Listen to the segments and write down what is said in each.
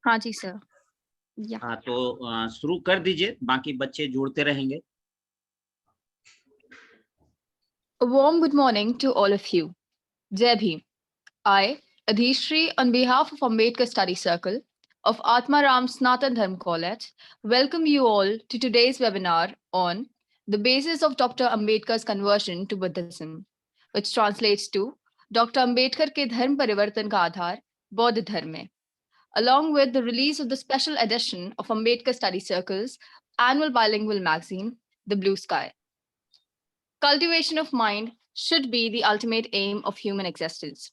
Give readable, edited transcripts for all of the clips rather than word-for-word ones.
हाँ जी सर। या हाँ, तो शुरू कर दीजिए, बाकी बच्चे जुड़ते रहेंगे। A warm good morning to all of you. Jai Bhim. I, Adhishri, on behalf of Ambedkar Study Circle of Atmaram Sanatan Dharm College, welcome you all to today's webinar on the basis of Dr. Ambedkar's conversion to Buddhism, which translates to Dr. Ambedkar ke dharm parivartan ka aadhar Bauddha dharm hai, along with the release of the special edition of Ambedkar Study Circle's annual bilingual magazine, The Blue Sky. Cultivation of mind should be the ultimate aim of human existence.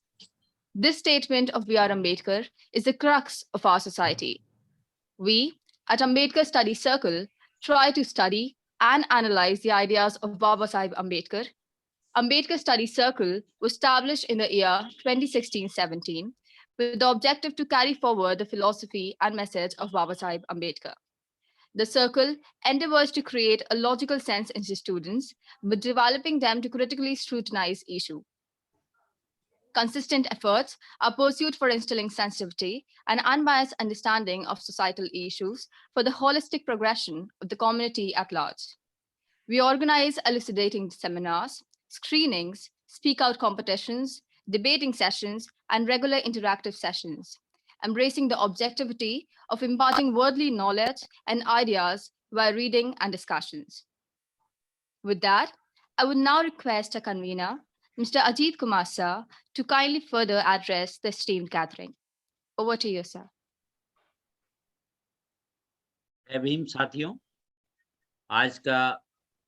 This statement of B.R. Ambedkar is the crux of our society. We, at Ambedkar Study Circle, try to study and analyze the ideas of Baba Sahib Ambedkar. Ambedkar Study Circle was established in the year 2016-17 with the objective to carry forward the philosophy and message of Baba Sahib Ambedkar. The circle endeavors to create a logical sense in its students, but developing them to critically scrutinize issues. Consistent efforts are pursued for instilling sensitivity and unbiased understanding of societal issues for the holistic progression of the community at large. We organize elucidating seminars, screenings, speak out competitions, debating sessions, and regular interactive sessions, embracing the objectivity of imparting worldly knowledge and ideas via reading and discussions. With that, I would now request our convener, Mr. Ajit Kumar sir, to kindly further address the esteemed gathering. Over to you, sir. जय भीम साथियों, आज का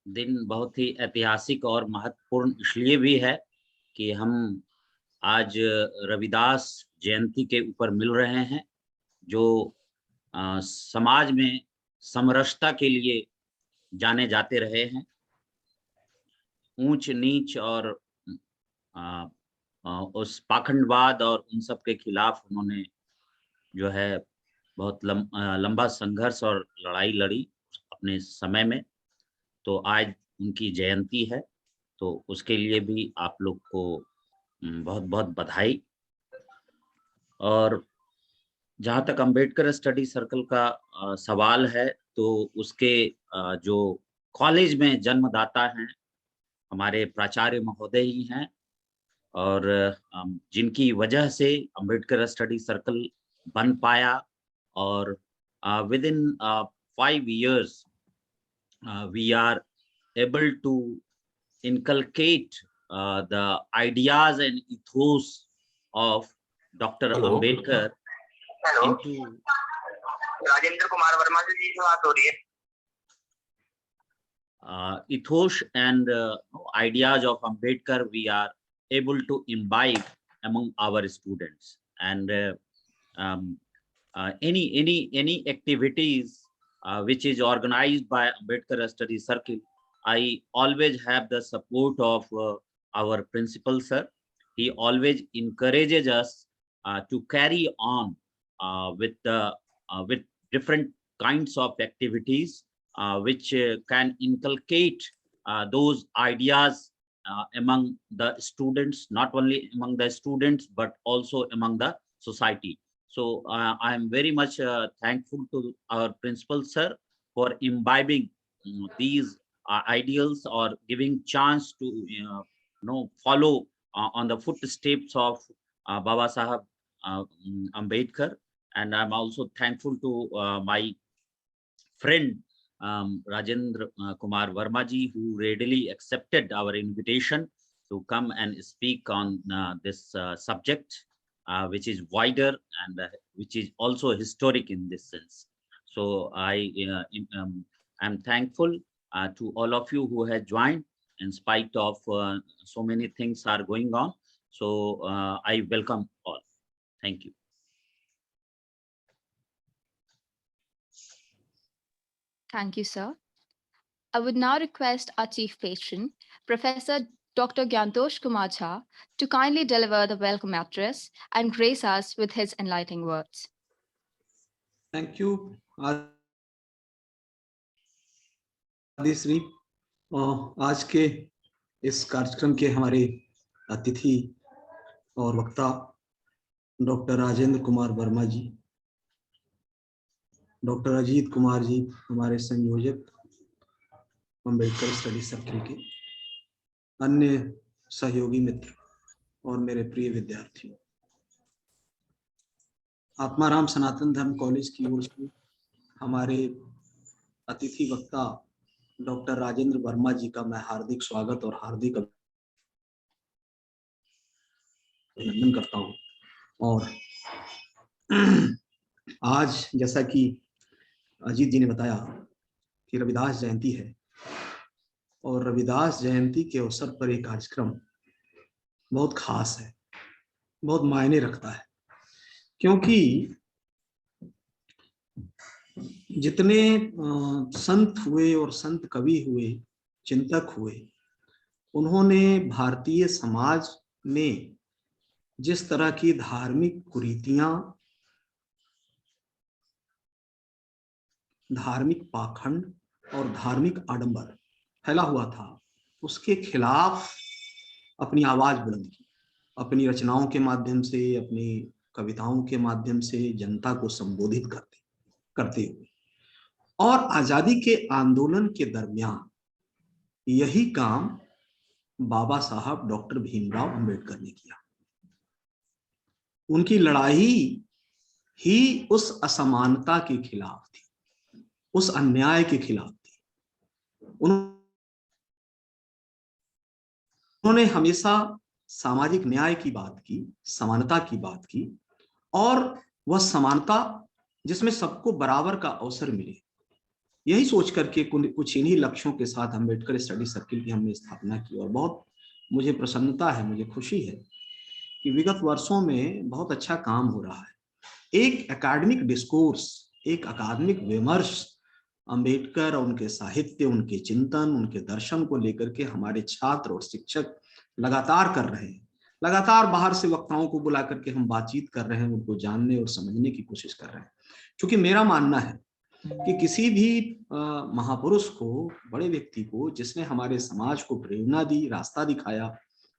दिन बहुत ही ऐतिहासिक और महत्वपूर्ण इसलिए भी है कि हम आज रविदास जयंती के ऊपर मिल रहे हैं, जो समाज में समरसता के लिए जाने जाते रहे हैं। ऊंच नीच और अ, उस पाखंडवाद और उन सब के खिलाफ उन्होंने जो है बहुत लंबा संघर्ष और लड़ाई लड़ी अपने समय में। तो आज उनकी जयंती है, तो उसके लिए भी आप लोग को बहुत-बहुत बधाई। और जहाँ तक अंबेडकर स्टडी सर्कल का सवाल है, तो उसके जो कॉलेज में जन्मदाता हैं, हमारे प्राचार्य महोदय ही हैं और जिनकी वजह से अंबेडकर स्टडी सर्कल बन पाया और within 5 years we are able to inculcate the ideas and ethos of Dr. Ambedkar into Rajendra Kumar Verma जी से बात हो रही है। ethos and ideas of Ambedkar we are able to imbibe among our students, and any activities which is organized by Ambedkar Study Circle, I always have the support of our principal sir. He always encourages us to carry on with different kinds of activities which can inculcate those ideas among the students, not only among the students but also among the society. So I am very much thankful to our principal sir for imbibing these ideals or giving chance to follow on the footsteps of Baba Sahib Ambedkar. And I'm also thankful to my friend Rajendra Kumar Verma ji, who readily accepted our invitation to come and speak on this subject, which is wider and which is also historic in this sense. So I am thankful to all of you who have joined in spite of so many things are going on. So I welcome all. Thank you. Thank you, sir. I would now request our chief patron, Professor Dr. Gyantosh Kumar Jha, to kindly deliver the welcome address and grace us with his enlightening words. Thank you, Adishree. आज के इस कार्यक्रम के हमारे अतिथि और वक्ता doctor Rajendra Kumar Verma जी, doctor Ajit Kumar ji, हमारे संयोजक अम्बेडकर स्टडी सर्किल के, अन्य सहयोगी मित्र और मेरे प्रिय विद्यार्थियों, आत्माराम सनातन धर्म कॉलेज की ओर से हमारे अतिथि वक्ता डॉक्टर राजेंद्र वर्मा जी का मैं हार्दिक स्वागत और हार्दिक अभिनंदन करता हूं। और आज जैसा कि अजीत जी ने बताया कि रविदास जयंती है, और रविदास जयंती के अवसर पर एक कार्यक्रम बहुत खास है, बहुत मायने रखता है, क्योंकि जितने संत हुए और संत कवि हुए, चिंतक हुए, उन्होंने भारतीय समाज में जिस तरह की धार्मिक कुरीतियां, धार्मिक पाखंड और धार्मिक आडंबर फैला हुआ था, उसके खिलाफ अपनी आवाज बुलंद की, अपनी रचनाओं के माध्यम से, अपनी कविताओं के माध्यम से जनता को संबोधित करते हुए। और आजादी के आंदोलन के दरमियान यही काम बाबा साहब डॉक्टर भीमराव अंबेडकर ने किया। उनकी लड़ाई ही उस असमानता के खिलाफ थी, उस अन्याय के खिलाफ थी। उन्होंने हमेशा सामाजिक न्याय की बात की, समानता की बात की, और वह समानता जिसमें सबको बराबर का अवसर मिले, यही सोच करके कुछ इन्हीं लक्ष्यों के साथ अम्बेडकर स्टडी सर्किल की हमने स्थापना की। और बहुत मुझे प्रसन्नता है, मुझे खुशी है कि विगत वर्षों में बहुत अच्छा काम हो रहा है। एक एकेडमिक डिस्कोर्स, एक अकादमिक विमर्श अंबेडकर और उनके साहित्य, उनके चिंतन, उनके दर्शन को लेकर के हमारे छात्र और शिक्षक लगातार कर रहे हैं। लगातार बाहर से वक्ताओं को बुला करके हम बातचीत कर रहे हैं, उनको जानने और समझने की कोशिश कर रहे हैं। क्योंकि मेरा मानना है कि किसी भी महापुरुष को, बड़े व्यक्ति को, जिसने हमारे समाज को प्रेरणा दी, रास्ता दिखाया,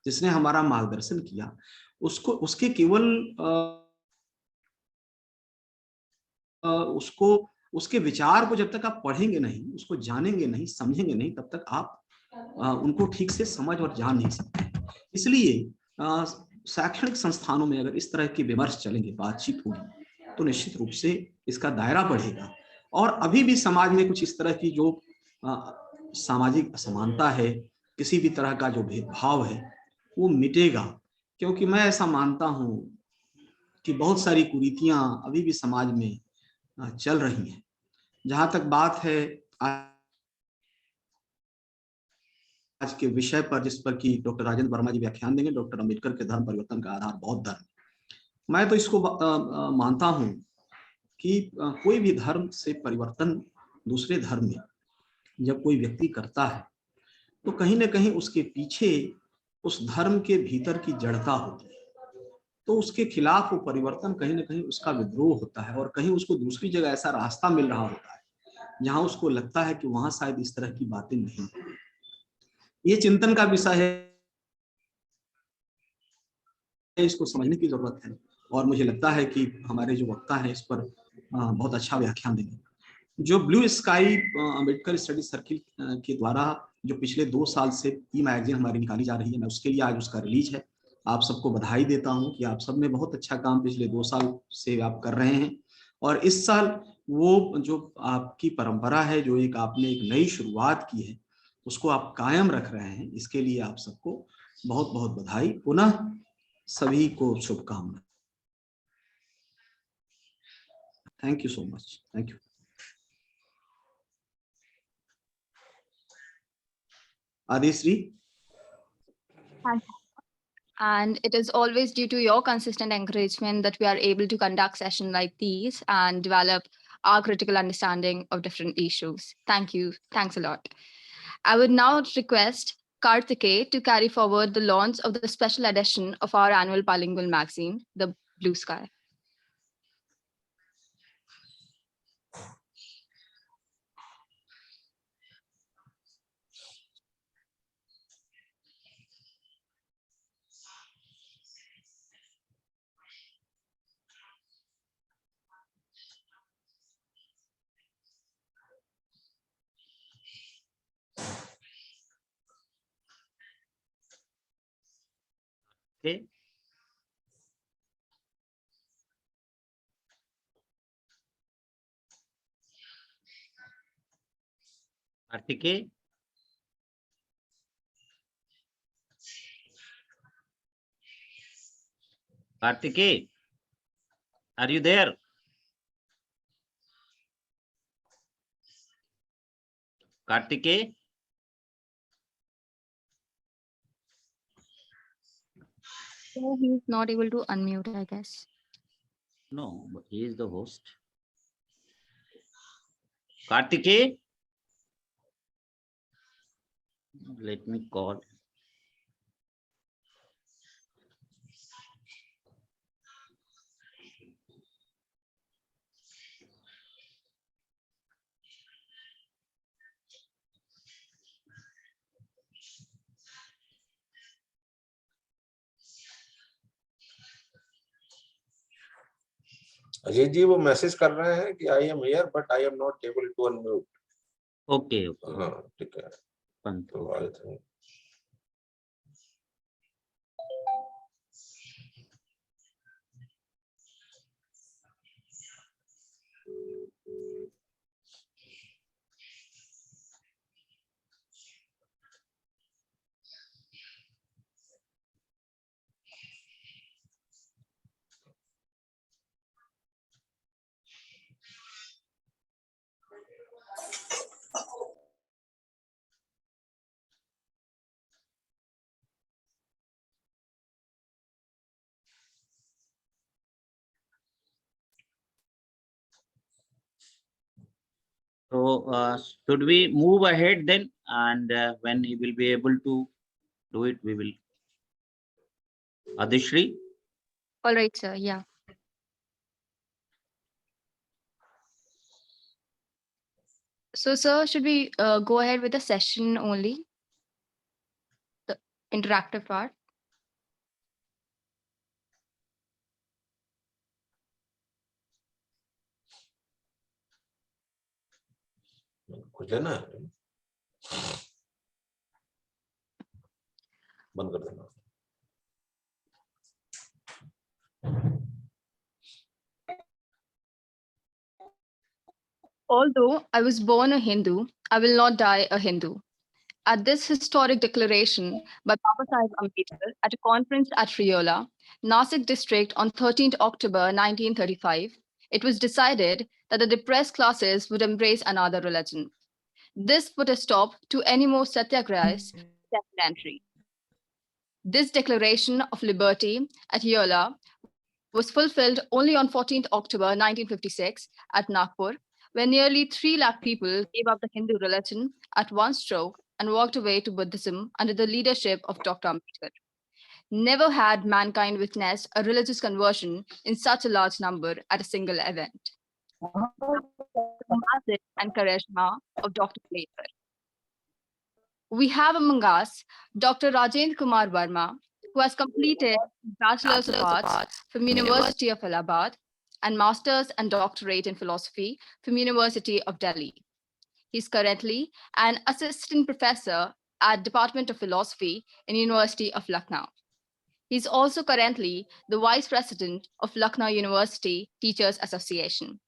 जिसने हमारा मार्गदर्शन किया, उसको, उसके केवल उसको, उसके विचार को जब तक आप पढ़ेंगे नहीं, उसको जानेंगे नहीं, समझेंगे नहीं, तब तक आप उनको ठीक से समझ और जान नहीं सकते। इसलिए शैक्षणिक संस्थानों में अगर इस तरह के विमर्श चलेंगे, बातचीत होगी, तो निश्चित रूप से इसका दायरा बढ़ेगा। और अभी भी समाज में कुछ इस तरह की जो सामाजिक असमानता है, किसी भी तरह का जो भेदभाव है, वो मिटेगा। क्योंकि मैं ऐसा मानता हूं कि बहुत सारी कुरीतियां अभी भी समाज में चल रही हैं। जहां तक बात है आज के विषय पर, जिस पर कि डॉक्टर राजेंद्र वर्मा जी व्याख्यान देंगे, डॉक्टर अंबेडकर के धर्म परिवर्तन का आधार बौद्ध धर्म, मैं तो इसको मानता हूं कि कोई भी धर्म से परिवर्तन दूसरे धर्म में जब कोई व्यक्ति करता है, तो कहीं ना कहीं उसके पीछे उस धर्म के भीतर की जड़ता होती है। तो उसके खिलाफ वो परिवर्तन, कहीं ना कहीं उसका विद्रोह होता है, और कहीं उसको दूसरी जगह ऐसा रास्ता मिल रहा होता है जहां उसको लगता है कि वहां शायद इस तरह की बातें नहीं। ये चिंतन का विषय है, इसको समझने की जरूरत है। और मुझे लगता है कि हमारे जो वक्ता हैं इस पर बहुत अच्छा व्याख्यान देंगे। जो blue sky Ambedkar study circle के द्वारा जो पिछले 2 साल से मैगजीन हमारी निकाली जा रही है, मैं उसके लिए आज उसका रिलीज है। आप सबको बधाई देता हूं कि आप सब ने बहुत अच्छा काम पिछले 2 साल से आप कर रहे हैं। और इस साल वो जो आपकी परंपरा है, जो एक आपने एक नई शुरुआत की है, उसको आप कायम रख रहे हैं। इसके लिए आप सबको बहुत बहुत बधाई। पुनः सभी को शुभकामनाएं। Thank you so much. Thank you. Adishree. And it is always due to your consistent encouragement that we are able to conduct sessions like these and develop our critical understanding of different issues. Thank you. Thanks a lot. I would now request Karthike to carry forward the launch of the special edition of our annual bilingual magazine, The Blue Sky. Okay. Kartikeya. Kartikeya, are you there? Kartikeya. So he's not able to unmute, I guess. No, but he is the host. Kartikeya. Let me call. Ajay ji वो message कर रहे हैं कि I am here but I am not able to unmute. Okay. Okay. हाँ ठीक है, Fine. तो I think So should we move ahead then? And when he will be able to do it, we will. Adishri. All right, sir. Yeah. So, sir, should we go ahead with the session only? The interactive part? कुछ लेना है, बंद कर देना। Although I was born a Hindu, I will not die a Hindu. At this historic declaration by Baba Sahib Ambedkar at a conference at Riola, Nasik district on 13th October 1935, it was decided that the depressed classes would embrace another religion. This put a stop to any more satyagrahas entry. This declaration of liberty at Riola was fulfilled only on 14th October 1956 at Nagpur, when nearly 3 lakh people gave up the Hindu religion at one stroke and walked away to Buddhism under the leadership of Dr. Ambedkar. Never had mankind witnessed a religious conversion in such a large number at a single event. The magic and charisma of Dr. Ambedkar. We have among us Dr. Rajendra Kumar Verma, who has completed Bachelor's of Arts from University of Allahabad and Master's and Doctorate in Philosophy from University of Delhi. He's currently an Assistant Professor at Department of Philosophy in University of Lucknow. He's also currently the Vice President of Lucknow University Teachers Association.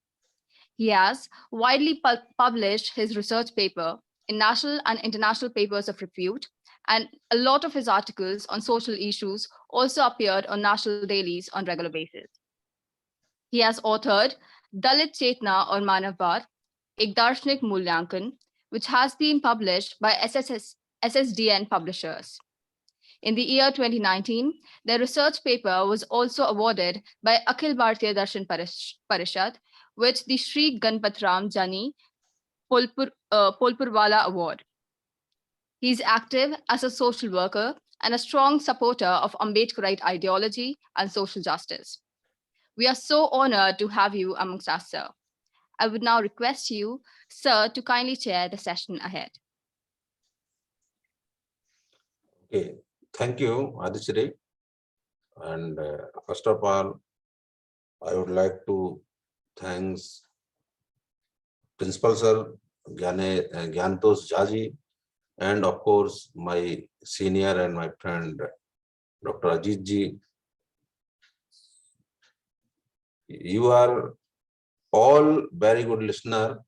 He has widely published his research paper in national and international papers of repute, and a lot of his articles on social issues also appeared on national dailies on regular basis. He has authored Dalit Chetna or Manavvad, Ek Darshanik Mulyankan, which has been published by SSDN publishers. In the year 2019, their research paper was also awarded by Akhil Bharatiya Darshan Parishad with the Sri Ganpatram Jani Polpurwala Award. He is active as a social worker and a strong supporter of Ambedkarite ideology and social justice. We are so honored to have you amongst us, sir. I would now request you, sir, to kindly chair the session ahead. Okay, thank you, Adishri. And first of all, I would like to thank Principal Sir Gyantosh Jhaji, and of course my senior and my friend Dr. Ajit ji, you are all very good listener,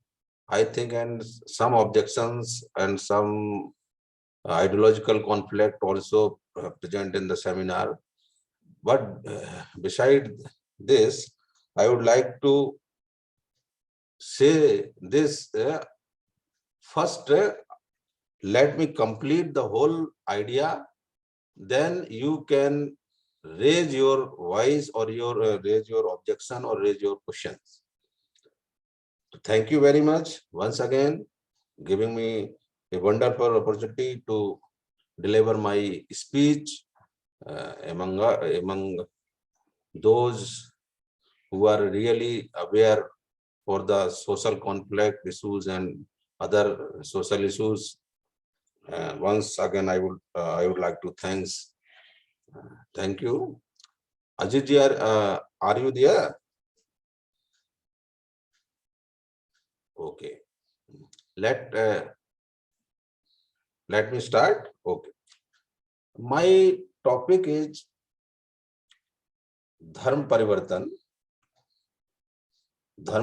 I think, and some objections and some ideological conflict also present in the seminar. But beside this, I would like to say this. First, let me complete the whole idea. Then you can raise your voice or raise your objection or raise your questions. Thank you very much once again, giving me a wonderful opportunity to deliver my speech among those who are really aware for the social conflict issues and other social issues. Once again, I would like to thanks. Thank you. Ajit ji, are you there? Okay. Let me start. Okay. My topic is धर्म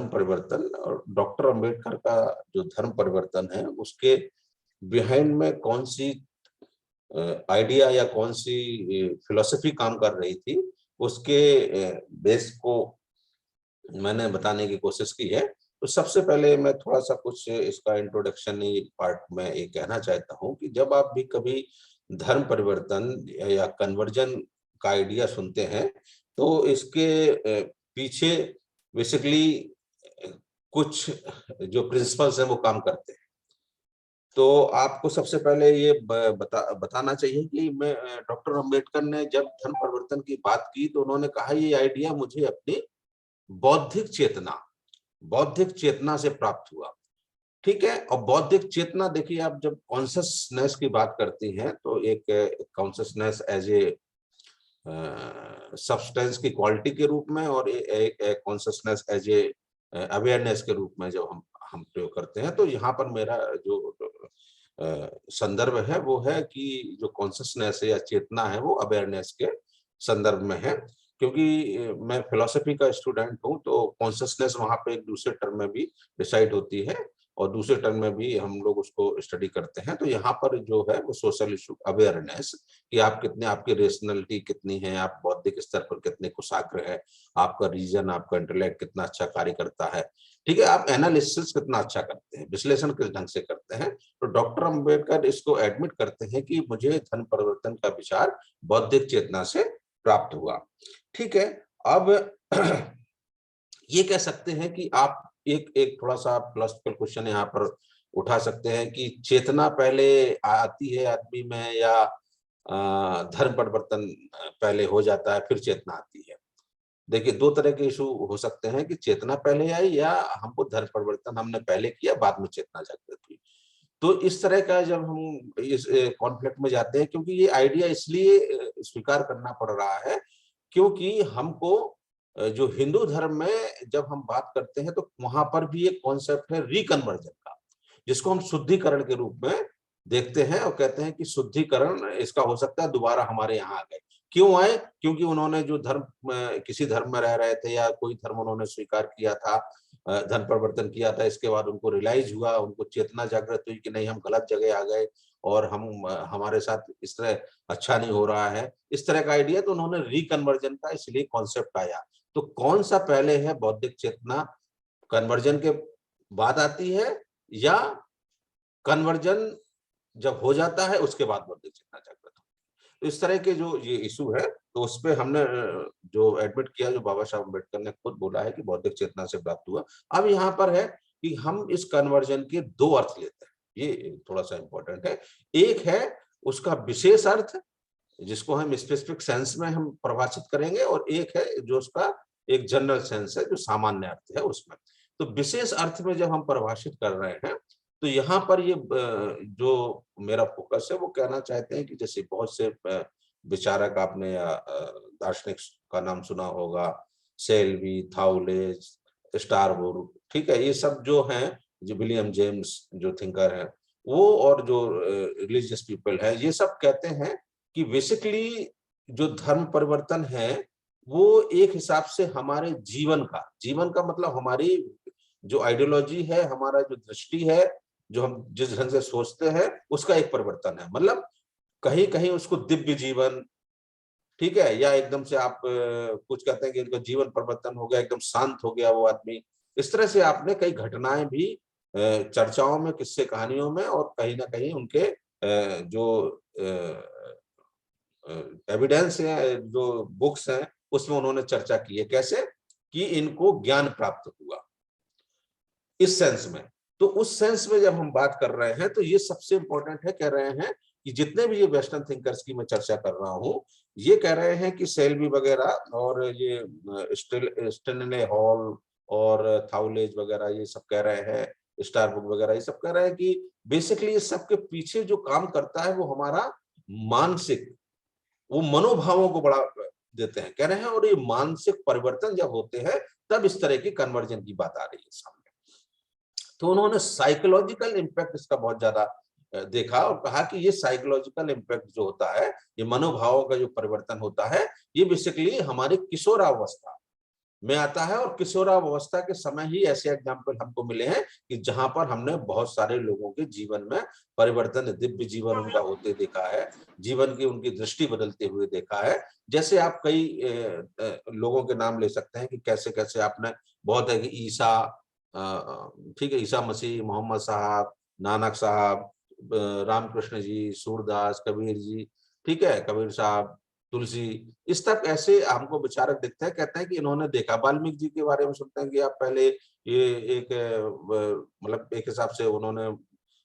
परिवर्तन और doctor Ambedkar का जो धर्म परिवर्तन है उसके behind में कौन सी आइडिया या कौन सी फिलॉसफी काम कर रही थी, उसके बेस को मैंने बताने की कोशिश की है। तो सबसे पहले मैं थोड़ा सा कुछ इसका इंट्रोडक्शन पार्ट में ये कहना चाहता हूँ कि जब आप भी कभी धर्म परिवर्तन या कन्वर्जन का आइडिया सुनते हैं तो इसके पीछे बेसिकली कुछ जो प्रिंसिपल्स हैं वो काम करते हैं। तो आपको सबसे पहले ये बताना चाहिए कि मैं डॉक्टर अंबेडकर ने जब धर्म परिवर्तन की बात की तो उन्होंने कहा ये आइडिया मुझे अपनी बौद्धिक चेतना से प्राप्त हुआ। ठीक है। और बौद्धिक चेतना देखिए, आप जब कॉन्शियसनेस की बात करती हैं तो एक कॉन्शियसनेस एज ए सब्सटेंस की क्वालिटी के रूप में और एक कॉन्शियसनेस एज ए अवेयरनेस के रूप में जब हम प्रयोग करते हैं, तो यहाँ पर मेरा जो संदर्भ है वो है कि जो कॉन्शियसनेस है या चेतना है वो अवेयरनेस के संदर्भ में है। क्योंकि मैं फिलॉसफी का स्टूडेंट हूँ तो कॉन्शियसनेस वहां पे एक दूसरे टर्म में भी डिसाइड होती है और दूसरे टर्म में भी हम लोग उसको स्टडी करते हैं। तो यहाँ पर जो है वो सोशल इशू अवेयरनेस कि आप कितने, आपकी रेशनलिटी कितनी है, आप बौद्धिक स्तर पर कितने कुशाग्र है, आपका रीजन, आपका इंटेलेक्ट कितना अच्छा कार्य करता है, ठीक है, आप एनालिसिस कितना अच्छा करते हैं, विश्लेषण किस ढंग से करते हैं। तो डॉक्टर अंबेडकर इसको एडमिट करते हैं कि मुझे धर्म परिवर्तन का विचार बौद्धिक चेतना से प्राप्त हुआ। ठीक है। अब ये कह सकते हैं कि आप एक थोड़ा सा फिलॉसफिकल क्वेश्चन यहाँ पर उठा सकते हैं कि चेतना पहले आती है आदमी में या धर्म परिवर्तन पहले हो जाता है फिर चेतना आती है। देखिए, दो तरह के इशू हो सकते हैं कि चेतना पहले आई या हमको धर्म परिवर्तन हमने पहले किया बाद में चेतना जागृत हुई। तो इस तरह का जब हम इस कॉन्फ्लिक्ट में जाते हैं, क्योंकि ये आइडिया इसलिए स्वीकार करना पड़ रहा है क्योंकि हमको जो हिंदू धर्म में जब हम बात करते हैं तो वहां पर भी एक कॉन्सेप्ट है रिकन्वर्जन का, जिसको हम शुद्धिकरण के रूप में देखते हैं और कहते हैं कि शुद्धिकरण इसका हो सकता है दोबारा हमारे यहाँ आ गए। क्यों आए? क्योंकि उन्होंने जो धर्म किसी धर्म में रह रहे थे या कोई धर्म उन्होंने स्वीकार किया था, धर्म परिवर्तन किया था, इसके बाद उनको रियलाइज हुआ, उनको चेतना जागृत हुई कि नहीं हम गलत जगह आ गए और हमारे साथ इस तरह अच्छा नहीं हो रहा है, इस तरह का आइडिया। तो उन्होंने रिकन्वर्जन का इसलिए कॉन्सेप्ट आया। तो कौन सा पहले है, बौद्धिक चेतना कन्वर्जन के बाद आती है या कन्वर्जन जब हो जाता है उसके बाद बौद्धिक चेतना जागृत होती है? तो इस तरह के जो ये इशू है तो उस पर हमने जो एडमिट किया, जो बाबा साहब अम्बेडकर ने खुद बोला है कि बौद्धिक चेतना से प्राप्त हुआ। अब यहाँ पर है कि हम इस कन्वर्जन के दो अर्थ लेते हैं, ये थोड़ा सा इंपॉर्टेंट है। एक है उसका विशेष अर्थ जिसको हम स्पेसिफिक सेंस में हम परिभाषित करेंगे और एक है जो उसका एक जनरल सेंस है जो सामान्य अर्थ है उसमें। तो विशेष अर्थ में जब हम परिभाषित कर रहे हैं तो यहाँ पर ये जो मेरा फोकस है वो कहना चाहते हैं कि जैसे बहुत से विचारक आपने दार्शनिक का नाम सुना होगा, सेल्वी, थाउलेज, स्टारबोर्ग, ठीक है, ये सब जो हैं, जो विलियम जेम्स जो थिंकर है वो, और जो रिलीजियस पीपल है, ये सब कहते हैं कि बेसिकली जो धर्म परिवर्तन है वो एक हिसाब से हमारे जीवन का मतलब हमारी जो आइडियोलॉजी है, हमारा जो दृष्टि है, जो हम जिस ढंग से सोचते हैं, उसका एक परिवर्तन है। मतलब कहीं कहीं उसको दिव्य जीवन, ठीक है, या एकदम से आप कुछ कहते हैं कि इनका जीवन परिवर्तन हो गया, एकदम शांत हो गया वो आदमी। इस तरह से आपने कई घटनाएं भी चर्चाओं में, किस्से कहानियों में, और कहीं ना कहीं उनके जो एविडेंस है, जो बुक्स हैं, उसमें उन्होंने चर्चा की है कैसे कि इनको ज्ञान प्राप्त हुआ इस सेंस में। तो उस सेंस में जब हम बात कर रहे हैं तो ये सबसे इंपॉर्टेंट है। कह रहे हैं कि जितने भी ये वेस्टर्न थिंकर्स की मैं चर्चा कर रहा हूँ, ये कह रहे हैं कि सेल्बी वगैरह और ये स्टेनले हॉल और थाउलेज वगैरह ये सब कह रहे हैं, स्टारबुक वगैरह ये सब कह रहे हैं कि बेसिकली इस सब के पीछे जो काम करता है वो हमारा मानसिक, वो मनोभावों को बड़ा देते हैं, कह रहे हैं। और ये मानसिक परिवर्तन जब होते हैं तब इस तरह की कन्वर्जन की बात आ रही है सामने। तो उन्होंने साइकोलॉजिकल इम्पैक्ट इसका बहुत ज्यादा देखा और कहा कि ये साइकोलॉजिकल इम्पैक्ट जो होता है, ये मनोभावों का जो परिवर्तन होता है, ये बेसिकली हमारी किशोरावस्था में आता है। और किशोरावस्था के समय ही ऐसे एग्जाम्पल हमको मिले हैं कि जहां पर हमने बहुत सारे लोगों के जीवन में परिवर्तन, दिव्य जीवन उनका होते देखा है, जीवन की उनकी दृष्टि बदलते हुए देखा है। जैसे आप कई लोगों के नाम ले सकते हैं कि कैसे कैसे आपने, बहुत है कि ईसा, ठीक है, ईसा मसीह, मोहम्मद साहब, नानक साहब, रामकृष्ण जी, सूरदास, कबीर जी, ठीक है, कबीर साहब, तुलसी, इस तक ऐसे हमको विचारक दिखते हैं। कहते हैं कि इन्होंने देखा। वाल्मीकि जी के बारे में सुनते हैं कि आप पहले ये एक मतलब एक हिसाब से उन्होंने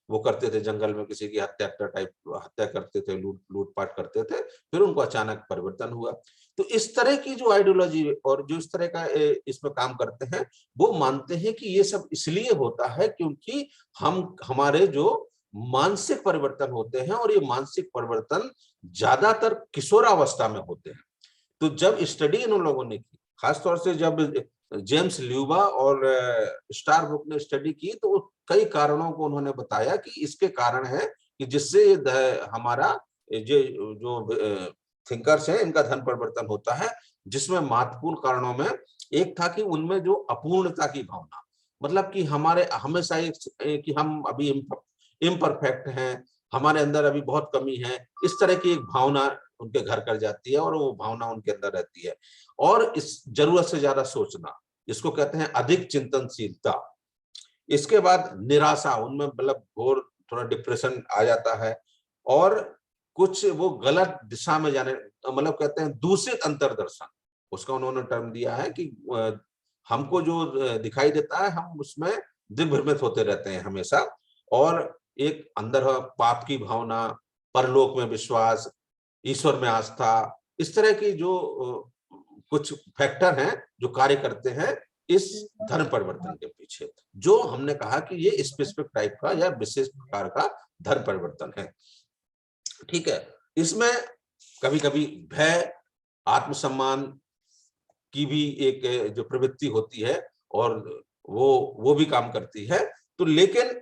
वो करते थे, जंगल में किसी की हत्या करते थे, लूटपाट करते थे, फिर उनको अचानक परिवर्तन हुआ। तो इस तरह की जो आइडियोलॉजी और जो इस तरह का इसमें काम करते हैं, वो मानते हैं कि ये सब इसलिए होता है क्योंकि हमारे जो मानसिक परिवर्तन होते हैं, और ये मानसिक परिवर्तन ज्यादातर किशोरावस्था में होते हैं। तो जब स्टडी इन लोगों ने की, खासतौर से जब जेम्स ल्यूबा और स्टारबुक ने स्टडी की, तो कई कारणों को उन्होंने बताया कि इसके कारण है कि जिससे हमारा जो थिंकर्स हैं, इनका धन परिवर्तन होता है। जिसमें महत्वपूर्ण कारणों में एक था कि उनमें जो अपूर्णता की भावना, मतलब कि हमारे हमेशा एक कि हम अभी इम्परफेक्ट हैं, हमारे अंदर अभी बहुत कमी है, इस तरह की एक भावना उनके घर कर जाती है और वो भावना उनके अंदर रहती है। और इस जरूरत से ज्यादा सोचना, इसको कहते हैं अधिक चिंतनशीलता। इसके बाद निराशा, उनमें मतलब घोर थोड़ा डिप्रेशन आ जाता है। और कुछ वो गलत दिशा में जाने, मतलब कहते हैं दूषित अंतर्दर्शन, उसका उन्होंने टर्म दिया है कि हमको जो दिखाई देता है, हम उसमें दिग्भ्रमित होते रहते हैं हमेशा। और एक अंदर पाप की भावना, परलोक में विश्वास, ईश्वर में आस्था, इस तरह की जो कुछ फैक्टर हैं जो कार्य करते हैं इस धर्म परिवर्तन के पीछे, जो हमने कहा कि ये स्पेसिफिक टाइप का या विशेष प्रकार का धर्म परिवर्तन है। ठीक है, इसमें कभी कभी भय, आत्मसम्मान की भी एक जो प्रवृत्ति होती है और वो भी काम करती है। तो लेकिन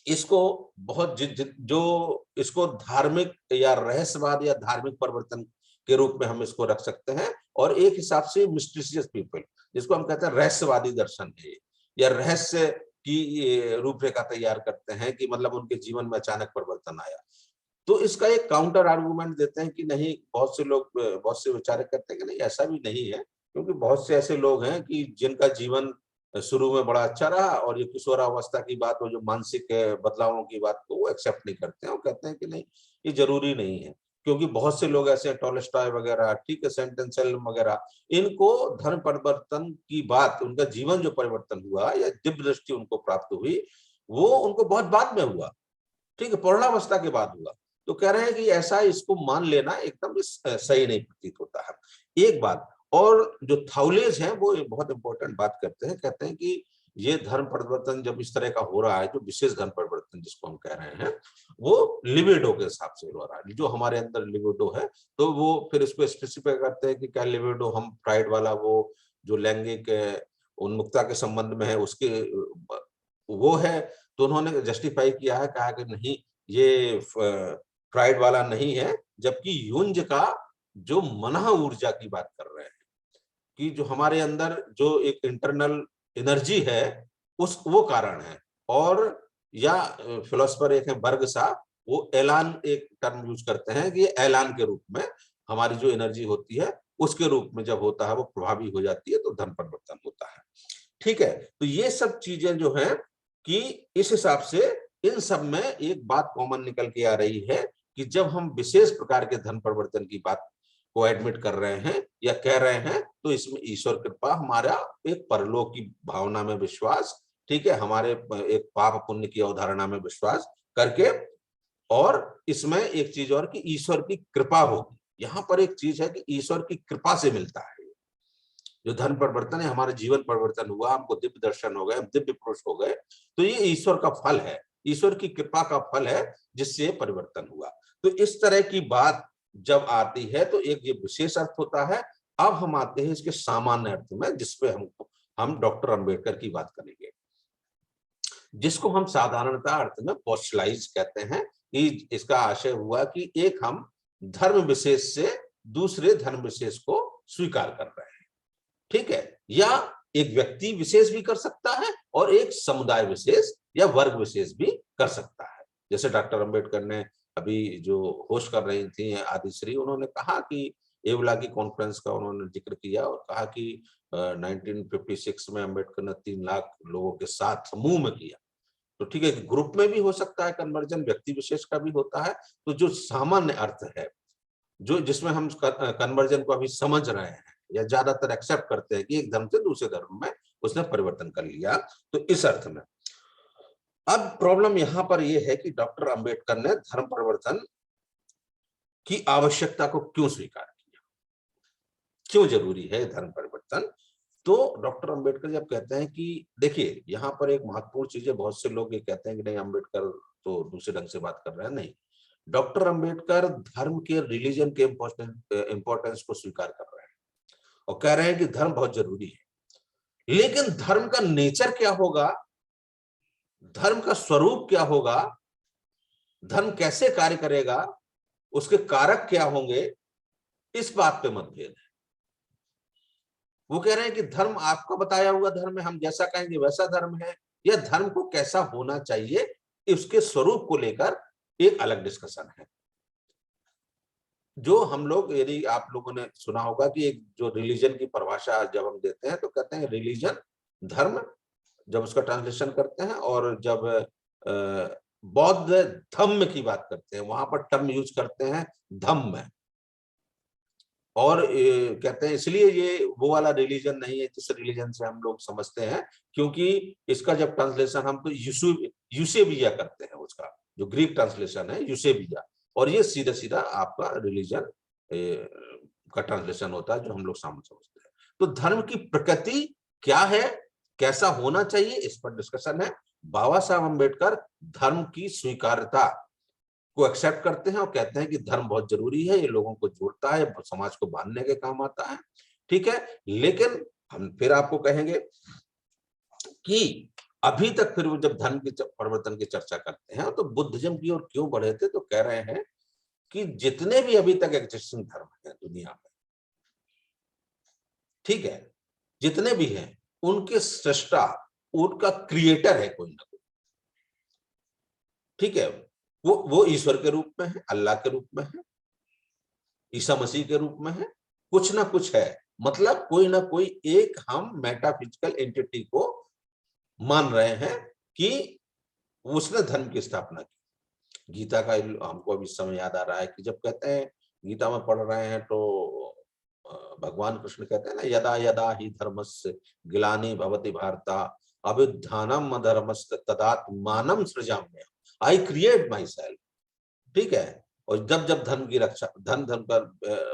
इसको बहुत जो इसको धार्मिक या रहस्यवाद या धार्मिक परिवर्तन के रूप में हम इसको रख सकते हैं। और एक हिसाब से मिस्टीरियस पीपल, जिसको हम कहते हैं रहस्यवादी दर्शन है, या रहस्य की रूपरेखा तैयार करते हैं कि मतलब उनके जीवन में अचानक परिवर्तन आया। तो इसका एक काउंटर आर्गुमेंट देते हैं कि नहीं, बहुत से लोग, बहुत से विचारक कहते हैं कि नहीं, ऐसा भी नहीं है, क्योंकि बहुत से ऐसे लोग हैं कि जिनका जीवन शुरू में बड़ा अच्छा रहा और ये किशोरावस्था की बात, वो जो मानसिक बदलावों की बात को वो एक्सेप्ट नहीं करते हैं। वो कहते हैं कि नहीं, ये जरूरी नहीं है, क्योंकि बहुत से लोग ऐसे हैं, टॉलस्टॉय वगैरह, ठीक है, सेंट एंसेल्म वगैरह, इनको धर्म परिवर्तन की बात, उनका जीवन जो परिवर्तन हुआ या दिव्य दृष्टि उनको प्राप्त हुई, वो उनको बहुत बाद में हुआ, ठीक है, पौर्णावस्था के बाद हुआ। तो कह रहे हैं कि ऐसा इसको मान लेना एकदम सही नहीं प्रतीत होता है। एक बात और, जो थाउलेज हैं वो बहुत इंपॉर्टेंट बात करते हैं। कहते हैं कि ये धर्म परिवर्तन जब इस तरह का हो रहा है, जो विशेष धर्म परिवर्तन जिसको हम कह रहे हैं, वो लिबिडो के हिसाब से हो रहा है, जो हमारे अंदर लिबिडो है। तो वो फिर इसको स्पेसिफाई करते हैं कि क्या लिबिडो हम प्राइड वाला, वो जो लैंगिक उन्मुक्ता के संबंध में है, उसके वो है। तो उन्होंने जस्टिफाई किया है, कहा कि नहीं, ये फ्राइड वाला नहीं है, जबकि युंज का जो मनः ऊर्जा की बात कर रहे हैं कि जो हमारे अंदर जो एक इंटरनल एनर्जी है उस वो कारण है। और या फिलोसफर एक है बर्ग सा, वो एलान एक टर्म यूज करते हैं कि ये एलान के रूप में हमारी जो एनर्जी होती है उसके रूप में जब होता है वो प्रभावी हो जाती है तो धन परिवर्तन होता है। ठीक है, तो ये सब चीजें जो है कि इस हिसाब से इन सब में एक बात कॉमन निकल के आ रही है कि जब हम विशेष प्रकार के धन परिवर्तन की बात को एडमिट कर रहे हैं या कह रहे हैं तो इसमें ईश्वर कृपा, हमारा एक परलोक की भावना में विश्वास, ठीक है, हमारे एक पाप पुण्य की अवधारणा में विश्वास करके, और इसमें एक चीज और कि ईश्वर की कृपा होगी। यहाँ पर एक चीज है कि ईश्वर की कृपा से मिलता है जो धन परिवर्तन है। हमारा जीवन परिवर्तन हुआ, हमको दिव्य दर्शन हो गए, हम दिव्य पुरुष हो गए, तो ये ईश्वर का फल है, ईश्वर की कृपा का फल है जिससे परिवर्तन हुआ। तो इस तरह की बात जब आती है तो एक ये विशेष अर्थ होता है। अब हम आते हैं इसके सामान्य अर्थ में, जिसपे हम डॉक्टर अंबेडकर की बात करेंगे, जिसको हम साधारणतः अर्थ में पोस्टलाइज कहते हैं कि इसका आशय हुआ कि एक हम धर्म विशेष से दूसरे धर्म विशेष को स्वीकार कर रहे हैं, ठीक है, या एक व्यक्ति विशेष भी कर सकता है और एक समुदाय विशेष या वर्ग विशेष भी कर सकता है। जैसे डॉक्टर अंबेडकर ने अभी जो होस्ट कर रही थी आदिश्री, उन्होंने कहा कि एवला की कॉन्फ्रेंस का उन्होंने जिक्र किया और कहा कि 1956 में अंबेडकर ने 3 लाख लोगों के साथ समूह में किया। तो ठीक है कि ग्रुप में भी हो सकता है कन्वर्जन, व्यक्ति विशेष का भी होता है। तो जो सामान्य अर्थ है, जो जिसमें हम कन्वर्जन को अभी समझ रहे हैं या ज्यादातर एक्सेप्ट करते हैं कि एक धर्म से दूसरे धर्म में उसने परिवर्तन कर लिया, तो इस अर्थ में अब प्रॉब्लम यहां पर यह है कि डॉक्टर अंबेडकर ने धर्म परिवर्तन की आवश्यकता को क्यों स्वीकार किया, क्यों जरूरी है धर्म परिवर्तन। तो डॉक्टर अंबेडकर जब कहते हैं कि देखिए यहाँ पर एक महत्वपूर्ण चीज है, बहुत से लोग ये कहते हैं कि नहीं अंबेडकर तो दूसरे ढंग से बात कर रहे हैं, नहीं, डॉक्टर अंबेडकर धर्म के, रिलीजन के इंपॉर्टेंस को स्वीकार कर रहे हैं और कह रहे हैं कि धर्म बहुत जरूरी है। लेकिन धर्म का नेचर क्या होगा, धर्म का स्वरूप क्या होगा, धर्म कैसे कार्य करेगा, उसके कारक क्या होंगे, इस बात पे मतभेद है। वो कह रहे हैं कि धर्म आपका बताया हुआ धर्म है, हम जैसा कहेंगे वैसा धर्म है, या धर्म को कैसा होना चाहिए इसके स्वरूप को लेकर एक अलग डिस्कशन है। जो हम लोग, यदि आप लोगों ने सुना होगा कि एक जो रिलीजन की परिभाषा जब हम देते हैं तो कहते हैं रिलीजन, धर्म, जब उसका ट्रांसलेशन करते हैं, और जब बौद्ध धम्म की बात करते हैं वहां पर टर्म यूज करते हैं धम्म, और कहते हैं इसलिए ये वो वाला रिलीजन नहीं है जिस रिलीजन से हम लोग समझते हैं, क्योंकि इसका जब ट्रांसलेशन हम तो यूसेबिया करते हैं, उसका जो ग्रीक ट्रांसलेशन है यूसेबिया, और ये सीधा सीधा आपका रिलीजन का ट्रांसलेशन होता है जो हम लोग समझते हैं। तो धर्म की प्रकृति क्या है, कैसा होना चाहिए, इस पर डिस्कशन है। बाबा साहब अम्बेडकर धर्म की स्वीकार्यता को एक्सेप्ट करते हैं और कहते हैं कि धर्म बहुत जरूरी है, ये लोगों को जोड़ता है, समाज को बांधने के काम आता है, ठीक है। लेकिन हम फिर आपको कहेंगे कि अभी तक फिर वो जब धर्म के परिवर्तन की चर्चा करते हैं तो बुद्धिज्म की ओर क्यों बढ़े थे, तो कह रहे हैं कि जितने भी अभी तक एग्जिस्टिंग धर्म है दुनिया में, ठीक है, जितने भी हैं उनके सृष्टा, उनका क्रिएटर है कोई ना कोई, ठीक है, वो ईश्वर के रूप में है, अल्लाह के रूप में है, ईसा मसीह के रूप में है, कुछ ना कुछ है, मतलब कोई ना कोई एक हम मेटाफिजिकल एंटिटी को मान रहे हैं कि उसने धर्म की स्थापना की। गीता का हमको अभी समय याद आ रहा है कि जब कहते हैं, गीता में पढ़ रहे हैं तो भगवान कृष्ण कहते हैं ना, यदा यदा ही धर्मस्य ग्लानि भवति भारत अभ्युत्थानम अधर्मस्य तदात्मानं सृजाम्यहम्, आई क्रिएट माई सेल्फ, ठीक है। और जब जब धर्म की रक्षा, धर्म पर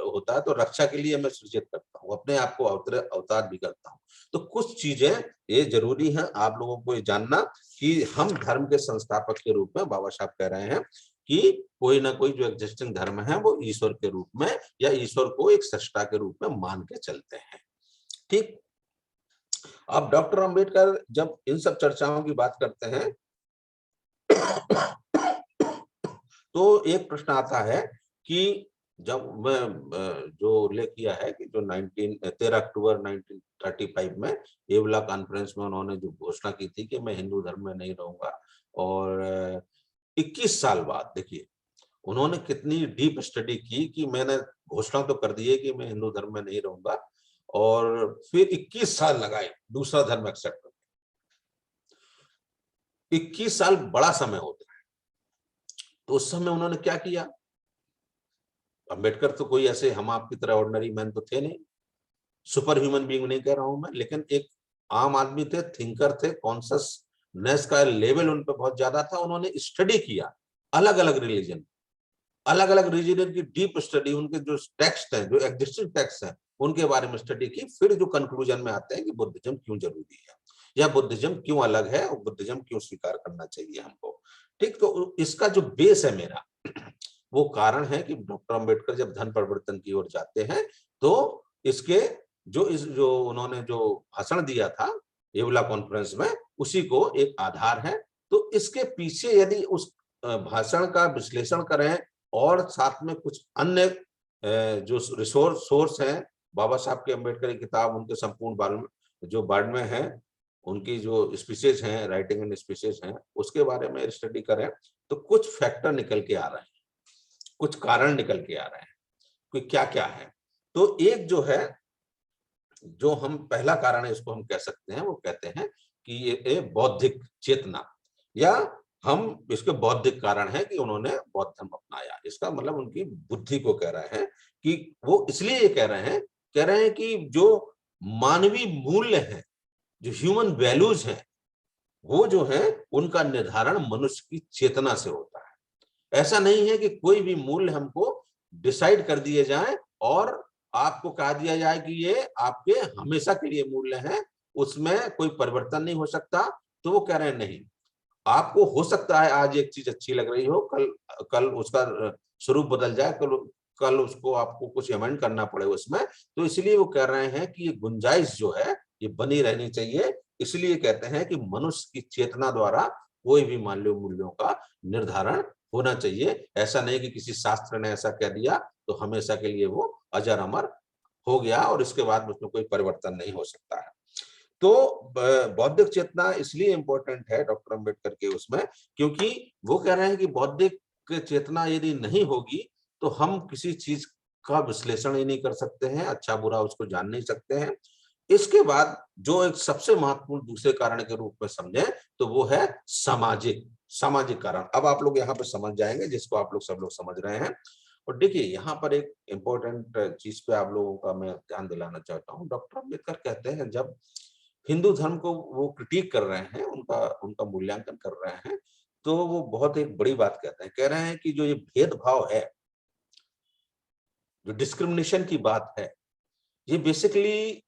होता है तो रक्षा के लिए मैं सृजित करता हूँ, अपने आप को अवतार भी करता हूँ। तो कुछ चीजें ये जरूरी है आप लोगों को ये जानना कि हम धर्म के संस्थापक के रूप में, बाबा साहब कह रहे हैं कि कोई ना कोई जो एग्जिस्टिंग धर्म है वो ईश्वर के रूप में या ईश्वर को एक सृष्टा के रूप में मान के चलते हैं, ठीक। अब डॉक्टर अंबेडकर जब इन सब चर्चाओं की बात करते हैं तो एक प्रश्न आता है कि जब मैं जो उल्लेख किया है कि जो 13 अक्टूबर 1935 में एवला कॉन्फ्रेंस में उन्होंने जो घोषणा की थी कि मैं हिंदू धर्म में नहीं रहूंगा, और 21 साल बाद देखिए उन्होंने कितनी डीप स्टडी की कि मैंने घोषणा तो कर दी है कि मैं हिंदू धर्म में नहीं रहूंगा, और फिर 21 साल लगाए दूसरा धर्म एक्सेप्ट करने। 21 साल बड़ा समय होता है, तो उस समय उन्होंने क्या किया? अंबेडकर तो कोई ऐसे हम आपकी तरह ऑर्डिनरी मैन तो थे नहीं, सुपर ह्यूमन बीइंग नहीं कह रहा हूं मैं, लेकिन एक आम आदमी थे, थिंकर थे, कॉन्शियसनेस का लेवल उन पे बहुत ज्यादा था। उन्होंने स्टडी किया अलग अलग रिलीजन की डीप स्टडी, उनके जो टेक्स्ट हैं, जो एग्जिस्टिंग टेक्स्ट हैं, उनके बारे में स्टडी की। फिर जो कंक्लूजन में आते हैं कि बुद्धिज्म क्यों जरूरी है या बुद्धिज्म क्यों अलग है और बुद्धिज्म क्यों स्वीकार करना चाहिए हमको। ठीक, तो इसका जो बेस है मेरा, वो कारण है कि डॉक्टर अंबेडकर जब धर्म परिवर्तन की ओर जाते हैं तो इसके जो उन्होंने जो भाषण दिया था एवला कॉन्फ्रेंस में, उसी को एक आधार है। तो इसके पीछे यदि उस भाषण का विश्लेषण करें और साथ में कुछ अन्य जो सोर्स हैं, बाबा साहब के अंबेडकर की किताब, उनके संपूर्ण जो बार्ड में है, उनकी जो स्पीचेज हैं, राइटिंग एंड स्पीचेज हैं, उसके बारे में स्टडी करें तो कुछ फैक्टर निकल के आ रहे हैं, कुछ कारण निकल के आ रहे हैं कि क्या क्या है। तो एक जो है, जो हम पहला कारण है इसको हम कह सकते हैं, वो कहते हैं कि ये बौद्धिक चेतना, या हम इसके बौद्धिक कारण है कि उन्होंने बौद्ध धर्म अपनाया। इसका मतलब उनकी बुद्धि को कह रहे हैं कि वो इसलिए ये कह रहे हैं कि जो मानवीय मूल्य है, जो ह्यूमन वैल्यूज हैं, वो जो है उनका निर्धारण मनुष्य की चेतना से होता है। ऐसा नहीं है कि कोई भी मूल्य हमको डिसाइड कर दिए जाए और आपको कहा दिया जाए कि ये आपके हमेशा के लिए मूल्य हैं, उसमें कोई परिवर्तन नहीं हो सकता। तो वो कह रहे हैं नहीं, आपको हो सकता है आज एक चीज अच्छी लग रही हो, कल उसका स्वरूप बदल जाए, कल उसको आपको कुछ अमेंड करना पड़े उसमें। तो इसलिए वो कह रहे हैं कि ये गुंजाइश जो है ये बनी रहनी चाहिए। इसलिए कहते हैं कि मनुष्य की चेतना द्वारा कोई भी मूल्यों का निर्धारण होना चाहिए। ऐसा नहीं कि किसी शास्त्र ने ऐसा कह दिया तो हमेशा के लिए वो अजर अमर हो गया और इसके बाद उसमें कोई परिवर्तन नहीं हो सकता है। तो बौद्धिक चेतना इसलिए इंपॉर्टेंट है डॉक्टर अंबेडकर के उसमें, क्योंकि वो कह रहे हैं कि बौद्धिक चेतना यदि नहीं होगी तो हम किसी चीज का विश्लेषण ही नहीं कर सकते हैं, अच्छा बुरा उसको जान नहीं सकते हैं। इसके बाद जो एक सबसे महत्वपूर्ण दूसरे कारण के रूप में समझे तो वो है सामाजिक कारण। अब आप लोग यहाँ पे समझ जाएंगे, जिसको आप लोग सब लोग समझ रहे हैं। और देखिए यहाँ पर एक इम्पोर्टेंट चीज पे आप लोगों का मैं ध्यान दिलाना चाहता हूँ। डॉक्टर अंबेडकर कहते हैं जब हिंदू धर्म को वो क्रिटिक कर रहे हैं, उनका मूल्यांकन कर रहे हैं, तो वो बहुत एक बड़ी बात कहते हैं। कह रहे हैं कि जो ये भेदभाव है, जो डिस्क्रिमिनेशन की बात है, ये बेसिकली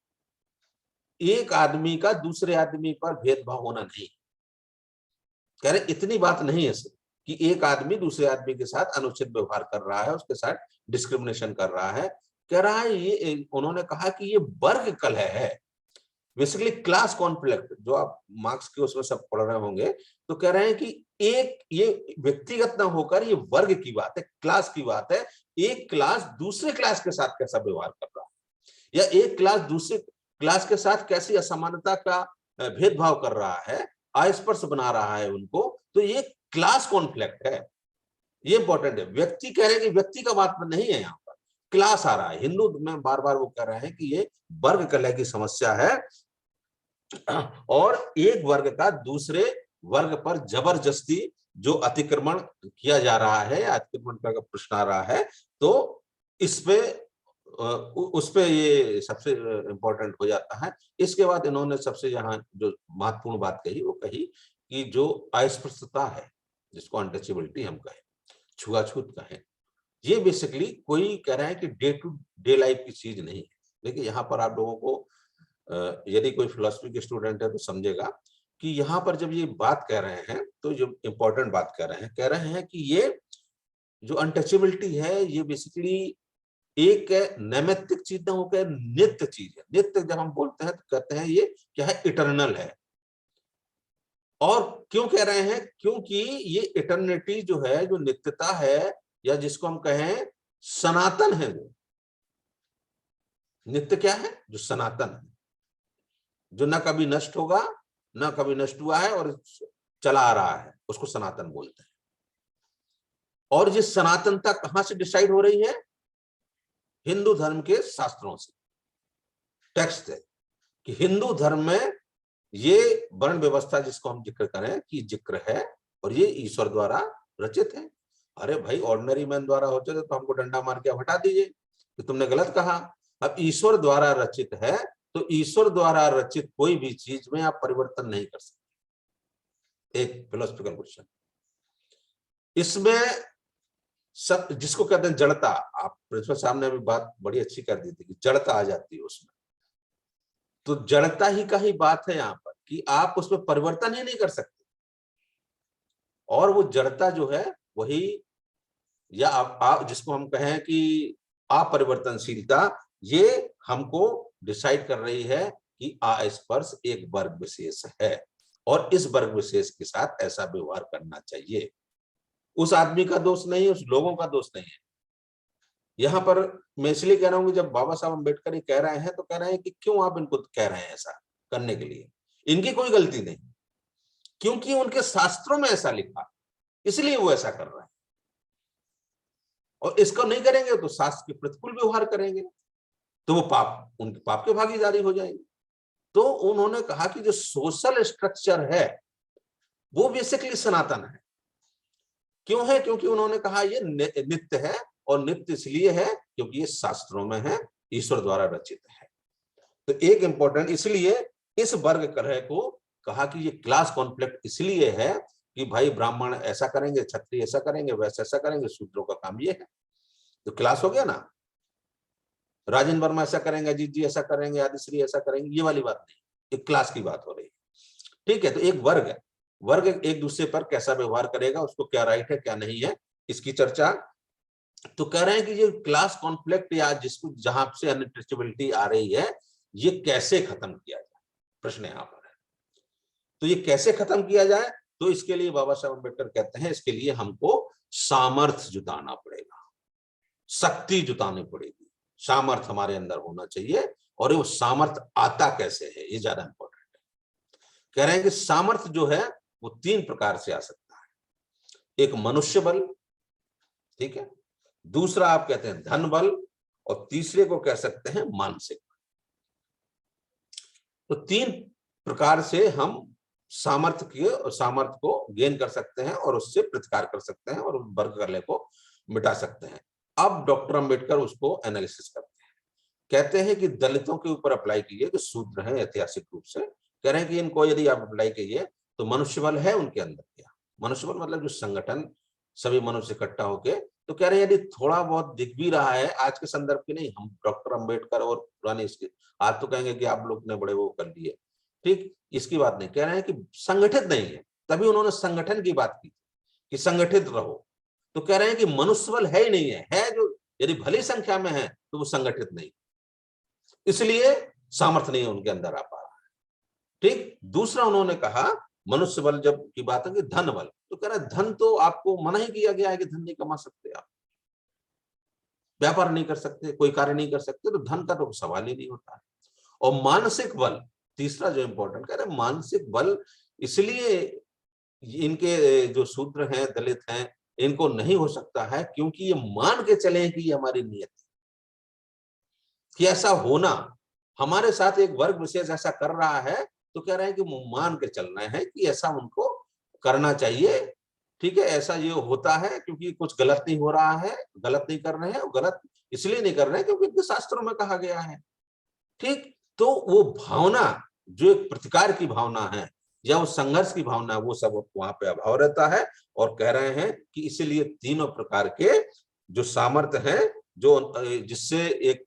एक आदमी का दूसरे आदमी पर भेदभाव होना नहीं। कह रहे इतनी बात नहीं है सिर्फ कि एक आदमी दूसरे आदमी के साथ अनुचित व्यवहार कर रहा है, उसके साथ डिस्क्रिमिनेशन कर रहा है। कह रहा है ये, उन्होंने कहा कि ये वर्ग कलह है, बेसिकली क्लास कॉन्फ्लिक्ट, जो आप मार्क्स के उसमें सब पढ़ रहे होंगे। तो कह रहे हैं कि एक ये व्यक्तिगत ना होकर ये वर्ग की बात है, क्लास की बात है। एक क्लास दूसरे क्लास के साथ कैसा व्यवहार कर रहा है, या एक क्लास दूसरे क्लास के साथ कैसी असमानता का भेदभाव कर रहा है, अस्पर्श बना रहा है उनको। तो ये क्लास कॉन्फ्लिक्ट है, ये इंपॉर्टेंट है। व्यक्ति कह रहे हैं कि व्यक्ति का बात नहीं है, यहाँ पर क्लास आ रहा है। हिंदू में बार बार वो कह रहे हैं कि ये वर्ग कलह की समस्या है और एक वर्ग का दूसरे वर्ग पर जबरदस्ती जो अतिक्रमण किया जा रहा है, अतिक्रमण का प्रश्न आ रहा है, तो इस पे उस पे ये सबसे इंपॉर्टेंट हो जाता है। इसके बाद इन्होंने सबसे यहाँ जो महत्वपूर्ण बात कही, वो कही कि जो अस्पृश्यता है, जिसको अनटचेबिलिटी हम कहें, छुआछूत कहें, ये बेसिकली कोई कह रहा है कि डे टू डे लाइफ की चीज नहीं है। देखिए यहाँ पर आप लोगों को यदि कोई फिलॉसफी के स्टूडेंट है तो समझेगा कि यहाँ पर जब ये बात कह रहे हैं तो जो इंपॉर्टेंट बात कह रहे हैं कि ये जो अनटचेबिलिटी है, ये बेसिकली एक नैमित्तिक चीज ना होकर नित्य चीज है। नित्य जब हम बोलते हैं तो कहते हैं ये क्या है, इटर्नल है। और क्यों कह रहे हैं? क्योंकि ये इटर्निटी जो है, जो नित्यता है, या जिसको हम कहें सनातन है, जो नित्य क्या है? जो सनातन है, जो न कभी नष्ट होगा, न कभी नष्ट हुआ है और चला आ रहा है, उसको सनातन बोलते हैं। और ये सनातनता कहां से डिसाइड हो रही है? हिंदू धर्म के शास्त्रों से। टेक्स्ट है कि हिंदू धर्म में ये वर्ण व्यवस्था जिसको हम जिक्र करें कि जिक्र है, और ये ईश्वर द्वारा रचित है। अरे भाई, ऑर्डिनरी मैन द्वारा होते तो हमको डंडा मार के हटा दीजिए कि तुमने गलत कहा। अब ईश्वर द्वारा रचित है, तो ईश्वर द्वारा रचित कोई भी चीज में आप परिवर्तन नहीं कर सकते। एक फिलोसफिकल क्वेश्चन इसमें, सब जिसको कहते हैं जड़ता, आप प्रिंसिपल साहब ने भी बात बड़ी अच्छी कर दी थी कि जड़ता आ जाती है उसमें। तो जड़ता ही का ही बात है यहाँ पर कि आप उसमें परिवर्तन ही नहीं कर सकते। और वो जड़ता जो है वही, या आप जिसको हम कहें कि अपरिवर्तनशीलता, ये हमको डिसाइड कर रही है कि अस्पर्श एक वर्ग विशेष है और इस वर्ग विशेष के साथ ऐसा व्यवहार करना चाहिए। उस आदमी का दोष नहीं है, उस लोगों का दोष नहीं है। यहाँ पर मैं इसलिए कह रहा हूँ कि जब बाबा साहब अम्बेडकर ये कह रहे हैं तो कह रहे हैं कि क्यों आप इनको कह रहे हैं ऐसा करने के लिए? इनकी कोई गलती नहीं, क्योंकि उनके शास्त्रों में ऐसा लिखा, इसलिए वो ऐसा कर रहे हैं। और इसको नहीं करेंगे तो शास्त्र के प्रतिकूल व्यवहार करेंगे, तो वो पाप, उनके पाप के भागीदारी हो जाएंगे। तो उन्होंने कहा कि जो सोशल स्ट्रक्चर है वो बेसिकली सनातन है। क्यों है? क्योंकि उन्होंने कहा ये नित्य है, और नित्य इसलिए है क्योंकि ये शास्त्रों में है, ईश्वर द्वारा रचित है। तो एक इंपॉर्टेंट, इसलिए इस वर्ग कलह को कहा कि ये क्लास कॉन्फ्लिक्ट इसलिए है कि भाई ब्राह्मण ऐसा करेंगे, क्षत्रिय ऐसा करेंगे, वैसा ऐसा करेंगे, शूद्रों का काम ये है। तो क्लास हो गया ना, राजेंद्र वर्मा ऐसा करेंगे, अजीत जी ऐसा करेंगे, आदिश्री ऐसा करेंगे, ये वाली बात नहीं, एक क्लास की बात हो रही है। ठीक है, तो एक वर्ग है, वर्ग एक दूसरे पर कैसा व्यवहार करेगा, उसको क्या राइट है क्या नहीं है, इसकी चर्चा। तो कह रहे हैं कि ये क्लास कॉन्फ्लिक्ट या जिसको जहां से अनटचेबिलिटी आ रही है, ये कैसे खत्म किया जाए, प्रश्न यहाँ पर है। तो ये कैसे खत्म किया जाए? तो इसके लिए बाबा साहब अम्बेडकर कहते हैं इसके लिए हमको सामर्थ्य जुटाना पड़ेगा, शक्ति जुटानी पड़ेगी, सामर्थ्य हमारे अंदर होना चाहिए। और वो सामर्थ्य आता कैसे है, ये ज्यादा इंपॉर्टेंट है। कह रहे हैं कि सामर्थ्य जो है वो 3 प्रकार से आ सकता है। एक मनुष्य बल, ठीक है, दूसरा आप कहते हैं धन बल, और तीसरे को कह सकते हैं मानसिक। तो 3 प्रकार से हम सामर्थ्य को गेन कर सकते हैं और उससे प्रतिकार कर सकते हैं और वर्ग कलह को मिटा सकते हैं। अब डॉक्टर अंबेडकर उसको एनालिसिस करते हैं, कहते हैं कि दलितों के ऊपर अप्लाई कीजिए, जो शूद्र हैं ऐतिहासिक रूप से, कह रहे हैं कि इनको यदि आप अप्लाई कीजिए तो मनुष्य बल है उनके अंदर। क्या मनुष्य बल? मतलब जो संगठन सभी मनुष्य इकट्ठा होके, तो कह रहे हैं यदि थोड़ा बहुत दिख भी रहा है, आज के संदर्भ की नहीं, हम डॉक्टर अंबेडकर और पुराने इसके, आज तो कहेंगे कि आप लोग ने बड़े वो कर दिए, ठीक, इसकी बात नहीं, कह रहे हैं कि संगठित नहीं है। तभी उन्होंने संगठन की बात की कि संगठित रहो। तो कह रहे हैं कि मनुष्य बल है ही नहीं है जो यदि भली संख्या में है तो वो संगठित नहीं, इसलिए सामर्थ्य नहीं उनके अंदर आ पा रहा है। ठीक, दूसरा उन्होंने कहा मनुष्य बल जब की बात है कि धन बल, तो कह रहे धन तो आपको मना ही किया गया है कि धन नहीं कमा सकते, आप व्यापार नहीं कर सकते, कोई कार्य नहीं कर सकते, तो धन का तो सवाल ही नहीं होता है। और मानसिक बल, तीसरा जो इंपॉर्टेंट, कह रहे मानसिक बल इसलिए इनके जो शूद्र हैं, दलित हैं, इनको नहीं हो सकता है क्योंकि ये मान के चले कि ये हमारी नियत है, कि ऐसा होना हमारे साथ एक वर्ग विशेष ऐसा कर रहा है, तो कह रहे हैं कि मान के चलना है कि ऐसा उनको करना चाहिए। ठीक है, ऐसा ये होता है क्योंकि कुछ गलत नहीं हो रहा है, गलत नहीं कर रहे हैं, गलत इसलिए नहीं कर रहे हैं क्योंकि इनके शास्त्रों में कहा गया है। ठीक, तो वो भावना जो एक प्रतिकार की भावना है या वो संघर्ष की भावना, वो सब वहां पे अभाव रहता है। और कह रहे हैं कि इसीलिए तीनों प्रकार के जो सामर्थ्य हैं, जो जिससे एक,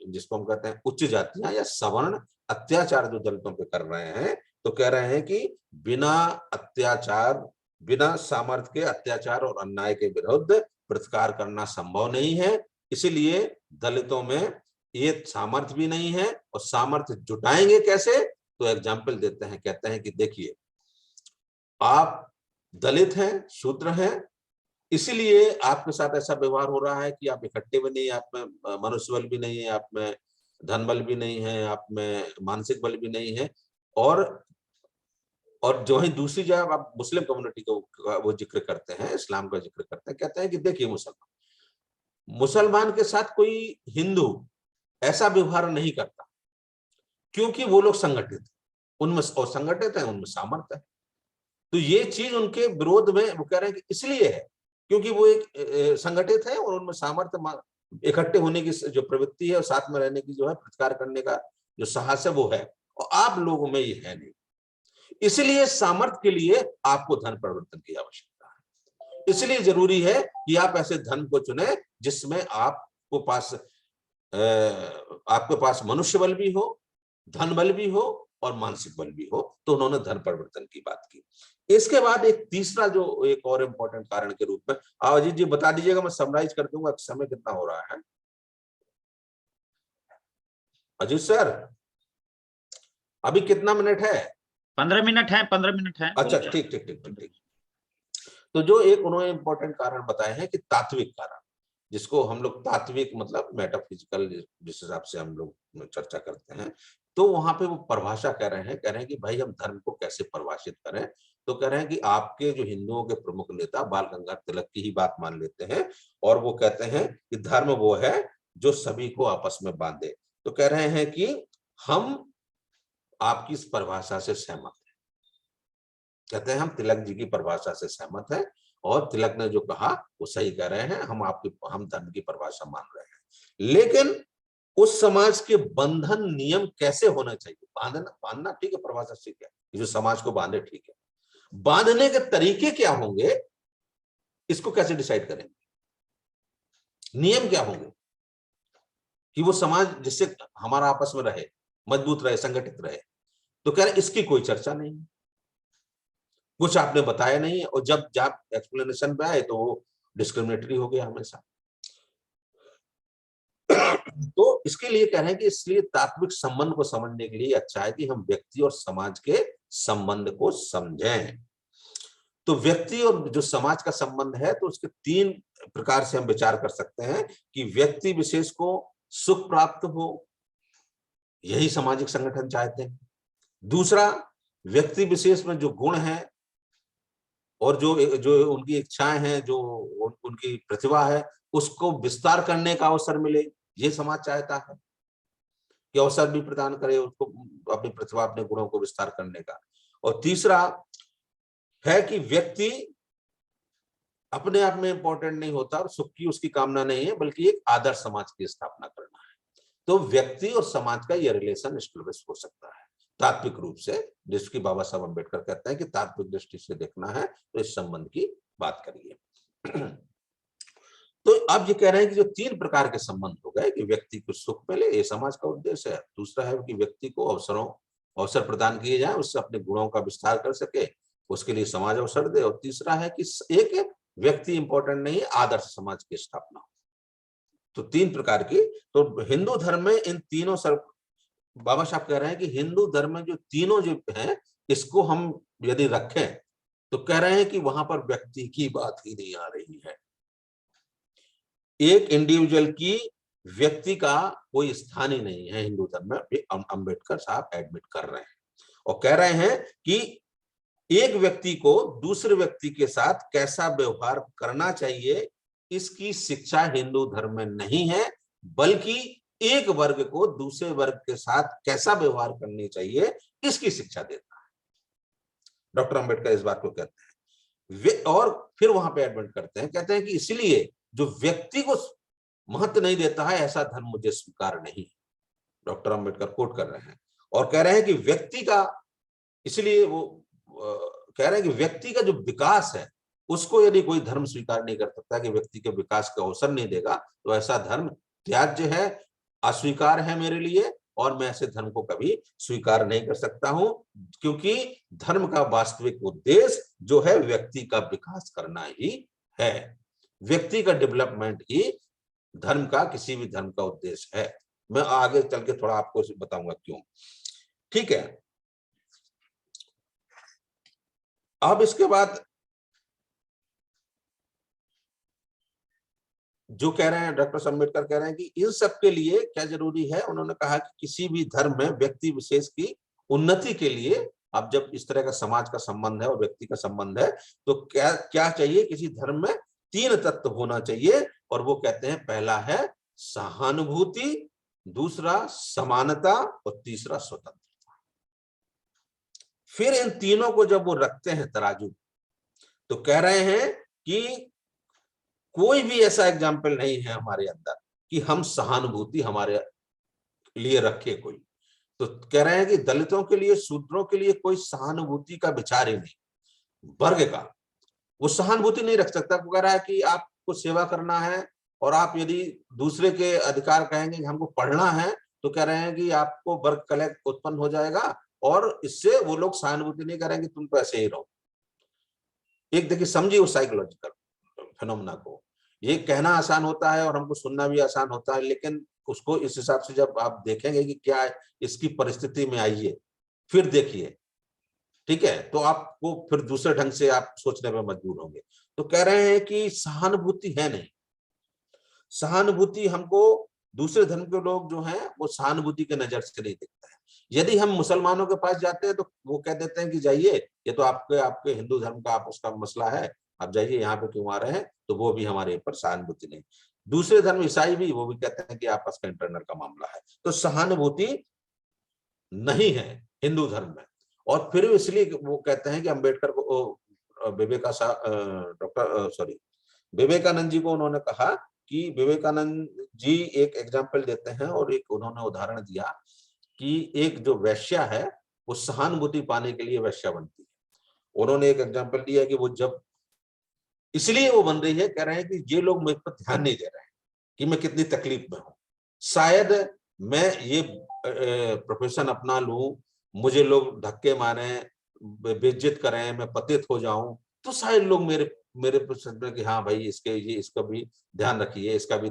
जिसको हम कहते हैं उच्च जातियां या सवर्ण अत्याचार जो दलितों पे कर रहे हैं, तो कह रहे हैं कि बिना अत्याचार, बिना सामर्थ्य के अत्याचार और अन्याय के विरुद्ध प्रतिकार करना संभव नहीं है। इसीलिए दलितों में ये सामर्थ्य भी नहीं है। और सामर्थ्य जुटाएंगे कैसे? तो एग्जाम्पल देते हैं, कहते हैं कि देखिए आप दलित हैं, शूद्र हैं, इसीलिए आपके साथ ऐसा व्यवहार हो रहा है कि आप इकट्ठे भी नहीं, आप में मनुष्य बल भी नहीं है, आप में धन बल भी नहीं है, आप में मानसिक बल भी नहीं है। और जो है दूसरी जगह आप मुस्लिम कम्युनिटी को वो जिक्र करते हैं, इस्लाम का जिक्र करते हैं, कहते हैं कि देखिए मुसलमान के साथ कोई हिंदू ऐसा व्यवहार नहीं करता, क्योंकि वो लोग संगठित, उनमें और संगठित है, उनमें सामर्थ्य है। तो ये चीज उनके विरोध में वो कह रहे हैं कि इसलिए है क्योंकि वो एक संगठित है और उनमें सामर्थ्य, इकट्ठे होने की जो प्रवृत्ति है और साथ में रहने की जो है, प्रतिकार करने का जो साहस है वो है, और आप लोगों में ये है नहीं। इसलिए सामर्थ्य के लिए आपको धन परिवर्तन की आवश्यकता है। इसलिए जरूरी है कि आप ऐसे धन को चुने जिसमें आपके पास मनुष्य बल भी हो, धन बल भी हो और मानसिक बल भी हो। तो उन्होंने धन परिवर्तन की बात की। इसके बाद एक तीसरा जो एक और इम्पोर्टेंट कारण के रूप में, अजीत जी बता दीजिएगा, मैं समराइज कर दूंगा, समय कितना हो रहा है। अजीत सर अभी कितना मिनट है? 15 मिनट है, 15 मिनट है। अच्छा ठीक ठीक ठीक ठीक। तो जो एक उन्होंने इंपॉर्टेंट कारण बताए हैं कि तात्विक कारण, जिसको हम लोग तात्विक मतलब मेटाफिजिकल जिस हिसाब से हम लोग चर्चा करते हैं, तो वहां पे वो परिभाषा कह रहे हैं कि भाई हम धर्म को कैसे परिभाषित करें। तो कह रहे हैं कि आपके जो हिंदुओं के प्रमुख नेता बाल गंगाधर तिलक की ही बात मान लेते हैं, और वो कहते हैं कि धर्म वो है जो सभी को आपस में बांधे। तो कह रहे हैं कि हम आपकी इस परिभाषा से सहमत हैं। कहते हैं हम तिलक जी की परिभाषा से सहमत हैं, और तिलक ने जो कहा वो सही कह रहे हैं, हम धर्म की परिभाषा मान रहे हैं। लेकिन उस समाज के बंधन नियम कैसे होना चाहिए, बांधना ठीक है, परिभाषा ठीक है, जो समाज को बांधे ठीक है, बांधने के तरीके क्या होंगे इसको कैसे डिसाइड करेंगे, नियम क्या होंगे कि वो समाज जिससे हमारा आपस में रहे, मजबूत रहे, संगठित रहे। तो कह रहे इसकी कोई चर्चा नहीं, कुछ आपने बताया नहीं, और जब एक्सप्लेनेशन पे आए तो वो डिस्क्रिमिनेटरी हो गया हमेशा। तो इसके लिए कह रहे हैं कि इसलिए तात्विक संबंध को समझने के लिए अच्छा है कि हम व्यक्ति और समाज के संबंध को समझें। तो व्यक्ति और जो समाज का संबंध है, तो उसके 3 प्रकार से हम विचार कर सकते हैं कि व्यक्ति विशेष को सुख प्राप्त हो, यही सामाजिक संगठन चाहते हैं। दूसरा, व्यक्ति विशेष में जो गुण है और जो उनकी इच्छाएं हैं, जो उनकी प्रतिभा है, उसको विस्तार करने का अवसर मिले, ये समाज चाहता है कि अवसर भी प्रदान करे उसको, अपनी प्रतिभा, अपने गुणों को विस्तार करने का। और तीसरा है कि व्यक्ति अपने आप में इंपॉर्टेंट नहीं होता और सुख की उसकी कामना नहीं है, बल्कि एक आदर्श समाज की स्थापना करना है। तो व्यक्ति और समाज का यह रिलेशन एस्टेब्लिश हो सकता है तात्विक रूप से, जिसकी बाबा साहब अम्बेडकर कहते हैं कि तात्विक दृष्टि से देखना है तो इस संबंध की बात करिए। तो अब ये कह रहे हैं कि जो 3 प्रकार के संबंध हो गए कि व्यक्ति को सुख मिले, ये समाज का उद्देश्य है। दूसरा है कि व्यक्ति को अवसर प्रदान किए जाए, उससे अपने गुणों का विस्तार कर सके, उसके लिए समाज अवसर दे। और तीसरा है कि एक व्यक्ति इंपॉर्टेंट नहीं, आदर्श समाज की स्थापना हो। तो 3 प्रकार की। तो हिंदू धर्म में इन तीनों बाबा साहब कह रहे हैं कि हिंदू धर्म में जो तीनों जो हैं, इसको हम यदि रखें तो कह रहे हैं कि वहां पर व्यक्ति की बात ही नहीं आ रही है। एक इंडिविजुअल की, व्यक्ति का कोई स्थान ही नहीं है हिंदू धर्म में, अम्बेडकर साहब एडमिट कर रहे हैं और कह रहे हैं कि एक व्यक्ति को दूसरे व्यक्ति के साथ कैसा व्यवहार करना चाहिए, इसकी शिक्षा हिंदू धर्म में नहीं है, बल्कि एक वर्ग को दूसरे वर्ग के साथ कैसा व्यवहार करनी चाहिए, इसकी शिक्षा देता है। डॉक्टर अम्बेडकर इस बात को कहते हैं। और फिर वहां पे एडमिट करते हैं, कहते हैं कि इसलिए जो व्यक्ति को महत्व नहीं देता है, ऐसा धर्म मुझे स्वीकार नहीं। डॉक्टर अम्बेडकर कोट कर रहे हैं और कह रहे हैं कि व्यक्ति का, इसलिए वो कह रहे हैं कि व्यक्ति का जो विकास है, उसको यदि कोई धर्म स्वीकार नहीं कर सकता, कि व्यक्ति के विकास का अवसर नहीं देगा, तो ऐसा धर्म त्याज्य है, अस्वीकार है मेरे लिए, और मैं ऐसे धर्म को कभी स्वीकार नहीं कर सकता हूं, क्योंकि धर्म का वास्तविक उद्देश्य जो है व्यक्ति का विकास करना ही है। व्यक्ति का डेवलपमेंट ही धर्म का, किसी भी धर्म का उद्देश्य है। मैं आगे चल के थोड़ा आपको बताऊंगा क्यों। ठीक है, अब इसके बाद जो कह रहे हैं डॉक्टर अम्बेडकर कह रहे हैं कि इन सब के लिए क्या जरूरी है, उन्होंने कहा कि किसी भी धर्म में व्यक्ति विशेष की उन्नति के लिए, अब जब इस तरह का समाज का संबंध है और व्यक्ति का संबंध है, तो क्या क्या चाहिए, किसी धर्म में 3 तत्व होना चाहिए, और वो कहते हैं पहला है सहानुभूति, दूसरा समानता और तीसरा स्वतंत्रता। फिर इन तीनों को जब वो रखते हैं तराजू, तो कह रहे हैं कि कोई भी ऐसा एग्जाम्पल नहीं है हमारे अंदर कि हम सहानुभूति हमारे लिए रखे कोई। तो कह रहे हैं कि दलितों के लिए, शूद्रों के लिए कोई सहानुभूति का विचार ही नहीं, वर्ग का वो सहानुभूति नहीं रख सकता। वो कह रहा है कि आपको सेवा करना है और आप यदि दूसरे के अधिकार कहेंगे कि हमको पढ़ना है, तो कह रहे हैं कि आपको वर्ग कलह उत्पन्न हो जाएगा, और इससे वो लोग सहानुभूति नहीं करेंगे, तुम तो ऐसे ही रहो। एक देखिए समझिए उस साइकोलॉजिकल फिनोमेना को। ये कहना आसान होता है और हमको सुनना भी आसान होता है, लेकिन उसको इस हिसाब से जब आप देखेंगे कि क्या इसकी परिस्थिति में आइए, फिर देखिए, ठीक है, तो आपको फिर दूसरे ढंग से आप सोचने में मजबूर होंगे। तो कह रहे हैं कि सहानुभूति है नहीं। सहानुभूति हमको, दूसरे धर्म के लोग जो हैं वो सहानुभूति के नजर से नहीं देखते हैं। यदि हम मुसलमानों के पास जाते हैं तो वो कह देते हैं कि जाइए, ये तो आपके हिंदू धर्म का आपस का मसला है, आप जाइए, यहाँ पे क्यों आ रहे हैं, तो वो भी हमारे ऊपर सहानुभूति नहीं। दूसरे धर्म ईसाई भी, वो भी कहते हैं कि आपस का इंटरनल का मामला है। तो सहानुभूति नहीं है हिंदू धर्म में। और फिर इसलिए वो कहते हैं कि अम्बेडकर को, विवेकानंद जी को उन्होंने कहा कि विवेकानंद जी एक एग्जाम्पल देते हैं, और एक उन्होंने उदाहरण दिया कि एक जो वैश्या है वो सहानुभूति पाने के लिए वैश्या बनती है। उन्होंने एक एग्जाम्पल दिया कि वो जब इसलिए वो बन रही है, कह रहे हैं कि ये लोग मुझ पर ध्यान नहीं दे रहे हैं कि मैं कितनी तकलीफ में हूं, शायद मैं ये प्रोफेशन अपना लूं, मुझे लोग धक्के मारे, बेइज्जत करें, मैं पतित हो जाऊं, तो शायद लोग मेरे पर कि हाँ भाई इसका भी ध्यान रखिए, इसका भी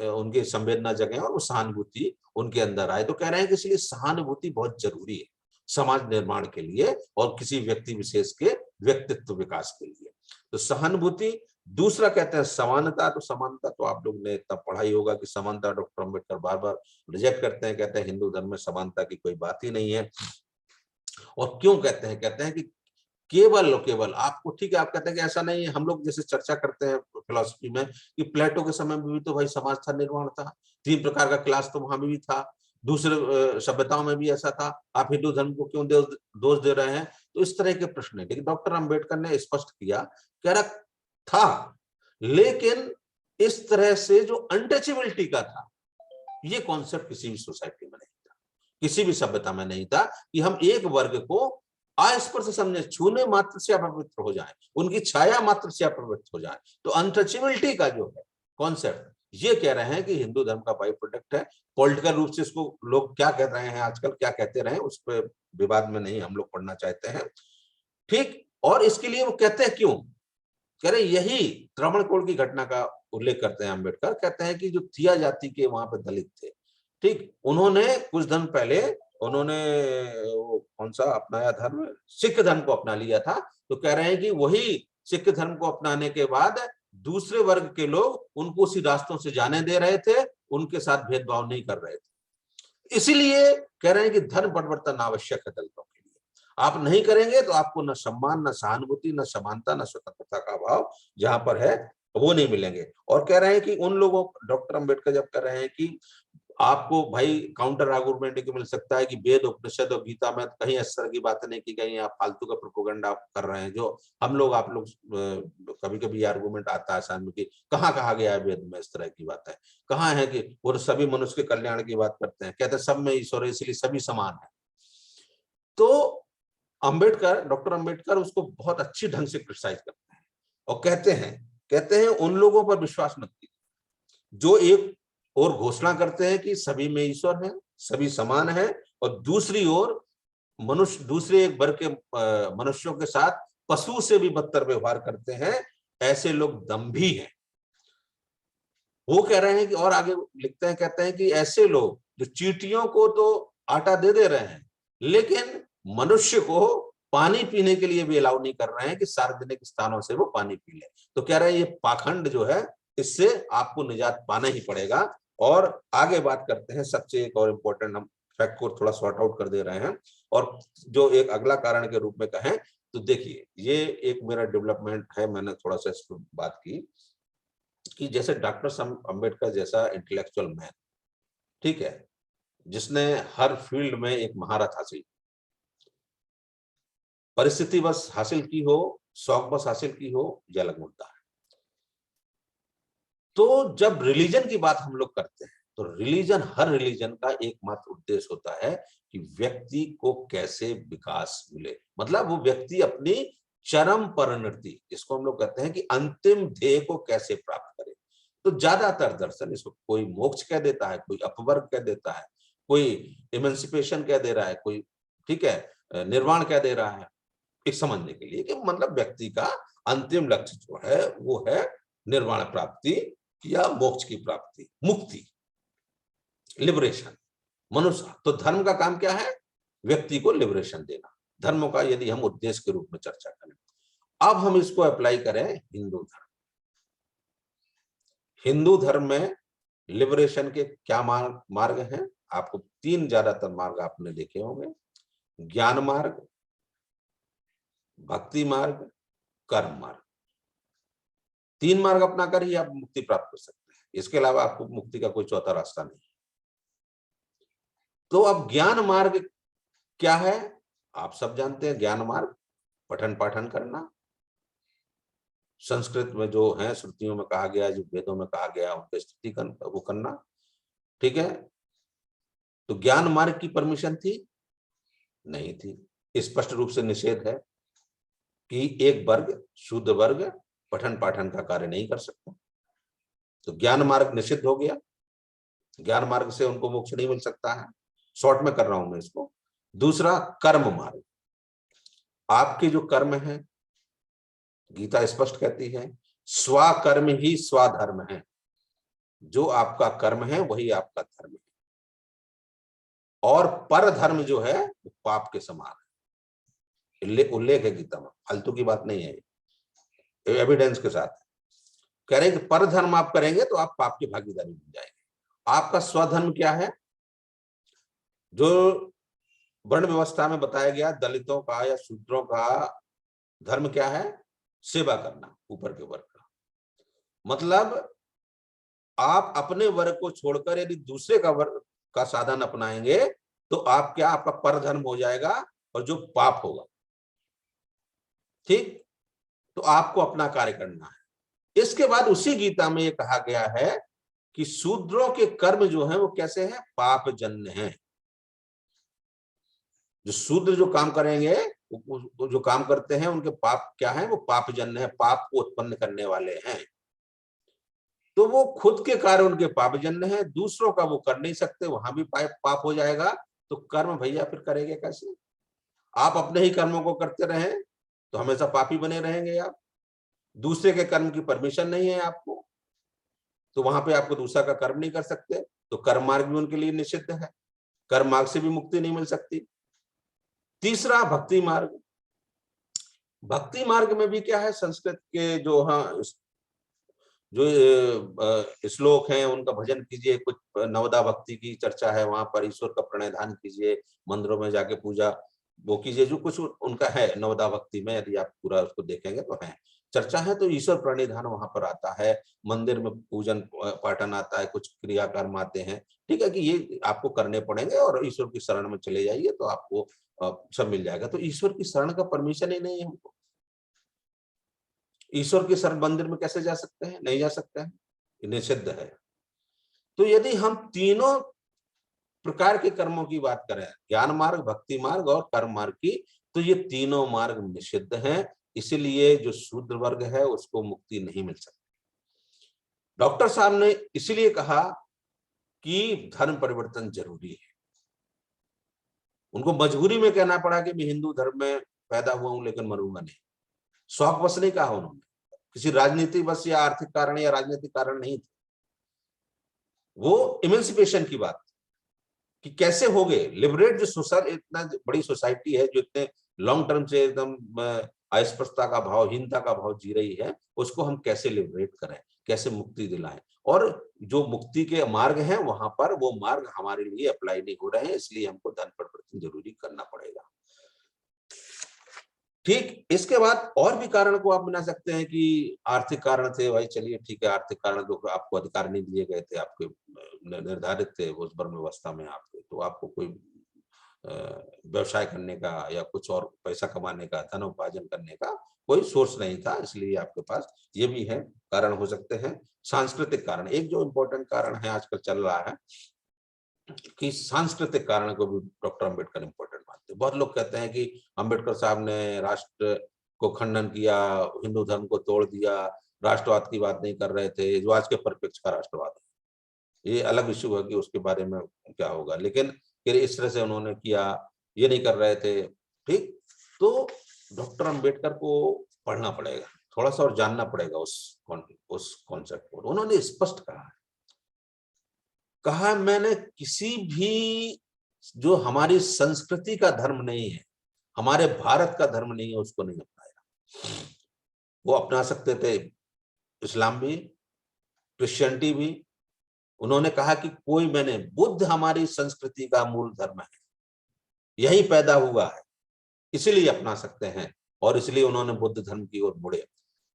उनकी संवेदना जगह और वो सहानुभूति उनके अंदर आए। तो कह रहे हैं कि इसलिए सहानुभूति बहुत जरूरी है समाज निर्माण के लिए और किसी व्यक्ति विशेष के व्यक्तित्व विकास के लिए। तो सहानुभूति। दूसरा कहते हैं समानता। तो समानता तो आप लोग ने इतना पढ़ा ही होगा कि समानता डॉक्टर अम्बेडकर बार बार रिजेक्ट करते हैं, कहते हैं हिंदू धर्म में समानता की कोई बात ही नहीं है। और क्यों कहते हैं? कहते हैं कि केवल आपको, ठीक है, आप कहते हैं कि ऐसा नहीं है, हम लोग जैसे चर्चा करते हैं फिलॉसफी में कि प्लेटो के समय में भी तो भाई समाज था, निर्माण था, 3 प्रकार का क्लास तो वहां भी था, दूसरे सभ्यताओं में भी ऐसा था, आप हिंदू धर्म को क्यों दोष दे रहे हैं? तो इस तरह के प्रश्न है। लेकिन डॉक्टर अम्बेडकर ने स्पष्ट किया, कह रहा था, लेकिन इस तरह से जो अनटचेबिलिटी का था, ये कॉन्सेप्ट किसी भी सोसाइटी में नहीं था, किसी भी सभ्यता में नहीं था कि हम एक वर्ग को अस्पर्श समझे, छूने मात्र से अपवित्र हो जाए, उनकी छाया मात्र से अपवित्र हो जाए। तो अनटचेबिलिटी का जो है कॉन्सेप्ट, ये कह रहे हैं कि हिंदू धर्म का बाई प्रोडक्ट है। पॉलिटिकल रूप से इसको लोग क्या कह रहे हैं आजकल, क्या कहते रहे, उस पर विवाद में नहीं हम लोग पढ़ना चाहते हैं, ठीक। और इसके लिए वो कहते हैं क्यों, कह रहे यही त्रावणकोर की घटना का उल्लेख करते हैं अम्बेडकर। कहते हैं कि जो थिया जाति के वहां पे दलित थे, ठीक, उन्होंने कुछ दिन पहले उन्होंने कौन सा अपनाया धर्म, सिख धर्म को अपना लिया था। तो कह रहे हैं कि वही सिख धर्म को अपनाने के बाद दूसरे वर्ग के लोग उनको उसी रास्तों से जाने दे रहे थे, उनके साथ भेदभाव नहीं कर रहे थे। इसीलिए कह रहे हैं कि धर्म परिवर्तन आवश्यक है दलितों के लिए। आप नहीं करेंगे तो आपको न सम्मान, न सहानुभूति, न समानता, न स्वतंत्रता का भाव जहां पर है वो नहीं मिलेंगे। और कह रहे हैं कि उन लोगों, डॉक्टर अम्बेडकर जब कह रहे हैं कि आपको भाई काउंटर आर्गुमेंट मिल सकता है कि वेद, उपनिषद और गीता में कहीं इस तरह की बातें नहीं की गई, आप फालतू का प्रोपेगेंडा कर रहे हैं, जो हम लोग, आप लोग कभी कभी आर्गुमेंट आता है सामने की, कहाँ कहा गया है वेद में इस तरह की बात है, कहाँ है कि वो सभी मनुष्य के कल्याण की बात करते हैं, कहते हैं सब में ईश्वर है इसलिए सभी समान है। तो अम्बेडकर, डॉक्टर अम्बेडकर उसको बहुत अच्छी ढंग से क्रिटिसाइज करते हैं और कहते हैं उन लोगों पर विश्वास मत कीजिए जो एक और घोषणा करते हैं कि सभी में ईश्वर है, सभी समान है, और दूसरी ओर मनुष्य, दूसरे एक वर्ग के मनुष्यों के साथ पशु से भी बदतर व्यवहार करते हैं, ऐसे लोग दंभी हैं। वो कह रहे हैं कि, और आगे लिखते हैं, कहते हैं कि ऐसे लोग जो चींटियों को तो आटा दे रहे हैं, लेकिन मनुष्य को पानी पीने के लिए भी अलाउ नहीं कर रहे हैं कि सार्वजनिक स्थानों से वो पानी पी ले। तो कह रहे हैं ये पाखंड जो है, इससे आपको निजात पाना ही पड़ेगा। और आगे बात करते हैं, सबसे एक और इम्पोर्टेंट हम फैक्ट को थोड़ा सॉर्ट आउट कर दे रहे हैं। और जो एक अगला कारण के रूप में कहें तो देखिए, ये एक मेरा डेवलपमेंट है, मैंने थोड़ा सा इस पर बात की कि जैसे डॉक्टर अंबेडकर जैसा इंटेलेक्चुअल मैन, ठीक है, जिसने हर फील्ड में एक महारत हासिल, परिस्थिति बस हासिल की हो, शौक बस हासिल की हो, यह अलग मुद्दा है। तो जब रिलीजन की बात हम लोग करते हैं तो रिलीजन, हर रिलीजन का एकमात्र उद्देश्य होता है कि व्यक्ति को कैसे विकास मिले, मतलब वो व्यक्ति अपनी चरम परिणति, जिसको हम लोग कहते हैं कि अंतिम ध्येय को कैसे प्राप्त करे। तो ज्यादातर दर्शन इसको कोई मोक्ष कह देता है, कोई अपवर्ग कह देता है, कोई इमेंसिपेशन कह दे रहा है, कोई ठीक है निर्वाण कह दे रहा है, एक समझने के लिए कि मतलब व्यक्ति का अंतिम लक्ष्य जो है वो है निर्वाण प्राप्ति या मोक्ष की प्राप्ति, मुक्ति, लिबरेशन, मनुष्य। तो धर्म का काम क्या है? व्यक्ति को लिबरेशन देना। धर्मों का यदि हम उद्देश्य के रूप में चर्चा करें, अब हम इसको अप्लाई करें हिंदू धर्म। हिंदू धर्म में लिबरेशन के क्या मार्ग हैं? आपको 3 ज्यादातर मार्ग आपने देखे होंगे, ज्ञान मार्ग, भक्ति मार्ग, कर्म मार्ग। 3 मार्ग अपनाकर ही आप मुक्ति प्राप्त कर सकते हैं, इसके अलावा आपको मुक्ति का कोई चौथा रास्ता नहीं। तो अब ज्ञान मार्ग क्या है? आप सब जानते हैं, ज्ञान मार्ग पठन पाठन करना, संस्कृत में जो है श्रुतियों में कहा गया, जो वेदों में कहा गया उनकी स्तुति वो करना, ठीक है। तो ज्ञान मार्ग की परमिशन थी? नहीं थी, स्पष्ट रूप से निषेध है कि एक वर्ग, शुद्ध वर्ग पठन पाठन का कार्य नहीं कर सकता। तो ज्ञान मार्ग निषिद्ध हो गया, ज्ञान मार्ग से उनको मोक्ष नहीं मिल सकता है। शॉर्ट में कर रहा हूं मैं इसको। दूसरा, कर्म मार्ग। आपके जो कर्म है, गीता स्पष्ट कहती है स्वकर्म ही स्वधर्म है, जो आपका कर्म है वही आपका धर्म है। और पर धर्म जो है वो पाप के समान है, उल्लेख है गीता में, फालतू की बात नहीं है, एविडेंस के साथ कह रहे हैं कि पर धर्म आप करेंगे तो आप पाप की भागीदारी बन जाएंगे। आपका स्वधर्म क्या है? जो वर्ण व्यवस्था में बताया गया, दलितों का या शूद्रों का धर्म क्या है? सेवा करना, ऊपर के वर्ग का। मतलब आप अपने वर्ग को छोड़कर यदि दूसरे का वर्ग का साधन अपनाएंगे तो आप क्या, आपका पर धर्म हो जाएगा और जो पाप होगा, ठीक, तो आपको अपना कार्य करना है। इसके बाद उसी गीता में ये कहा गया है कि शूद्रों के कर्म जो है वो कैसे हैं? पापजन्य हैं। जो शूद्र जो काम करेंगे, जो काम करते हैं, उनके पाप क्या है? वो पापजन्य है, पाप को उत्पन्न करने वाले हैं। तो वो खुद के कार्य उनके पापजन्य है, दूसरों का वो कर नहीं सकते, वहां भी पाप हो जाएगा। तो कर्म भैया फिर करेंगे कैसे? आप अपने ही कर्मों को करते रहें तो हमेशा पापी बने रहेंगे आप। दूसरे के कर्म की परमिशन नहीं है आपको, तो वहां पे आपको दूसरा का कर्म नहीं कर सकते। तो कर्म मार्ग भी उनके लिए निषिद्ध है, कर्म मार्ग से भी मुक्ति नहीं मिल सकती। तीसरा, भक्ति मार्ग। भक्ति मार्ग में भी क्या है? संस्कृत के जो श्लोक हैं उनका भजन कीजिए, कुछ नवदा भक्ति की चर्चा है, वहां पर ईश्वर का प्रणिधान कीजिए, मंदिरों में जाके पूजा वो कीजिए, जो कुछ उनका है नवदा भक्ति में, यदि आप पूरा उसको देखेंगे तो है चर्चा है। तो ईश्वर प्रणिधान वहां पर आता है, मंदिर में पूजन पाठन आता है, कुछ क्रियाकर्म आते हैं, ठीक है, कि ये आपको करने पड़ेंगे और ईश्वर की शरण में चले जाइए तो आपको सब मिल जाएगा। तो ईश्वर की शरण का परमिशन ही नहीं है हमको। ईश्वर के शरण मंदिर में कैसे जा सकते हैं? नहीं जा सकते हैं, निषिद्ध है। तो यदि हम तीनों प्रकार के कर्मों की बात करें, ज्ञान मार्ग, भक्ति मार्ग और कर्म मार्ग की, तो ये तीनों मार्ग निषिद्ध हैं। इसलिए जो शूद्र वर्ग है उसको मुक्ति नहीं मिल सकती। डॉक्टर साहब ने इसलिए कहा कि धर्म परिवर्तन जरूरी है। उनको मजबूरी में कहना पड़ा कि मैं हिंदू धर्म में पैदा हुआ हूं लेकिन मरूंगा नहीं। शौक बस नहीं कहा उन्होंने, किसी राजनीति बस या आर्थिक कारण या राजनीतिक कारण नहीं थे। वो इमेंसिपेशन की बात कि कैसे हो गए लिबरेट। जो सोसाइटी, इतना बड़ी सोसाइटी है, जो इतने लॉन्ग टर्म से एकदम अस्पष्टता का भाव, हीनता का भाव जी रही है, उसको हम कैसे लिबरेट करें, कैसे मुक्ति दिलाएं। और जो मुक्ति के मार्ग हैं वहां पर वो मार्ग हमारे लिए अप्लाई नहीं हो रहे हैं, इसलिए हमको धन परिवर्तन जरूरी करना पड़ेगा। ठीक, इसके बाद और भी कारण को आप बना सकते हैं कि आर्थिक कारण थे, भाई चलिए ठीक है, आर्थिक कारण तो आपको अधिकार नहीं दिए गए थे, आपके निर्धारित थे उस ब्रह्म व्यवस्था में आपके, तो आपको कोई व्यवसाय करने का या कुछ और पैसा कमाने का, धन उपार्जन करने का कोई सोर्स नहीं था, इसलिए आपके पास ये भी है, कारण हो सकते हैं। सांस्कृतिक कारण, एक जो इम्पोर्टेंट कारण है आजकल चल रहा है कि सांस्कृतिक कारण को भी डॉक्टर अंबेडकर इम्पोर्टेंट मानते हैं। बहुत लोग कहते हैं कि अंबेडकर साहब ने राष्ट्र को खंडन किया, हिंदू धर्म को तोड़ दिया, राष्ट्रवाद की बात नहीं कर रहे थे, जो आज के परिप्रेक्ष्य का राष्ट्रवाद है। ये अलग इश्यू है कि उसके बारे में क्या होगा, लेकिन फिर इस तरह से उन्होंने किया, ये नहीं कर रहे थे। ठीक, तो डॉक्टर अंबेडकर को पढ़ना पड़ेगा, थोड़ा सा और जानना पड़ेगा उस कॉन्सेप्ट को। उन्होंने स्पष्ट कहा मैंने किसी भी जो हमारी संस्कृति का धर्म नहीं है, हमारे भारत का धर्म नहीं है, उसको नहीं अपनाया। वो अपना सकते थे इस्लाम भी, क्रिश्चियनिटी भी। उन्होंने कहा कि मैंने बुद्ध हमारी संस्कृति का मूल धर्म है, यही पैदा हुआ है, इसलिए अपना सकते हैं, और इसलिए उन्होंने बुद्ध धर्म की ओर मुड़े।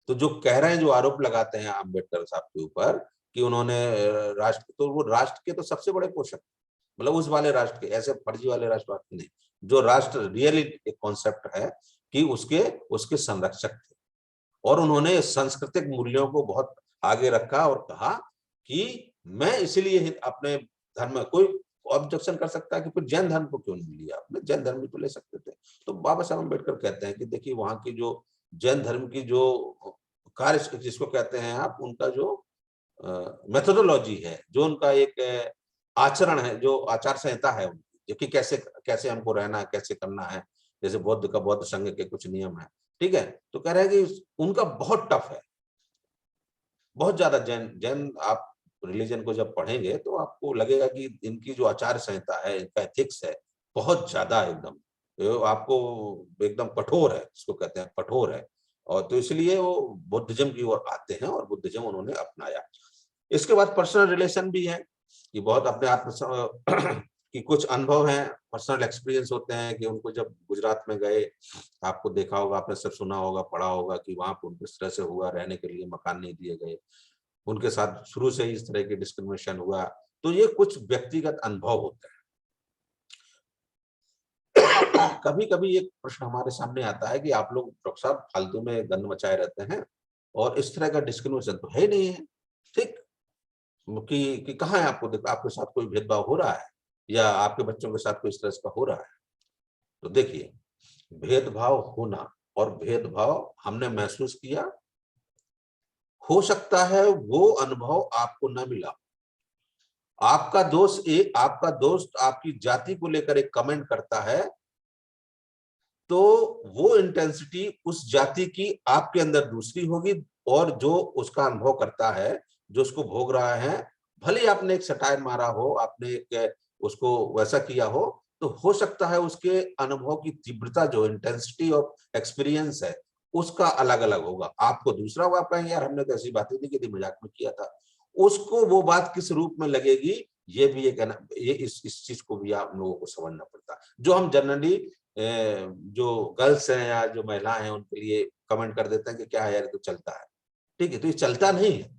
तो जो कह रहे हैं, जो आरोप लगाते हैं अम्बेडकर साहब के ऊपर कि उन्होंने राष्ट्र, तो वो राष्ट्र के तो सबसे बड़े पोषक, मतलब उस वाले राष्ट्र के, ऐसे फर्जी वाले राष्ट्रवाद के नहीं, जो राष्ट्र रियली एक कॉन्सेप्ट है कि उसके संरक्षक थे। और उन्होंने सांस्कृतिक मूल्यों को बहुत आगे रखा और कहा कि मैं इसलिए अपने धर्म, कोई ऑब्जेक्शन कर सकता है कि फिर जैन धर्म को क्यों नहीं लिया आपने, जैन धर्म भी तो ले सकते थे। तो बाबा साहब अम्बेडकर कहते हैं कि देखिए वहां की जो जैन धर्म की जो कार्य जिसको कहते हैं आप, उनका जो मेथोडोलॉजी है, जो उनका एक आचरण है, जो आचार संहिता है उनकी, जो कि कैसे हमको रहना है, कैसे करना है, जैसे बौद्ध का बौद्ध संघ के कुछ नियम है, ठीक है, तो कह रहे हैं कि उनका बहुत टफ है, बहुत ज्यादा। जैन आप रिलीजन को जब पढ़ेंगे तो आपको लगेगा कि इनकी जो आचार संहिता है, इनका एथिक्स है, बहुत ज्यादा एकदम आपको एकदम कठोर है, इसको कहते हैं कठोर है। और तो इसलिए वो बुद्धिज्म की ओर आते हैं और बुद्धिज्म उन्होंने अपनाया। इसके बाद पर्सनल रिलेशन भी है कि बहुत अपने आत्म कि कुछ अनुभव हैं, पर्सनल एक्सपीरियंस होते हैं कि उनको जब गुजरात में गए, आपको देखा होगा, आपने सब सुना होगा, पढ़ा होगा कि वहां पर उनको इस तरह से हुआ, रहने के लिए मकान नहीं दिए गए, उनके साथ शुरू से ही इस तरह की डिस्क्रिमिनेशन हुआ। तो ये कुछ व्यक्तिगत अनुभव होते हैं। कभी कभी एक प्रश्न हमारे सामने आता है कि आप लोग डॉक्टर साहब फालतू में गंद मचाए रहते हैं और इस तरह का डिस्क्रिमिनेशन तो है नहीं है, ठीक, कि कहाँ है आपके साथ कोई भेदभाव हो रहा है या आपके बच्चों के साथ कोई इस तरह का हो रहा है। तो देखिए, भेदभाव होना और भेदभाव हमने महसूस किया, हो सकता है वो अनुभव आपको न मिला। आपका दोस्त आपकी जाति को लेकर एक कमेंट करता है, तो वो इंटेंसिटी उस जाति की आपके अंदर दूसरी होगी, और जो उसका अनुभव करता है, जो उसको भोग रहा है, भले आपने एक सटायर मारा हो, आपने एक उसको वैसा किया हो तो सकता है उसके अनुभव की तीव्रता, जो इंटेंसिटी ऑफ एक्सपीरियंस है, उसका अलग अलग होगा। आपको दूसरा हुआ, आप कहेंगे यार हमने तो ऐसी बातें नहीं की थी, मजाक में किया था। उसको वो बात किस रूप में लगेगी, ये भी एक ये इस चीज को भी आप लोगों को समझना पड़ता है। जो हम जनरली जो गर्ल्स हैं या जो महिलाएं हैं उनके लिए कमेंट कर देते हैं कि क्या है यार तो चलता है, ठीक है, तो ये चलता नहीं है।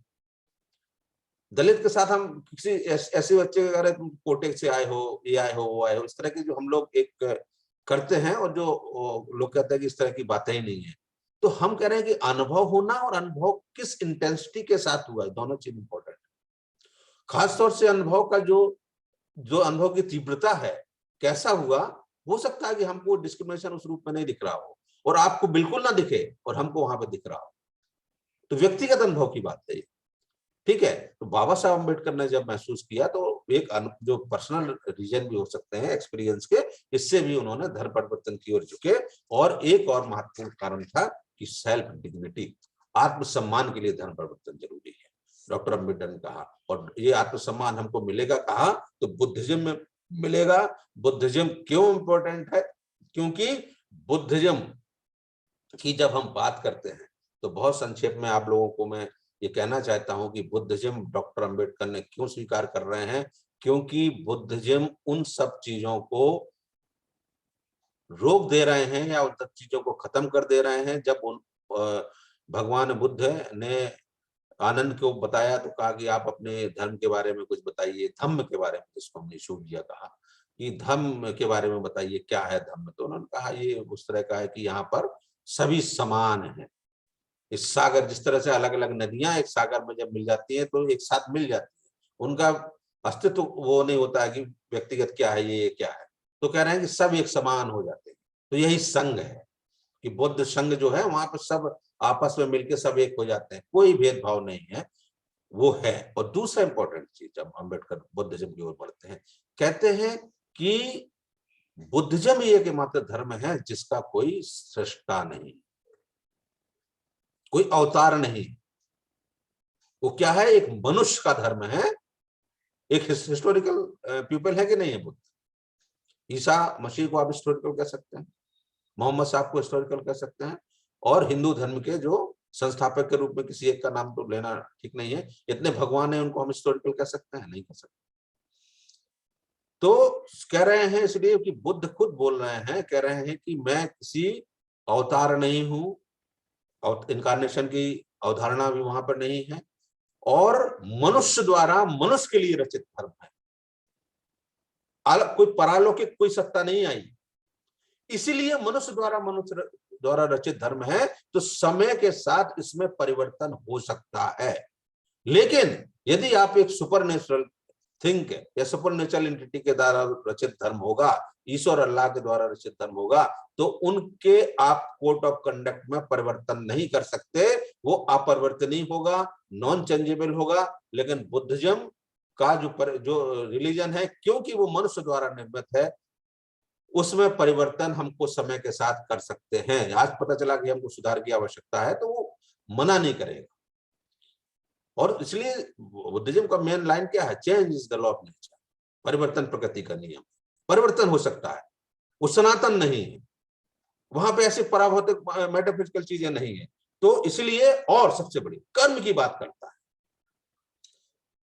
दलित के साथ हम किसी ऐसे बच्चे के अगर तुम कोटे से आए हो, ये आए हो, वो आए हो, इस तरह की जो हम लोग एक करते हैं, और जो लोग कहते हैं कि इस तरह की बातें ही नहीं है, तो हम कह रहे हैं कि अनुभव होना और अनुभव किस इंटेंसिटी के साथ हुआ है, दोनों चीज इंपॉर्टेंट है। खासतौर से अनुभव का जो अनुभव की तीव्रता है, कैसा हुआ, हो सकता है कि हमको डिस्क्रिमिनेशन उस रूप में नहीं दिख रहा हो और आपको बिल्कुल ना दिखे और हमको वहां पे दिख रहा हो, तो व्यक्तिगत अनुभव की बात है, ठीक है। तो बाबा साहब अम्बेडकर ने जब महसूस किया, तो एक जो पर्सनल रीजन भी हो सकते हैं एक्सपीरियंस के, इससे भी उन्होंने धर्म परिवर्तन की ओर झुके। और एक और महत्वपूर्ण कारण था कि सेल्फ डिग्निटी, आत्मसम्मान के लिए धर्म परिवर्तन जरूरी है, डॉक्टर अम्बेडकर ने कहा। और ये आत्मसम्मान हमको मिलेगा कहाँ, तो बुद्धिज्म में मिलेगा। बुद्धिज्म क्यों इंपॉर्टेंट है, क्योंकि बुद्धिज्म की जब हम बात करते हैं तो बहुत संक्षेप में आप लोगों को मैं ये कहना चाहता हूं कि बुद्धिज्म डॉक्टर अंबेडकर ने क्यों स्वीकार कर रहे हैं, क्योंकि बुद्धिज्म उन सब चीजों को रोक दे रहे हैं या उन सब चीजों को खत्म कर दे रहे हैं। जब उन भगवान बुद्ध ने आनंद को बताया तो कहा कि आप अपने धर्म के बारे में कुछ बताइए, धम्म के बारे में, जिसको हमने शूजिया कहा कि धम्म के बारे में बताइए, क्या है धम्म। तो उन्होंने कहा ये उस तरह का है कि यहाँ पर सभी समान है। इस सागर, जिस तरह से अलग अलग नदियां एक सागर में जब मिल जाती हैं तो एक साथ मिल जाती है, उनका अस्तित्व वो नहीं होता है कि व्यक्तिगत क्या है ये क्या है। तो कह रहे हैं कि सब एक समान हो जाते हैं। तो यही संघ है कि बुद्ध संघ जो है वहां पर सब आपस में मिलकर सब एक हो जाते हैं, कोई भेदभाव नहीं है, वो है। और दूसरा इंपॉर्टेंट चीज, जब अम्बेडकर बुद्धिज्म की ओर बढ़ते हैं, कहते हैं कि बुद्धिज्म ही एकमात्र धर्म है जिसका कोई सृष्टा नहीं, कोई अवतार नहीं। वो क्या है, एक मनुष्य का धर्म है, एक हिस्टोरिकल पीपल है कि नहीं है बुद्ध। ईसा मसीह को आप हिस्टोरिकल कह सकते हैं, मोहम्मद साहब को हिस्टोरिकल कह सकते हैं, और हिंदू धर्म के जो संस्थापक के रूप में किसी एक का नाम तो लेना ठीक नहीं है, इतने भगवान है उनको हम हिस्टोरिकल कह सकते हैं, नहीं कह सकते। तो कह रहे हैं इसलिए कि बुद्ध खुद बोल रहे हैं, कह रहे हैं कि मैं किसी अवतार नहीं हूं, और इनकारनेशन की अवधारणा भी वहां पर नहीं है, और मनुष्य द्वारा मनुष्य के लिए रचित धर्म है, अलग कोई परालौकिक कोई सत्ता नहीं आई, इसीलिए मनुष्य द्वारा रचित धर्म है। तो समय के साथ इसमें परिवर्तन हो सकता है, लेकिन यदि आप एक सुपरनेचुरल थिंक या सुपरनेचुरल एंटिटी के द्वारा रचित धर्म होगा, ईश्वर अल्लाह के द्वारा रचित धर्म होगा, तो उनके आप कोड ऑफ कंडक्ट में परिवर्तन नहीं कर सकते, वो अपरिवर्तनीय होगा, नॉन चेंजेबल होगा। लेकिन बुद्धिज्म का जो रिलीजन है, क्योंकि वो मनुष्य द्वारा निर्मित है, उसमें परिवर्तन हमको समय के साथ कर सकते हैं। आज पता चला कि हमको सुधार की आवश्यकता है तो वो मना नहीं करेगा। और इसलिए बुद्धिज्म का मेन लाइन क्या है, change is the law of nature, परिवर्तन प्रकृति का नियम। परिवर्तन हो सकता है, वो सनातन नहीं है, वहां पे ऐसे पराभौतिक मेटाफिजिकल चीजें नहीं है। तो इसलिए, और सबसे बड़ी कर्म की बात करता है,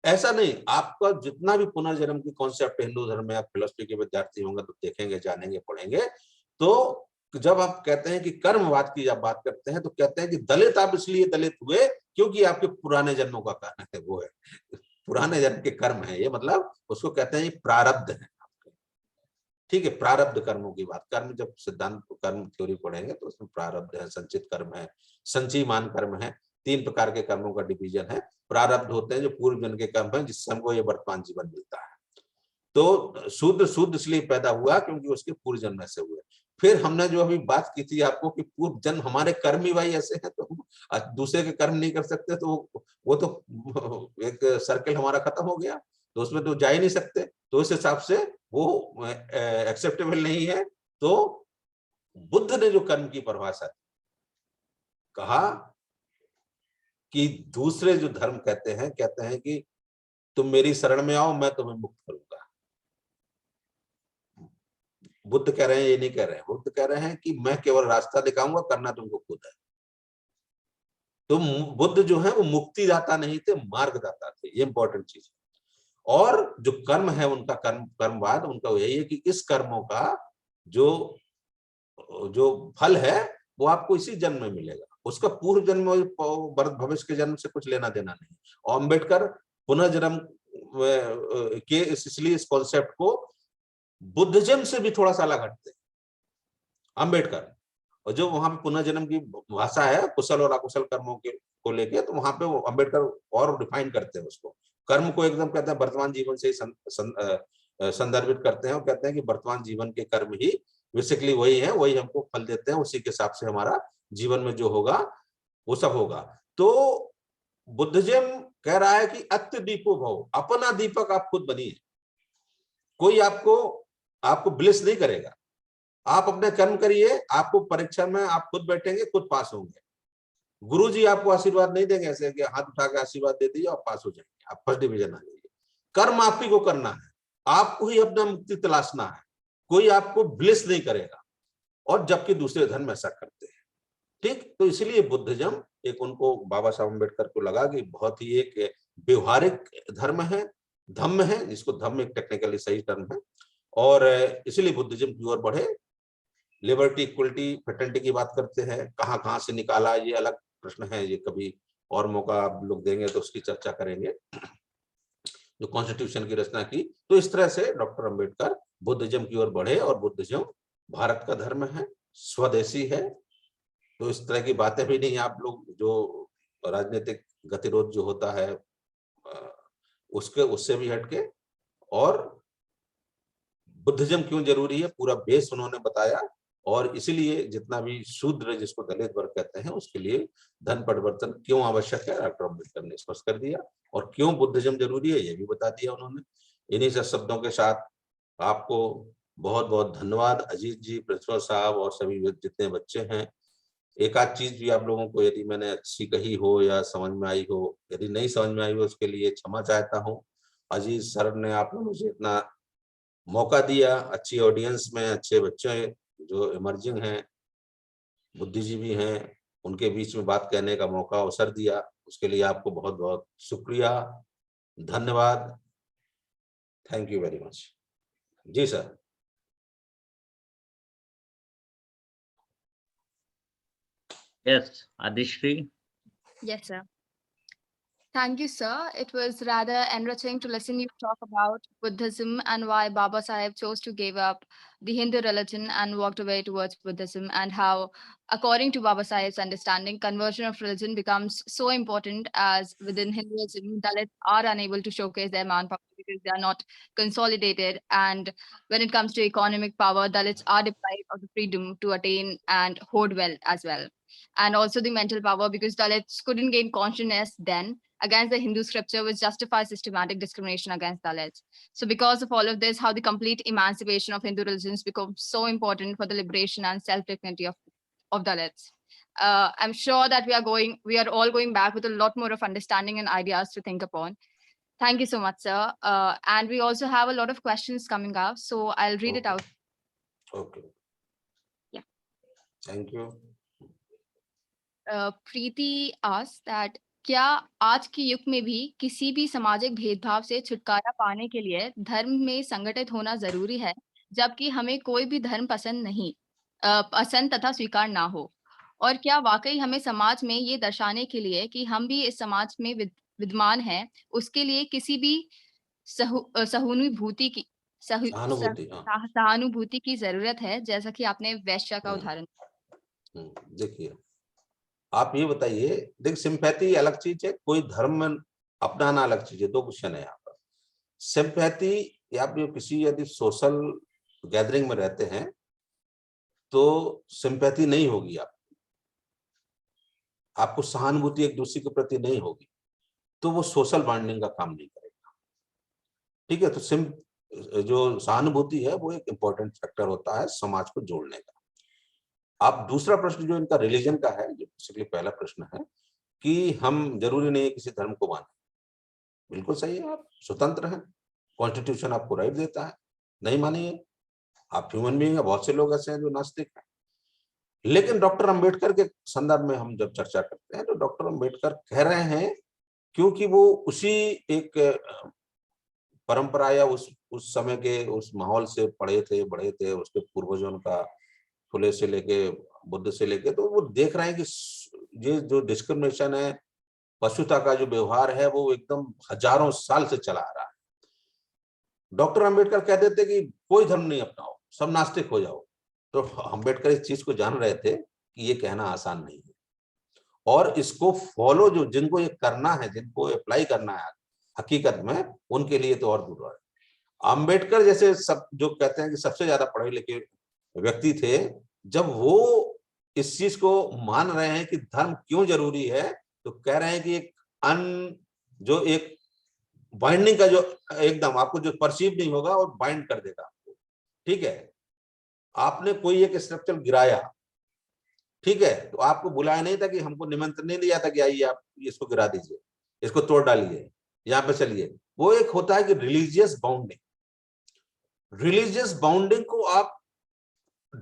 ऐसा नहीं, आपका जितना भी पुनर्जन्म की कॉन्सेप्ट हिंदू धर्म में, आप फिलोसफी के विद्यार्थी होंगे तो देखेंगे, जानेंगे, पढ़ेंगे, तो जब आप कहते हैं कि कर्मवाद की जब बात करते हैं तो कहते हैं कि दलित आप इसलिए दलित हुए क्योंकि आपके पुराने जन्मों का कारण है, वो है पुराने जन्म के कर्म है, ये मतलब उसको कहते हैं ये प्रारब्ध है आपके। ठीक है, प्रारब्ध कर्मों की बात, कर्म जब सिद्धांत कर्म थ्योरी पढ़ेंगे तो उसमें प्रारब्ध है, संचित कर्म है, संचयमान कर्म है, 3 प्रकार के कर्मों का डिवीजन है। प्रारब्ध होते हैं जो पूर्व जन्म के कर्म है, जिससे हमको ये वर्तमान जीवन मिलता है। तो शुद्ध इसलिए पैदा हुआ क्योंकि उसके पूर्व जन्म ऐसे हुए। फिर हमने जो अभी बात की थी आपको कि पूर्व जन्म हमारे कर्म ही भाई ऐसे हैं, तो दूसरे के कर्म नहीं कर सकते, तो वो तो एक सर्कल हमारा खत्म हो गया, तो उसमें तो जा ही नहीं सकते, तो इस हिसाब से वो एक्सेप्टेबल नहीं है। तो बुद्ध ने जो कर्म की परिभाषा कहा कि दूसरे जो धर्म कहते हैं कि तुम मेरी शरण में आओ, मैं तुम्हें मुक्त करूंगा। बुद्ध कह रहे हैं, ये नहीं कह रहे हैं, बुद्ध कह रहे हैं कि मैं केवल रास्ता दिखाऊंगा, करना तुमको खुद है। तो बुद्ध जो है वो मुक्तिदाता नहीं थे, मार्गदाता थे, ये इंपॉर्टेंट चीज है। और जो कर्म है उनका, कर्मवाद उनका यही है कि इस कर्मों का जो फल है वो आपको इसी जन्म में मिलेगा, उसका पूर्व जन्म भविष्य के जन्म से कुछ लेना देना नहीं। और अम्बेडकर पुनर्जन्म के इसलिए इस कॉन्सेप्ट को बुद्धिज्म से भी थोड़ा सा अलग हटते हैं अम्बेडकर। और जो वहां पे पुनर्जन्म की भाषा है कुशल और अकुशल कर्मों को लेके, तो वहां पे वो अम्बेडकर और डिफाइन करते हैं उसको। कर्म को एकदम कहते हैं वर्तमान जीवन से ही संदर्भित करते हैं, और कहते हैं कि वर्तमान जीवन के कर्म ही बेसिकली वही है, वही हमको फल देते हैं, उसी के हिसाब से हमारा जीवन में जो होगा वो सब होगा। तो बुद्धिज्म कह रहा है कि अत्य दीपो भव, अपना दीपक आप खुद बनिए, कोई आपको ब्लिस नहीं करेगा, आप अपने कर्म करिए, आपको परीक्षा में आप खुद बैठेंगे, खुद पास होंगे। गुरुजी आपको आशीर्वाद नहीं देंगे ऐसे कि हाथ उठा के आशीर्वाद दे दीजिए और पास हो जाएंगे, आप फर्स्ट डिवीजन आ जाइए। कर्म आप ही को करना है, आपको ही अपना मुक्ति तलाशना है, कोई आपको ब्लिस नहीं करेगा। और जबकि दूसरे धर्म ऐसा करते हैं। ठीक, तो इसलिए बुद्धिज्म एक उनको बाबा साहब अम्बेडकर को लगा कि बहुत ही एक व्यवहारिक धर्म है, धम्म है, जिसको धम्म एक टेक्निकली सही टर्म है, और इसलिए बुद्धिज्म की ओर बढ़े। लिबर्टी, इक्वलिटी, फ्रेटर्निटी की बात करते हैं, कहाँ से निकाला ये अलग प्रश्न है, ये कभी और मौका आप लोग देंगे तो उसकी चर्चा करेंगे, जो कॉन्स्टिट्यूशन की रचना की। तो इस तरह से डॉक्टर अंबेडकर बुद्धिज्म की ओर बढ़े, और बुद्धिज्म भारत का धर्म है, स्वदेशी है। तो इस तरह की बातें भी नहीं, आप लोग जो राजनीतिक गतिरोध जो होता है उससे भी हटके, और बुद्धिज्म क्यों जरूरी है पूरा बेस उन्होंने बताया। और इसलिए जितना भी शूद्र, जिसको दलित वर्ग कहते हैं, उसके लिए धर्म परिवर्तन क्यों आवश्यक है, डॉक्टर अम्बेडकर ने स्पष्ट कर दिया। और क्यों बुद्धिज्म जरूरी है, ये भी बता दिया उन्होंने। इन्हीं सब शब्दों के साथ आपको बहुत बहुत धन्यवाद अजीत जी, प्रिंसिपल साहब और सभी जितने बच्चे हैं। एक आध चीज भी आप लोगों को यदि मैंने अच्छी कही हो या समझ में आई हो, यदि नहीं समझ में आई हो, उसके लिए क्षमा चाहता हूँ। अजीत सर ने आप लोगों से इतना मौका दिया, अच्छी ऑडियंस में अच्छे बच्चे जो इमर्जिंग हैं, बुद्धिजीवी हैं, उनके बीच में बात कहने का मौका, अवसर दिया, उसके लिए आपको बहुत बहुत शुक्रिया, धन्यवाद। Thank you very much. जी sir. Yes, Adishri. Yes, sir. Thank you, sir. It was rather enriching to listen you talk about Buddhism and why Baba Sahib chose to give up the Hindu religion and walked away towards Buddhism, and how, according to Baba Sahib's understanding, conversion of religion becomes so important, as within Hinduism, Dalits are unable to showcase their manpower because they are not consolidated. And when it comes to economic power, Dalits are deprived of the freedom to attain and hoard wealth as well. And also the mental power, because Dalits couldn't gain consciousness then against the Hindu scripture, which justifies systematic discrimination against Dalits. So because of all of this, how the complete emancipation of Hindu religions becomes so important for the liberation and self-dignity of Dalits. I'm sure that we are all going back with a lot more of understanding and ideas to think upon. Thank you so much, sir. And we also have a lot of questions coming up, so I'll read it out. Okay. Yeah. Thank you. Preeti asks that क्या आज के युग में भी किसी भी सामाजिक भेदभाव से छुटकारा पाने के लिए धर्म में संगठित होना जरूरी है, जबकि हमें कोई भी धर्म पसंद तथा स्वीकार ना हो? और क्या वाकई हमें समाज में ये दर्शाने के लिए कि हम भी इस समाज में विद्यमान हैं, उसके लिए किसी भी सहानुभूति की जरूरत है, जैसा कि आपने वैश्य का उदाहरण? देखिए, आप ये बताइए, देख सिंपैथी अलग चीज है, कोई धर्म अपनाना अलग चीज है, दो क्वेश्चन है यहाँ पर। सिंपैथी, आप किसी यदि सोशल गैदरिंग में रहते हैं तो सिंपैथी नहीं होगी, आपको सहानुभूति एक दूसरे के प्रति नहीं होगी, तो वो सोशल बॉन्डिंग का काम नहीं करेगा। ठीक है, तो जो सहानुभूति है वो एक इंपॉर्टेंट फैक्टर होता है समाज को जोड़ने का। आप दूसरा प्रश्न जो इनका रिलीजन का है, जो बेसिकली पहला प्रश्न है कि हम जरूरी नहीं है किसी धर्म को माने, बिल्कुल सही है, आप स्वतंत्र हैं, कॉन्स्टिट्यूशन आपको राइट देता है, नहीं मानिए, आप ह्यूमन बीइंग है, बहुत से लोग ऐसे हैं जो नास्तिक हैं। लेकिन डॉक्टर अंबेडकर के संदर्भ में हम जब चर्चा करते हैं तो डॉक्टर अंबेडकर कह रहे हैं, क्योंकि वो उसी एक परंपरा या उस समय के उस माहौल से पढ़े थे, बढ़े थे, उसके पूर्वजों का फुले से लेके बुद्ध से लेके, तो वो देख रहे हैं कि ये जो डिस्क्रिमिनेशन है, पशुता का जो व्यवहार है, वो एकदम हजारों साल से चला आ रहा है। डॉक्टर अंबेडकर कह देते कि कोई धर्म नहीं अपनाओ, सब नास्तिक हो जाओ। तो अंबेडकर इस चीज को जान रहे थे कि ये कहना आसान नहीं है, और इसको फॉलो जो जिनको ये करना है, जिनको अप्लाई करना है हकीकत में, उनके लिए तो और दूर है। अंबेडकर जैसे सब जो कहते हैं कि सबसे ज्यादा पढ़े लिखे व्यक्ति थे, जब वो इस चीज को मान रहे हैं कि धर्म क्यों जरूरी है, तो कह रहे हैं कि एक बाइंडिंग का जो एकदम आपको जो परसीव नहीं होगा और बाइंड कर देगा आपको। ठीक है, आपने कोई एक स्ट्रक्चर गिराया, ठीक है, तो आपको बुलाया नहीं था कि हमको निमंत्रण नहीं दिया था कि आइए आप इसको गिरा दीजिए, इसको तोड़ डालिए, यहाँ पे चलिए। वो एक होता है कि रिलीजियस बाउंडिंग को आप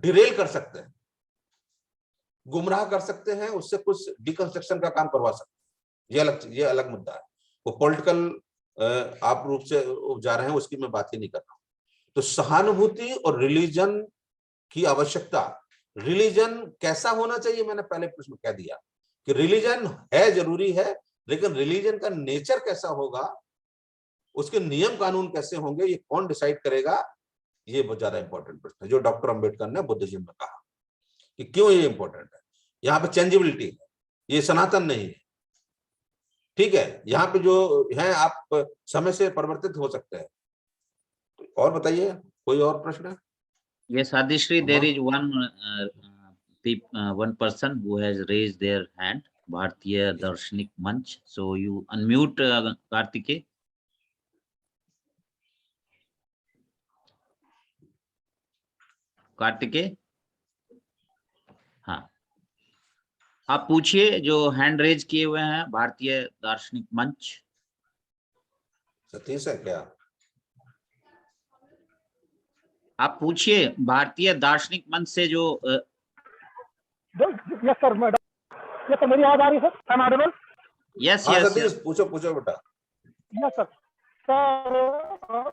डिरेल कर सकते हैं, गुमराह कर सकते हैं, उससे कुछ डिकंस्ट्रक्शन का काम करवा सकते हैं। ये अलग मुद्दा है। वो पॉलिटिकल आप रूप से जा रहे हैं, उसकी मैं बात ही नहीं कर रहा हूँ। तो सहानुभूति और रिलीजन की आवश्यकता, रिलीजन कैसा होना चाहिए, मैंने पहले प्रश्न कह दिया कि रिलीजन है, जरूरी है, लेकिन रिलीजन का नेचर कैसा होगा, उसके नियम कानून कैसे होंगे, ये कौन डिसाइड करेगा, ये बहुत ज्यादा इंपॉर्टेंट प्रश्न है जो डॉक्टर अंबेडकर ने बुद्धिज्म में कहा कि क्यों ये इंपॉर्टेंट है। यहाँ पे चेंजेबिलिटी है, ये सनातन नहीं है, ठीक है। यहाँ पे जो है आप समय से परिवर्तित हो सकते हैं। और बताइए, कोई और प्रश्न है? Yes, Adishri, there is one person who has raised their hand, Bharatiya Darshanik Manch. So you unmute Kartike. कार्तिके, हाँ, आप पूछिए जो हैंड रेज किए हुए हैं भारतीय दार्शनिक मंच। सतीश है क्या? आप पूछिए भारतीय दार्शनिक मंच से जो yes sir, madam. Yes sir, मेरी आवाज आ रही है sir? I am audible? Yes हाँ यस सतीश, यस, पूछो पूछो बेटा। Yes sir. सर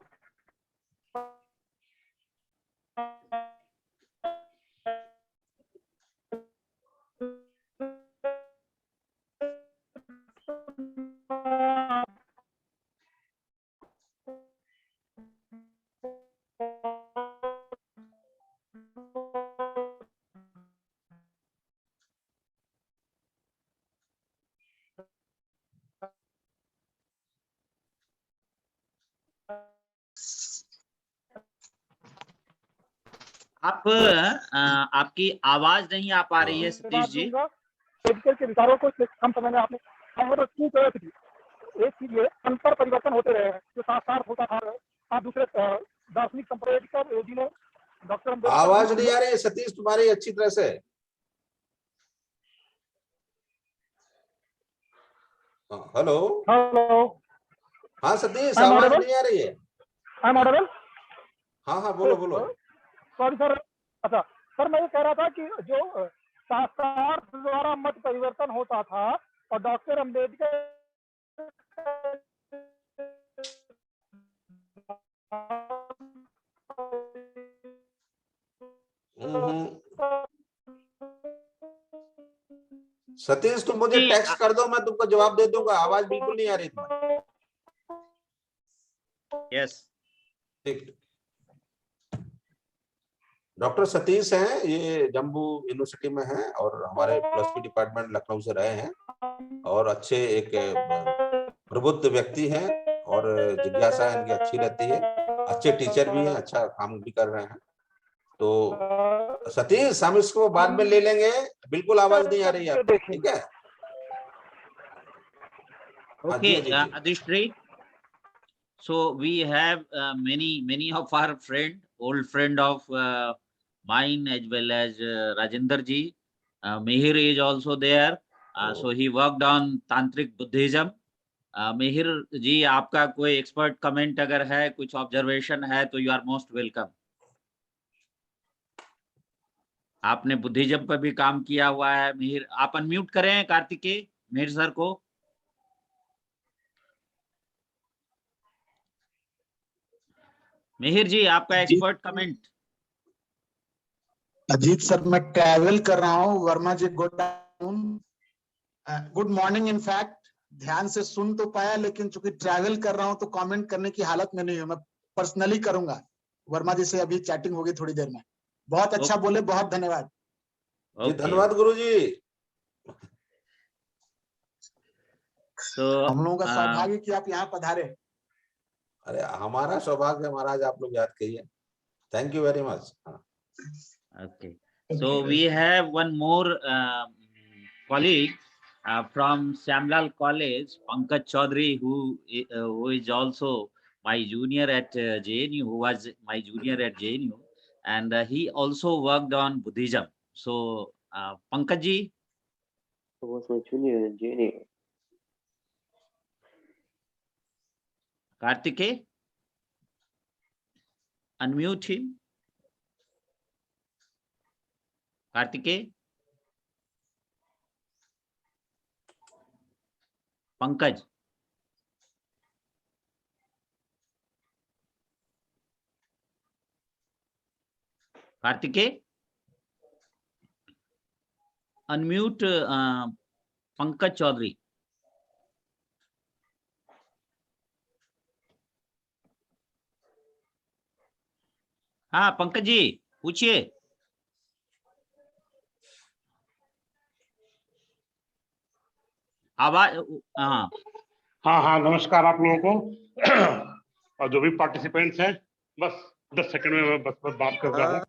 आपकी आवाज नहीं आ पा रही है सतीश जी। एडिटर के विचारों को कम समय में आपने एक चीज ये अंतर परिवर्तन होते रहे हैं, जो साथ होता था। आप दूसरे दार्शनिक संप्रदाय जी ने डॉक्टर अम्बेडकर, आवाज नहीं आ रही है सतीश तुम्हारी अच्छी तरह से। हेलो हेलो, हाँ सतीश, I'm आवाज audible? नहीं आ रही है। I am audible? हाँ हाँ बोलो बोलो। Sorry sir. अच्छा सर, मैं ये कह रहा था कि जो शास्त्रार्थ द्वारा मत परिवर्तन होता था और डॉक्टर अम्बेडकर सतीश तुम मुझे टेक्स्ट कर दो, मैं तुमको जवाब दे दूंगा। आवाज बिल्कुल नहीं आ रही तुम्हारी। यस, ठीक। डॉक्टर सतीश हैं, ये जम्मू यूनिवर्सिटी में हैं और हमारे फिलोसफी डिपार्टमेंट लखनऊ से रहे हैं और अच्छे एक प्रबुद्ध व्यक्ति हैं और जिज्ञासा इनकी अच्छी रहती है। अच्छे टीचर भी हैं, अच्छा काम भी कर रहे हैं। तो सतीश, हम इसको बाद में ले लेंगे, बिल्कुल आवाज नहीं आ रही है, ठीक है? okay, Adishri. So we have many of our old friend of mine as well as Rajendra ji. Mihir is also there. So he worked on Tantric Buddhism. Mihir जी, आपका कोई एक्सपर्ट कमेंट अगर है, कुछ ऑब्जर्वेशन है तो यू आर मोस्ट वेलकम। आपने Buddhism पर भी काम किया हुआ है। मिहिर, आप अनम्यूट करें कार्तिकेय मिहिर सर को। मिहिर जी, आपका एक्सपर्ट कमेंट। अजीत सर, मैं ट्रैवल कर रहा हूँ। वर्मा जी गुड मॉर्निंग। इनफैक्ट ध्यान से सुन तो पाया, लेकिन चूंकि ट्रैवल कर रहा हूँ तो कमेंट करने की हालत में नहीं हूँ। मैं पर्सनली करूंगा। वर्मा जी से अभी चैटिंग होगी थोड़ी देर में। बहुत अच्छा बोले, बहुत धन्यवाद। धन्यवाद गुरु जी। तो हम लोगों का सौभाग्य कि आप यहाँ पधारे। अरे हमारा सौभाग्य, महाराज आप लोग याद किए। Thank you very much. Okay, so we have one more colleague from Shamlal College, Pankaj Chaudhary, who is also my junior at JNU, who was my junior at JNU, and he also worked on Buddhism. So Pankaj ji, who was my junior in JNU. Kartikeya, unmute him. Kartikeya. Pankaj, Kartikeya, unmute Pankaj Chaudhary. हाँ पंकज जी पूछिए। आवाज, हाँ हाँ हाँ, नमस्कार आप लोगों को और जो भी पार्टिसिपेंट्स हैं। बस 10 सेकंड में मैं बस बात कर रहा हूँ।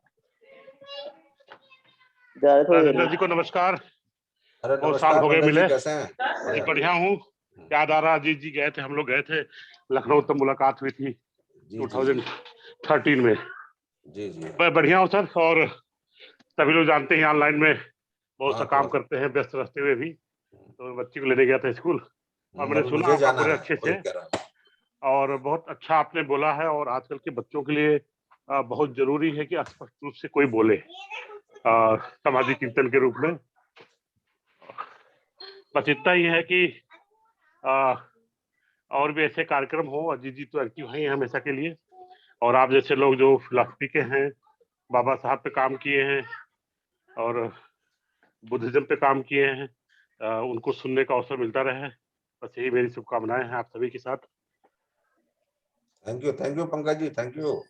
राजेंद्र जी को नमस्कार, अरे बहुत साल हो गए पंकज जी, मिले। कैसे हैं? जी बढ़िया हूँ। याद आ रहा, अजीत जी गए थे, हम लोग गए थे लखनऊ, तब मुलाकात हुई थी 2013 में। जी जी मैं बढ़िया हूँ सर, और सभी लोग जानते हैं ऑनलाइन में बहुत सा हाँ, काम करते हैं, व्यस्त रहते हुए भी। तो बच्ची को लेने गया था स्कूल, और मैंने सुना मुझे जाना बड़े है, अच्छे वही से, कह रहा हूं। और बहुत अच्छा आपने बोला है। और आजकल के बच्चों के लिए बहुत जरूरी है कि स्पष्ट रूप से कोई बोले सामाजिक चिंतन के रूप में। बस इतना ही है कि और भी ऐसे कार्यक्रम हो। अजीत जी तो एक्टिव हैं हमेशा के लिए, और आप जैसे लोग जो फिलॉसफी के हैं, बाबा साहब पे काम किए हैं और बुद्धिज्म पे काम किए हैं, उनको सुनने का अवसर मिलता रहे। बस यही मेरी शुभकामनाएं हैं आप सभी के साथ। Thank you Pankaj ji, thank you.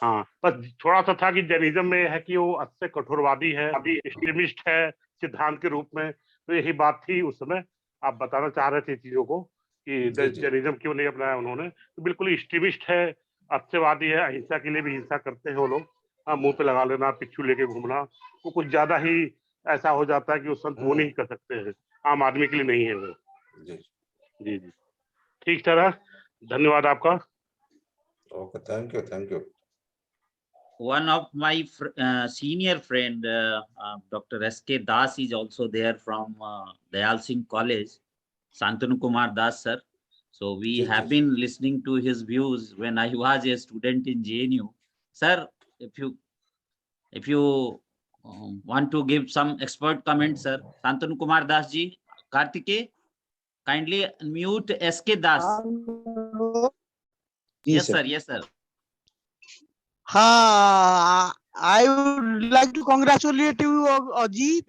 हाँ, बस थोड़ा सा था कि जैनिज्म में है कि वो अच्छे कठोरवादी है, एक्सट्रीमिस्ट है सिद्धांत के रूप में। तो यही बात थी उस समय, आप बताना चाह रहे थे चीजों को कि जी, जी। जैनिज्म क्यों नहीं अपनाया उन्होंने। तो बिल्कुल एक्सट्रीमिस्ट है, अच्छेवादी है, अहिंसा के लिए भी हिंसा करते हैं वो लोग। हाँ, मुंह पे लगा लेना, पिच्छू लेके घूमना, वो कुछ ज्यादा ही ऐसा हो जाता है कि वो संत वो नहीं कर सकते हैं, आम आदमी के लिए नहीं है वो। जी जी जी, ठीक सर, धन्यवाद आपका। Okay, thank you. One of my senior friend, Dr. S.K. Das is also there from Dayal Singh College, Santanu Kumar Das sir. So we have been listening to his views when I was a student in JNU. Sir, if you want to give some expert comments, sir, Santanu Kumar Das ji, Kartikeya, kindly unmute S.K. Das. Yes sir, yes sir. I would like to congratulate you, Ajit.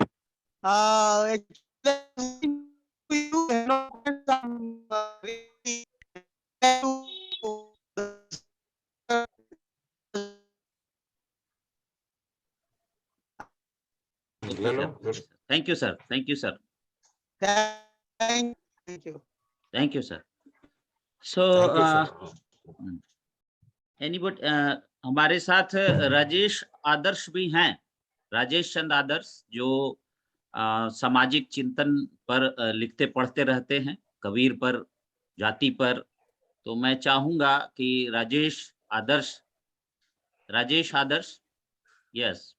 Thank you, sir. Thank you, sir. Thank you. Thank you, sir. So, anybody, हमारे साथ राजेश आदर्श भी हैं, राजेश चंद आदर्श, जो सामाजिक चिंतन पर लिखते पढ़ते रहते हैं, कबीर पर, जाति पर। तो मैं चाहूंगा कि राजेश आदर्श, यस,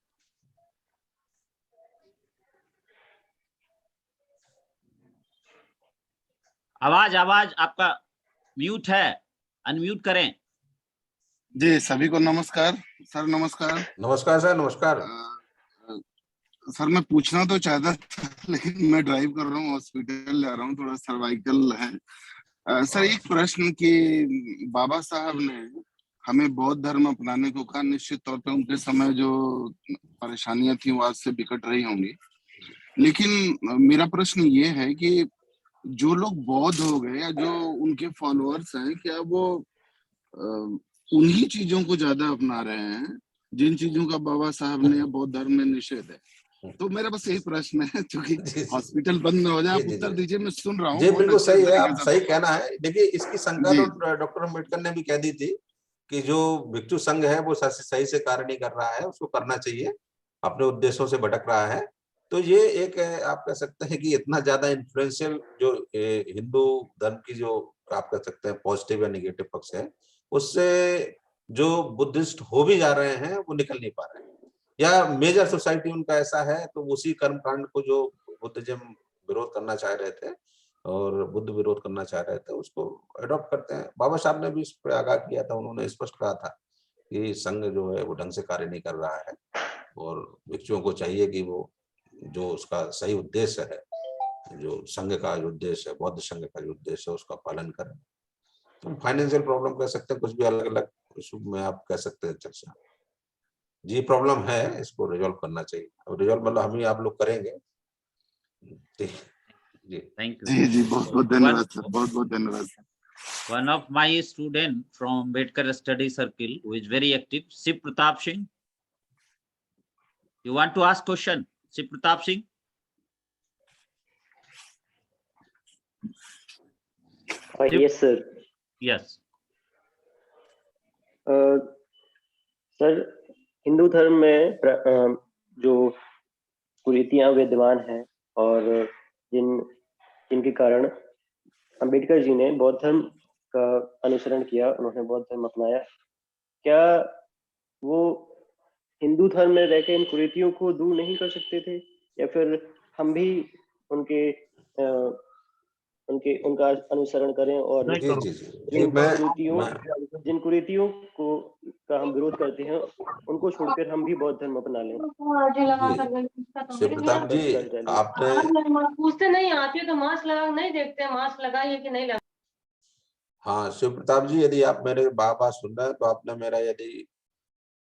आवाज आपका म्यूट है, अनम्यूट करें। जी, सभी को नमस्कार सर। नमस्कार सर, नमस्कार। सर मैं पूछना तो चाहता था, लेकिन मैं ड्राइव कर रहा हूँ, हॉस्पिटल जा रहा हूँ, थोड़ा सर्वाइकल है। सर एक प्रश्न कि बाबा साहब ने हमें बौद्ध धर्म अपनाने को कहा, निश्चित तौर पे उनके समय जो परेशानियां थी वो आज से बिकट रही होंगी, लेकिन मेरा प्रश्न ये है कि जो लोग बौद्ध हो गए या जो उनके फॉलोअर्स हैं, क्या वो उन्हीं चीजों को ज्यादा अपना रहे हैं जिन चीजों का बाबा साहब ने या बौद्ध धर्म में निषेध है? तो मेरा बस यही प्रश्न है, क्योंकि हॉस्पिटल बंद न हो जाए, आप उत्तर दीजिए, मैं सुन रहा हूँ। जी बिल्कुल सही है, आप सही कहना है। देखिए इसकी शंका तो डॉक्टर अम्बेडकर ने भी कह दी थी कि जो भिक्षु संघ है वो सही से कार्य नहीं कर रहा है, उसको करना चाहिए, अपने उद्देश्यों से भटक रहा है। तो ये एक आप कह सकते हैं कि इतना ज्यादा इन्फ्लुएंशियल जो हिंदू धर्म की जो आप कह सकते हैं पॉजिटिव या निगेटिव पक्ष है, उससे जो बुद्धिस्ट हो भी जा रहे हैं वो निकल नहीं पा रहे हैं, या मेजर सोसाइटी उनका ऐसा है तो उसी कर्म कांड को जो बुद्धिज्म विरोध करना चाह रहे थे और बुद्ध विरोध करना चाह रहे थे उसको अडॉप्ट करते हैं। बाबा साहब ने भी इस पर आगाह किया था, उन्होंने स्पष्ट कहा था कि संघ जो है वो ढंग से कार्य नहीं कर रहा है और भिक्षुओं को चाहिए कि वो जो उसका सही उद्देश्य है जो संघ का जो उद्देश्य है, बौद्ध संघ का जो उद्देश्य है, उसका पालन करें। तो फाइनेंशियल प्रॉब्लम कह सकते हैं, कुछ भी अलग अलग इशू में आप कह सकते हैं चर्चा। जी प्रॉब्लम है, इसको रिजॉल्व करना चाहिए। अब रिजॉल्व मतलब हम ही आप लोग करेंगे। जी Thank you. जी बहुत बहुत धन्यवाद सर, बहुत बहुत धन्यवाद sir. One of my student from Ambedkar Study Circle who is very active, Shiv Pratap Singh. You want to ask question, Shiv Pratap Singh? Yes sir. Yes. Sir, Hindu धर्म में जो कुरीतियां विद्यमान हैं और जिनके कारण अंबेडकर जी ने बौद्ध धर्म का अनुसरण किया, उन्होंने बौद्ध धर्म अपनाया, क्या वो हिंदू धर्म में रहकर इन कुरीतियों को दूर नहीं कर सकते थे, या फिर हम भी उनका अनुसरण करें और जिन कुरीतियों का हम विरोध करते हैं उनको छोड़कर हम भी बौद्ध धर्म अपना लें? शिवप्रताप जी, आपने पूछते नहीं आती तो मास्क लगा नहीं देखते मास्क लगाइए कि नहीं लगा। हाँ शिवप्रताप जी, यदि आप मेरे बात सुन रहे हैं तो आपने मेरा यदि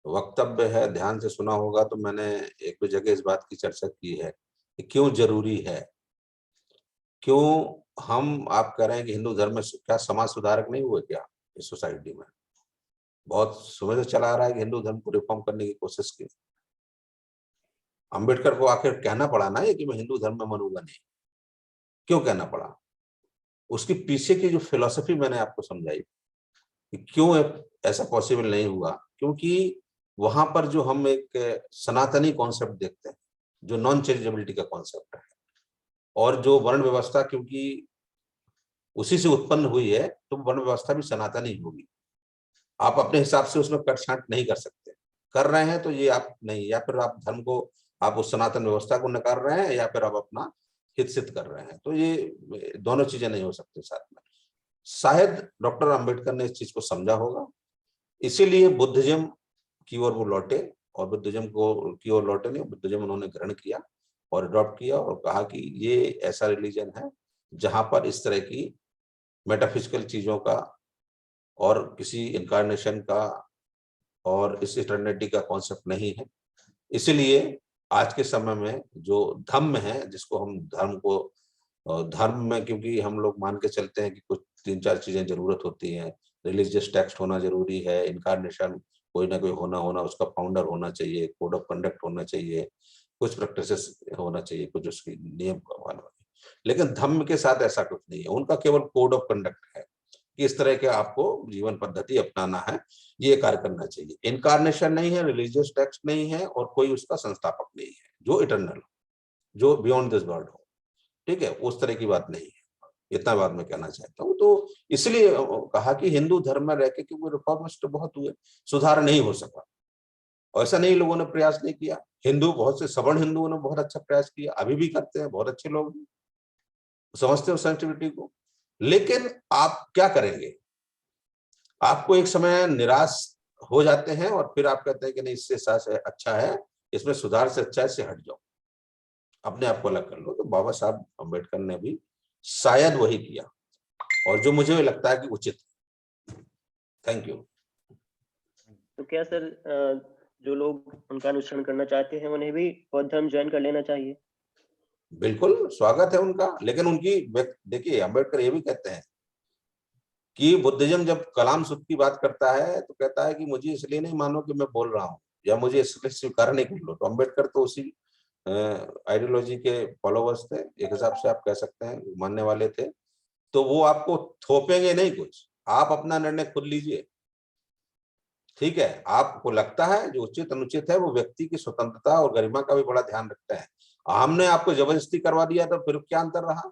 वक्तव्य है ध्यान से सुना होगा, तो मैंने एक दो जगह इस बात की चर्चा की है कि क्यों जरूरी है, क्यों हम आप कह रहे हैं कि हिंदू धर्म में क्या समाज सुधारक नहीं हुए क्या इस सोसाइटी में? बहुत समय से चला आ रहा है कि हिंदू धर्म को रिफॉर्म करने की कोशिश की। अंबेडकर को आखिर कहना पड़ा ना ये कि मैं हिंदू धर्म में मानूंगा नहीं, क्यों कहना पड़ा? उसके पीछे की जो फिलॉसफी मैंने आपको समझाई कि क्यों ऐसा पॉसिबल नहीं हुआ, क्योंकि वहां पर जो हम एक सनातनी कॉन्सेप्ट देखते हैं, जो नॉन चेंजेबिलिटी का कॉन्सेप्ट है, और जो वर्ण व्यवस्था क्योंकि उसी से उत्पन्न हुई है, तो वर्ण व्यवस्था भी सनातनी होगी। आप अपने हिसाब से उसमें कटछांट नहीं कर सकते, कर रहे हैं तो ये आप नहीं, या फिर आप धर्म को, आप उस सनातन व्यवस्था को नकार रहे हैं, या फिर आप अपना हित सिद्ध कर रहे हैं, तो ये दोनों चीजें नहीं हो सकती साथ में। शायद डॉक्टर अंबेडकर ने इस चीज को समझा होगा, इसीलिए बुद्धिज्म की ओर वो लौटे, और बुद्धिज्म की ओर लौटे नहीं, बुद्धिज्म उन्होंने ग्रहण किया और अडॉप्ट किया और कहा कि ये ऐसा रिलीजन है जहां पर इस तरह की मेटाफिजिकल चीजों का और किसी इनकारनेशन का और इस इटर्निटी का कॉन्सेप्ट नहीं है। इसीलिए आज के समय में जो धम्म है, जिसको हम धर्म में, क्योंकि हम लोग मान के चलते हैं कि कुछ 3-4 चीजें जरूरत होती हैं, रिलीजियस टेक्स्ट होना जरूरी है, इनकारनेशन कोई ना कोई होना, उसका फाउंडर होना चाहिए, कोड ऑफ कंडक्ट होना चाहिए, कुछ प्रैक्टिसेस होना चाहिए, कुछ उसकी नियम वाला। लेकिन धम्म के साथ ऐसा कुछ नहीं है, उनका केवल कोड ऑफ कंडक्ट है कि इस तरह के आपको जीवन पद्धति अपनाना है, ये कार्य करना चाहिए। इनकारनेशन नहीं है, रिलीजियस टेक्स्ट नहीं है, और कोई उसका संस्थापक नहीं है जो इटर्नल, जो बियॉन्ड दिस वर्ल्ड हो, ठीक है, उस तरह की बात नहीं है। इतना बात मैं कहना चाहता हूँ। तो इसलिए कहा कि हिंदू धर्म में रह के, क्योंकि रिफॉर्मिस्ट बहुत हुए, सुधार नहीं हो सका, ऐसा नहीं लोगों ने प्रयास नहीं किया। हिंदू, बहुत से सवर्ण हिंदुओं ने बहुत अच्छा प्रयास किया, अभी भी करते हैं, बहुत अच्छे लोग समझते हो सेंसिटिविटी को। लेकिन आप क्या करेंगे, आपको एक समय निराश हो जाते हैं और फिर आप कहते हैं कि नहीं, इससे अच्छा है, इसमें सुधार से अच्छा है, इससे हट जाओ, अपने आप को अलग कर लो। तो बाबा साहब अम्बेडकर ने भी शायद वही किया, और जो मुझे लगता है कि उचित। Thank you. तो क्या सर, जो लोग उनका अनुसरण करना चाहते हैं उन्हें भी बौद्ध धर्म ज्वाइन कर लेना चाहिए? बिल्कुल स्वागत है उनका, लेकिन उनकी देखिए, अम्बेडकर ये भी कहते हैं कि बुद्धिज्म जब कलाम सुख की बात करता है तो कहता है कि मुझे इसलिए नहीं मानो कि मैं बोल रहा हूँ, या मुझे इसलिए स्वीकार नहीं कर लो। तो अम्बेडकर तो उसी आइडियोलॉजी के फॉलोवर्स थे, एक हिसाब से आप कह सकते हैं, मानने वाले थे। तो वो आपको थोपेंगे नहीं कुछ, आप अपना निर्णय खुद लीजिए, ठीक है। आपको लगता है जो उचित अनुचित है, वो व्यक्ति की स्वतंत्रता और गरिमा का भी बड़ा ध्यान रखता है। हमने आपको जबरदस्ती करवा दिया तो फिर क्या अंतर रहा,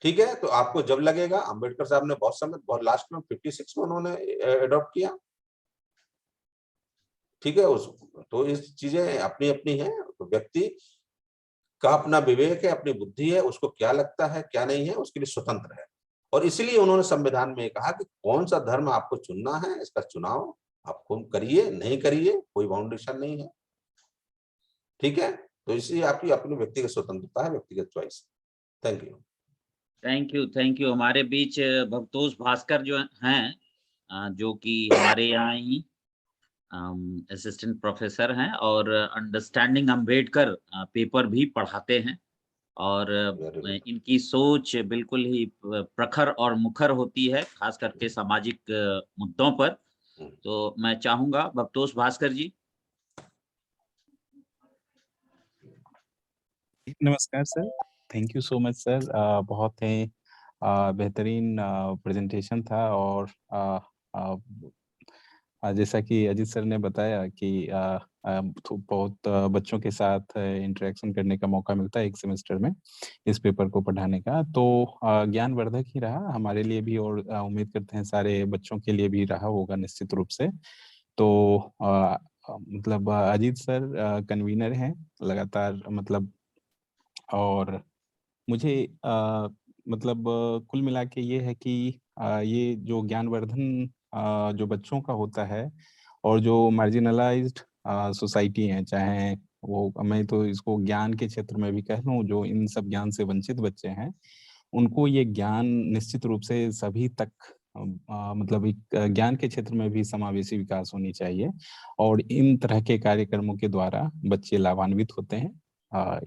ठीक है। तो आपको जब लगेगा, अंबेडकर साहब ने बहुत समय, बहुत लास्ट में 56 में उन्होंने एडॉप्ट किया, ठीक है। तो इस चीजें अपनी अपनी है, तो व्यक्ति का अपना विवेक है, अपनी बुद्धि है, उसको क्या लगता है क्या नहीं है, उसके लिए स्वतंत्र है। और इसलिए उन्होंने संविधान में कहा कि कौन सा धर्म आपको चुनना है, इसका चुनाव आप खुद करिए, नहीं करिए, कोई बाउंडेशन नहीं है, ठीक है। तो इसलिए आपकी अपनी व्यक्तिगत स्वतंत्रता है, व्यक्तिगत choice. Thank you. Thank you, thank you. हमारे बीच भवतोष भास्कर जो हैं, जो कि हमारे यहाँ ही असिस्टेंट प्रोफेसर हैं और अंडरस्टैंडिंग अंबेडकर पेपर भी पढ़ाते हैं, और इनकी सोच बिल्कुल ही प्रखर और मुखर होती है, खास करके सामाजिक मुद्दों पर। तो मैं चाहूंगा भवतोष भास्कर जी। नमस्कार sir, thank you so much sir. बहुत ही बेहतरीन प्रेजेंटेशन था, और जैसा कि अजीत सर ने बताया कि तो बहुत बच्चों के साथ इंटरेक्शन करने का मौका मिलता है एक सेमेस्टर में इस पेपर को पढ़ाने का, तो ज्ञानवर्धक ही रहा हमारे लिए भी, और उम्मीद करते हैं सारे बच्चों के लिए भी रहा होगा निश्चित रूप से। तो मतलब अजीत सर कन्वीनर हैं लगातार, मतलब, और मुझे मतलब कुल मिला के ये है कि ये जो ज्ञानवर्धन जो बच्चों का होता है, और जो मार्जिनलाइज्ड सोसाइटी है, चाहे वो, मैं तो इसको ज्ञान के क्षेत्र में भी कह लूँ, जो इन सब ज्ञान से वंचित बच्चे हैं, उनको ये ज्ञान निश्चित रूप से सभी तक मतलब एक ज्ञान के क्षेत्र में भी समावेशी विकास होनी चाहिए, और इन तरह के कार्यक्रमों के द्वारा बच्चे लाभान्वित होते हैं।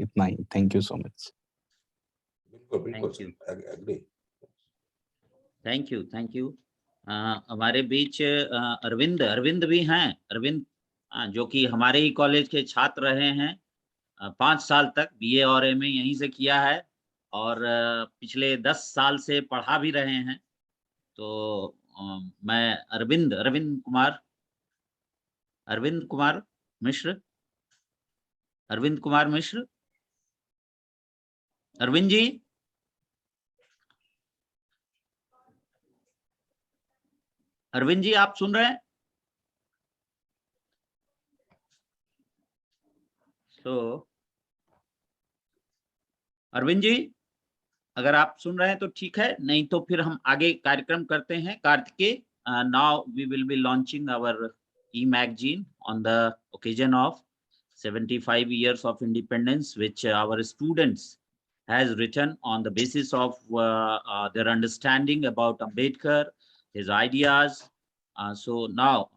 इतना ही, थैंक यू सो मच। बिल्कुल बिल्कुल, thank you, agree. Thank you, thank you. हमारे बीच अरविंद अरविंद भी हैं। अरविंद, जो कि हमारे ही कॉलेज के छात्र रहे हैं, 5 साल तक बीए और एमए यहीं से किया है, और पिछले 10 साल से पढ़ा भी रहे हैं। तो मैं अरविंद अरविंद कुमार मिश्र, अरविंद कुमार मिश्र, अरविंद जी, अरविंद जी आप सुन रहे हैं? तो अरविंद जी, अगर आप सुन रहे हैं तो ठीक है, नहीं तो फिर हम आगे कार्यक्रम करते हैं। Kartikeya, now we will be launching our e-magazine on the occasion of 75 years of independence, which our students has written on the basis of their understanding about Ambedkar, his ideas. So now,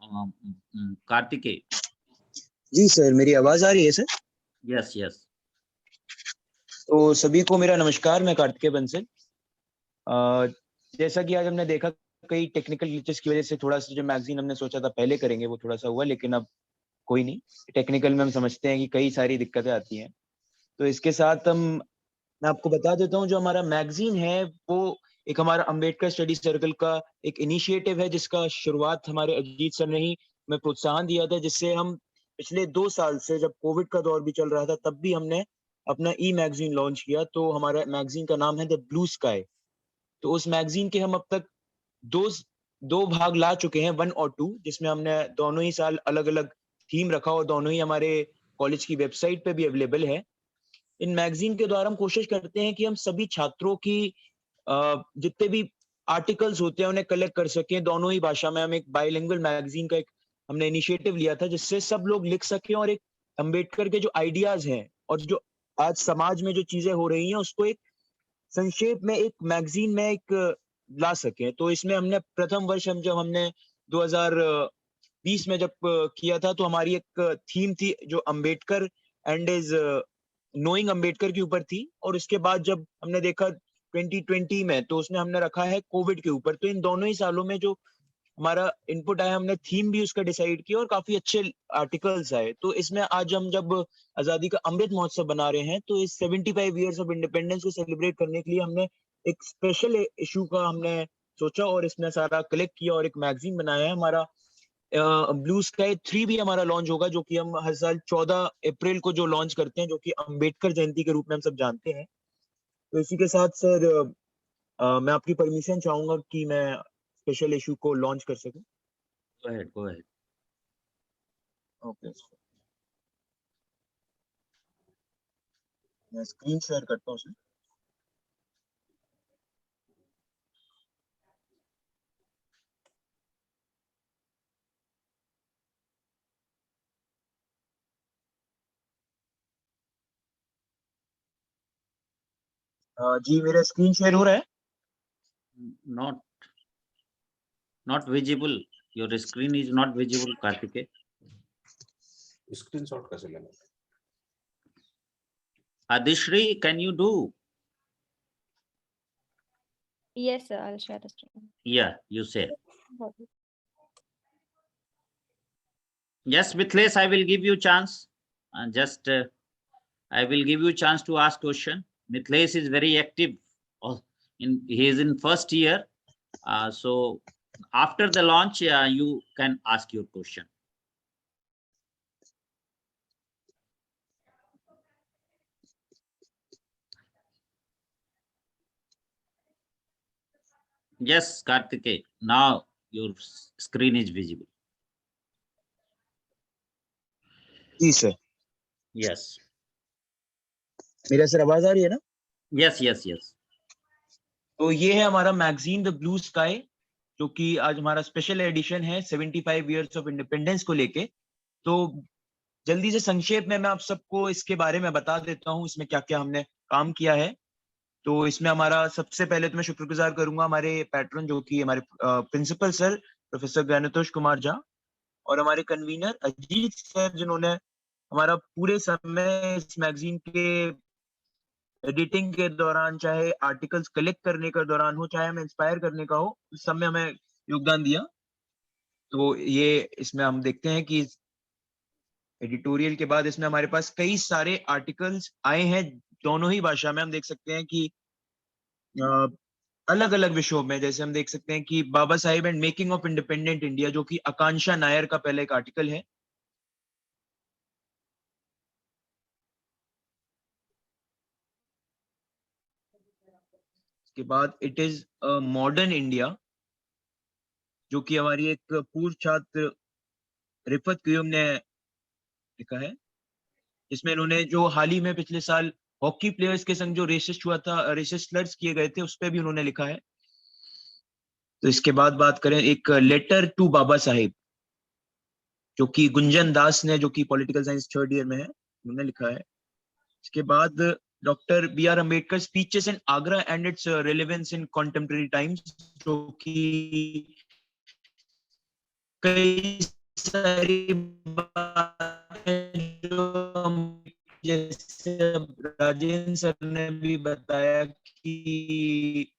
Kartikeya. Ji sir, मेरी आवाज आ रही है sir? Yes, yes. तो सभी को मेरा नमस्कार, मैं कार्तिकेय बंसल। जैसा कि आज हमने देखा, कई टेक्निकल ग्लिचेस की वजह से थोड़ा सा जो मैगजीन हमने सोचा था पहले करेंगे वो थोड़ा सा हुआ, लेकिन अब कोई नहीं, टेक्निकल में हम समझते हैं कि कई सारी दिक्कतें आती हैं। तो इसके साथ मैं आपको बता देता हूँ, जो हमारा मैगजीन है वो एक हमारा अंबेडकर स्टडी सर्कल का एक इनिशिएटिव है, जिसका शुरुआत हमारे अजीत सर ने ही में प्रोत्साहन दिया था, जिससे हम पिछले 2 साल से, जब कोविड का दौर भी चल रहा था, तब भी हमने अपना ई मैगजीन लॉन्च किया। तो हमारा मैगजीन का नाम है द ब्लू स्काई। तो उस मैगजीन के हम अब तक दो भाग ला चुके हैं, 1 और 2, जिसमें हमने दोनों ही साल अलग अलग थीम रखा, और दोनों ही हमारे कॉलेज की वेबसाइट पे भी अवेलेबल है। इन मैगजीन के द्वारा हम कोशिश करते हैं कि हम सभी छात्रों की जितने भी आर्टिकल्स होते हैं उन्हें कलेक्ट कर सकें दोनों ही भाषा में। हम एक बाइलिंगुअल मैगजीन का एक हमने इनिशिएटिव लिया था, जिससे सब लोग लिख सकें, और एक अंबेडकर के जो आइडियाज हैं और जो आज समाज में जो चीजें हो रही हैं उसको एक संक्षेप में एक मैगजीन में एक ला सके। तो इसमें हमने प्रथम वर्ष जब हमने 2020 में जब किया था, तो हमारी एक थीम थी जो Ambedkar and is knowing Ambedkar के ऊपर थी, और उसके बाद जब हमने देखा 2020 में, तो उसमें हमने रखा है कोविड के ऊपर। तो इन दोनों ही सालों में जो हमारा इनपुट आया, हमने थीम भी उसका डिसाइड किया और काफी अच्छे आर्टिकल्स आए। तो इसमें आज हम जब आजादी का अमृत महोत्सव बना रहे हैं, तो इस 75 इयर्स ऑफ इंडिपेंडेंस को सेलिब्रेट करने के लिए हमने एक स्पेशल इशू का हमने सोचा, और इसमें सारा कलेक्ट किया और एक मैगजीन बनाया है। हमारा ब्लू स्काई 3 भी हमारा लॉन्च होगा, जो कि हम हर साल 14 अप्रैल को जो लॉन्च करते हैं, जो कि अंबेडकर जयंती के रूप में हम सब जानते हैं। तो इसी के साथ सर मैं आपकी परमिशन चाहूंगा कि मैं स्पेशल इशू को लॉन्च कर सकूं। Go ahead, go ahead. Okay, मैं स्क्रीन शेयर करता हूं सर। जी मेरा स्क्रीन शेयर हो रहा है? Not visible. Your screen is not visible, Kartikeya. Screenshot कैसे लेना? Adishri, can you do? Yes, sir. I'll share the screen. Yeah, you say. Okay. Yes, Mithlesh, I will give you chance. I will give you chance to ask question. Mithlesh is very active. He is in first year. So after the launch, you can ask your question. Yes, Kartikeya. Now your screen is visible. जी sir. Yes. मेरा sir आवाज आ रही है ना? Yes, yes, yes. तो ये है हमारा मैगजीन द ब्लू स्काई, जो कि आज हमारा स्पेशल एडिशन है 75 इयर्स ऑफ इंडिपेंडेंस को लेके. तो जल्दी से संक्षेप में मैं आप सबको इसके बारे में बता देता हूँ, इसमें क्या क्या हमने काम किया है. तो इसमें हमारा सबसे पहले तो मैं शुक्रगुजार करूंगा हमारे पैट्रन, जो कि हमारे principal sir professor Gyantosh Kumar Jha, और हमारे कन्वीनर अजीत सर, जिन्होंने हमारा पूरे समय इस मैगजीन के एडिटिंग के दौरान, चाहे आर्टिकल्स कलेक्ट करने के दौरान हो, चाहे हमें इंस्पायर करने का हो, उस सब में हमें योगदान दिया. तो ये इसमें हम देखते हैं कि एडिटोरियल के बाद इसमें हमारे पास कई सारे आर्टिकल्स आए हैं दोनों ही भाषा में. हम देख सकते हैं कि अलग अलग विषयों में, जैसे हम देख सकते हैं कि Baba Sahib and making of independent India, जो कि आकांक्षा नायर का पहला एक आर्टिकल है. इसके बाद it is a modern India, जो कि हमारी एक पूर्व छात्र रिफत क्यूम ने लिखा है, जिसमें इन्होंने जो हाल ही में पिछले साल हॉकी प्लेयर्स के संग जो रेसिस्ट हुआ था, रेसिस्ट स्लर्स किए गए थे, उस पर भी उन्होंने लिखा है. तो इसके बाद बात करें एक लेटर टू बाबा साहिब, जो कि गुंजन दास ने, जो कि पॉलिटिकल साइंस थर्ड ईयर में है, उन्होंने लिखा है. इसके बाद doctor B R Ambedkar speeches in Agra and its relevance in contemporary times, जो कि कई सारी बातें जो जैसे राजेंद्र सर ने भी बताया कि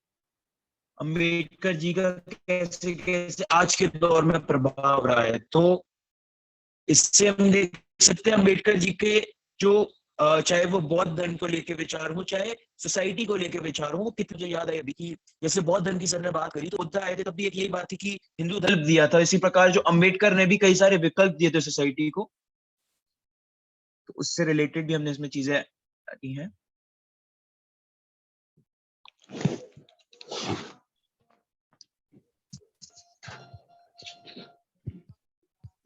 अम्बेडकर जी का कैसे कैसे आज के दौर में प्रभाव रहा है. तो इससे हम देख सकते हैं अम्बेडकर जी के जो चाहे वो बौद्ध धर्म को लेके विचार हो, चाहे सोसाइटी को लेके विचार हो, कितने मुझे याद है अभी कि जैसे बौद्ध धर्म की सर ने बात करी, तो बुद्ध आए थे तब भी एक यही बात थी कि हिंदू धर्म दिया था. इसी प्रकार जो अम्बेडकर ने भी कई सारे विकल्प दिए थे सोसाइटी को, तो उससे रिलेटेड भी हमने इसमें चीजें की हैं.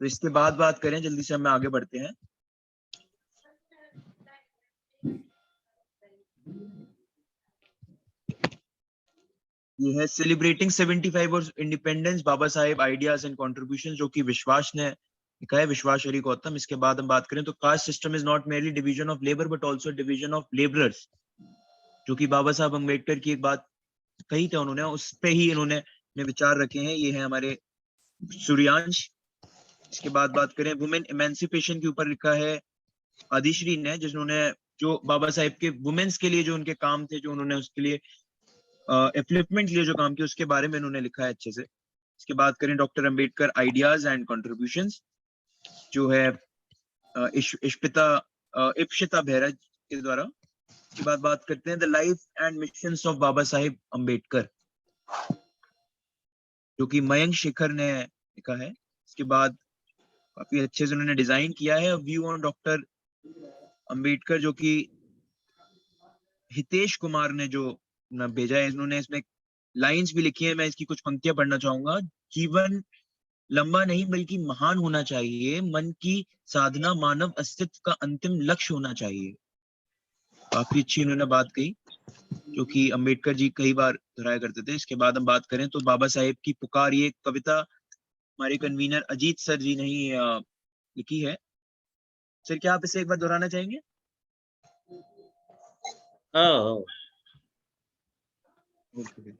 तो इसके बाद बात करें, जल्दी से हम आगे बढ़ते हैं. ये है celebrating 75 years independence, Baba Saheb ideas and contributions, जो कि विश्वास ने लिखा है, विश्वास हरि गौतम. इसके बाद हम बात करें तो caste system is not merely division of labour but also division of labourers, जो कि बाबा साहब अम्बेडकर की एक बात कही थी उन्होंने, उस पे ही इन्होंने विचार रखे हैं. ये है हमारे सूर्यांश. इसके बाद बात करें वुमेन इमेंसिपेशन के ऊपर लिखा है आदिश्री ने, जिन्होंने जो बाबा साहेब के वुमेन्स के लिए जो उनके काम थे, जो उन्होंने उसके लिए एफ्लिपमेंट के लिए जो काम किया, उसके बारे में उन्होंने लिखा है अच्छे से. इसके बाद करें doctor Ambedkar ideas and contributions, जो है इप्शिता बेहरा के द्वारा. इसके बाद बात करते हैं the life and missions of Baba Saheb Ambedkar, जो कि मयंक शेखर ने लिखा है. इसके बाद काफी अच्छे से उन्होंने डिजाइन किया है व्यू ऑन डॉक्टर अम्बेडकर, जो कि हितेश कुमार ने जो भेजा है. इन्होंने इसमें लाइंस भी लिखी है, मैं इसकी कुछ पंक्तियां पढ़ना चाहूंगा. जीवन लंबा नहीं बल्कि महान होना चाहिए, मन की साधना मानव अस्तित्व का अंतिम लक्ष्य होना चाहिए. काफी अच्छी इन्होंने बात कही, जो कि अम्बेडकर जी कई बार दोहराया करते थे. इसके बाद हम बात करें तो बाबा साहेब की पुकार, ये कविता हमारे कन्वीनर अजीत सर जी ने ही लिखी है. सर क्या आप इसे एक बार दोहराना चाहेंगे? ठीक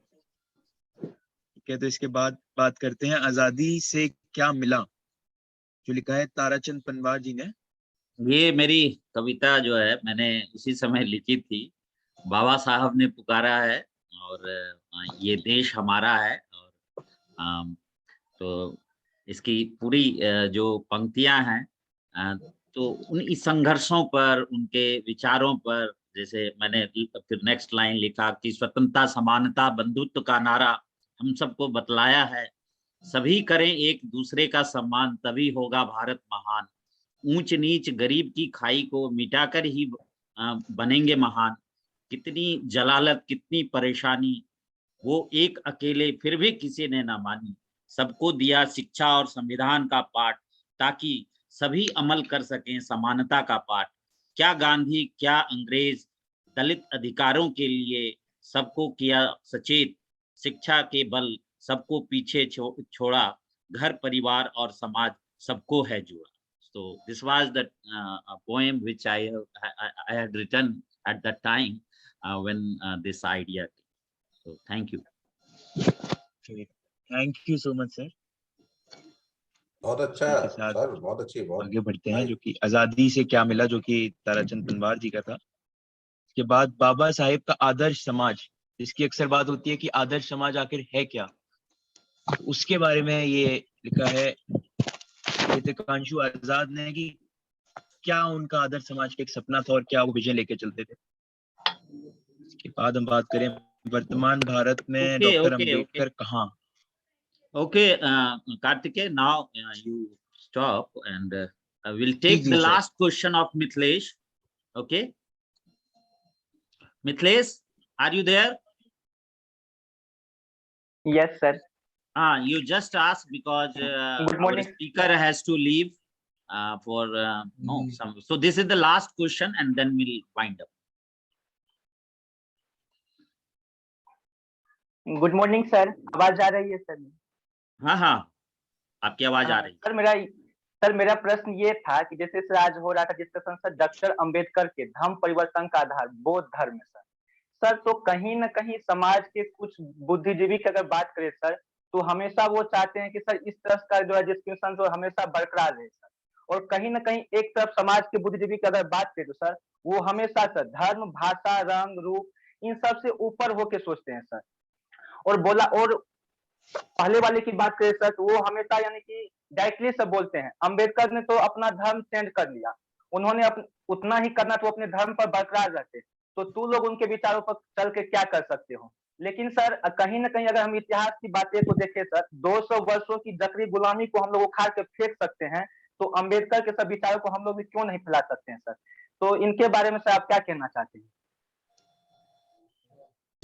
है, तो इसके बाद बात करते हैं आजादी से क्या मिला, जो लिखा है ताराचंद पनवार जी ने। ये मेरी कविता जो है मैंने उसी समय लिखी थी। बाबा साहब ने पुकारा है और ये देश हमारा है। और तो इसकी पूरी जो पंक्तियां हैं तो उन इस संघर्षों पर, उनके विचारों पर, जैसे मैंने फिर नेक्स्ट लाइन लिखा कि स्वतंत्रता, समानता, बंधुत्व का नारा हम सबको बतलाया है। सभी करें एक दूसरे का सम्मान, तभी होगा भारत महान। ऊंच नीच गरीब की खाई को मिटाकर ही बनेंगे महान। कितनी जलालत, कितनी परेशानी, वो एक अकेले फिर भी किसी ने ना मानी। सबको दिया शिक्षा और संविधान का पाठ, ताकि सभी अमल कर सकें समानता का पाठ। क्या गांधी, क्या अंग्रेज, दलित अधिकारों के लिए सबको किया सचेत। शिक्षा के बल सबको पीछे छोड़ा, घर परिवार और समाज सबको है जुड़ा। So this was the poem which I had written at that time when this idea came. So thank you. Thank you so much sir. बहुत अच्छा सर, बहुत अच्छी। बहुत आगे बढ़ते हैं, जो कि आजादी से क्या मिला, जो कि ताराचंद पनवार जी का था। इसके बाद बाबा साहेब का आदर्श समाज, जिसकी अक्सर बात होती है कि आदर्श समाज आखिर है क्या, उसके बारे में ये लिखा है हितकांशु आजाद ने कि क्या उनका आदर्श समाज का एक सपना था और क्या वो विजन लेके चलते थे। इसके बाद हम बात करें वर्तमान भारत में डॉक्टर अंबेडकर कहाँ। Okay, Kartikeya, now you stop and we'll take the last question of Mithlesh. Okay, Mithlesh, are you there? Yes, sir. You just ask because our speaker has to leave for some. So this is the last question, and then we'll wind up. Good morning sir, आवाज आ रही है sir? हाँ, आपकी आवाज आ रही है। सर मेरा प्रश्न ये था कि जैसे सर आज हो रहा था डिस्कशन सर डॉक्टर अंबेडकर के धर्म परिवर्तन का आधार बौद्ध धर्म है सर, तो कहीं ना कहीं समाज के कुछ बुद्धिजीवी की अगर बात करें सर, तो हमेशा वो चाहते हैं कि सर इस तरह का जो है डिस्क्रिप्शन जो हमेशा बरकरार रहे सर, और कहीं ना कहीं एक तरफ समाज के बुद्धिजीवी की अगर बात करें तो सर वो हमेशा सर धर्म, भाषा, रंग, रूप इन सब से ऊपर होके सोचते हैं सर। और पहले वाले की बात करें सर, तो वो हमेशा यानी कि डायरेक्टली सब बोलते हैं अंबेडकर ने तो अपना धर्म चेंज कर लिया, उन्होंने उतना ही करना तो अपने धर्म पर बरकरार रहते, तो तू लोग उनके विचारों पर चल के क्या कर सकते हो। लेकिन सर कहीं ना कहीं अगर हम इतिहास की बातें को देखें सर, 200 वर्षों की जकड़ी गुलामी को हम लोग उखाड़ के फेंक सकते हैं, तो अंबेडकर के सब विचारों को हम लोग भी क्यों नहीं फैला सकते हैं सर। तो इनके बारे में सर आप क्या कहना चाहते हैं?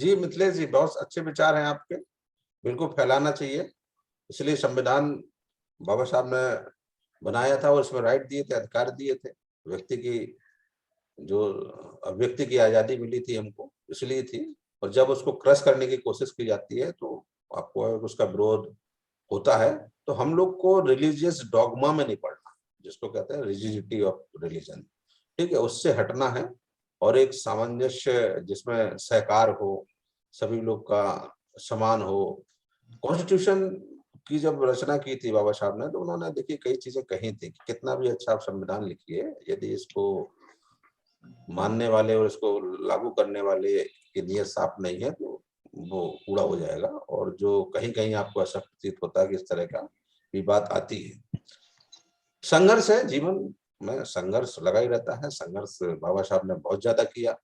जी मिथिलेश जी, बहुत अच्छे विचार हैं आपके, बिल्कुल फैलाना चाहिए। इसलिए संविधान बाबा साहब ने बनाया था और इसमें राइट दिए थे, अधिकार दिए थे। व्यक्ति की आजादी मिली थी हमको, इसलिए थी। और जब उसको क्रश करने की कोशिश की जाती है तो आपको उसका विरोध होता है। तो हम लोग को रिलीजियस डॉगमा में नहीं पड़ना, जिसको कहते हैं रिजिडिटी ऑफ रिलीजन, ठीक है, उससे हटना है और एक सामंजस्य जिसमें सहकार हो, सभी लोग का समान हो। कॉन्स्टिट्यूशन की जब रचना की थी बाबा साहब ने, तो उन्होंने देखिए कई चीजें कही थी कि कितना भी अच्छा आप संविधान लिखिए, यदि इसको मानने वाले और इसको लागू करने वाले की नीयत साफ नहीं है तो वो कूड़ा हो जाएगा। और जो कहीं कहीं आपको ऐसा प्रतीत होता है कि इस तरह का भी बात आती है। संघर्ष है, जीवन में संघर्ष लगा ही रहता है। संघर्ष बाबा साहब ने बहुत ज्यादा किया,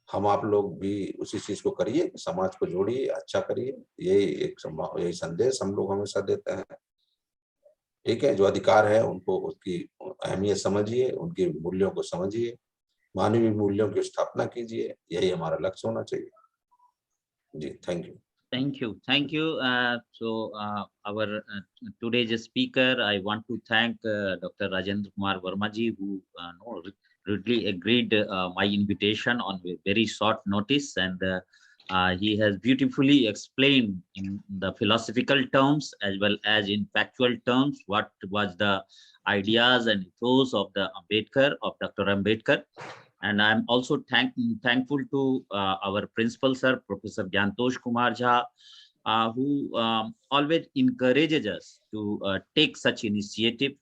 हम आप लोग भी उसी चीज को करिए, समाज को जोड़िए, अच्छा करिए, यही संदेश हम लोग हमेशा देते हैं। ठीक है, जो अधिकार है उनको उसकी अहमियत समझिए, उनके मूल्यों को समझिए, मानवीय मूल्यों की स्थापना कीजिए, यही हमारा लक्ष्य होना चाहिए। जी, thank you. Thank you. So our today's speaker, I want to thank Dr. Rajendra Kumar Verma ji, who really agreed my invitation on very short notice, and he has beautifully explained in the philosophical terms as well as in factual terms what was the ideas and ethos of the Dr. Ambedkar. And I'm also thankful to our principal sir, Professor Gyantosh Kumar Jha, who always encourages us to take such initiative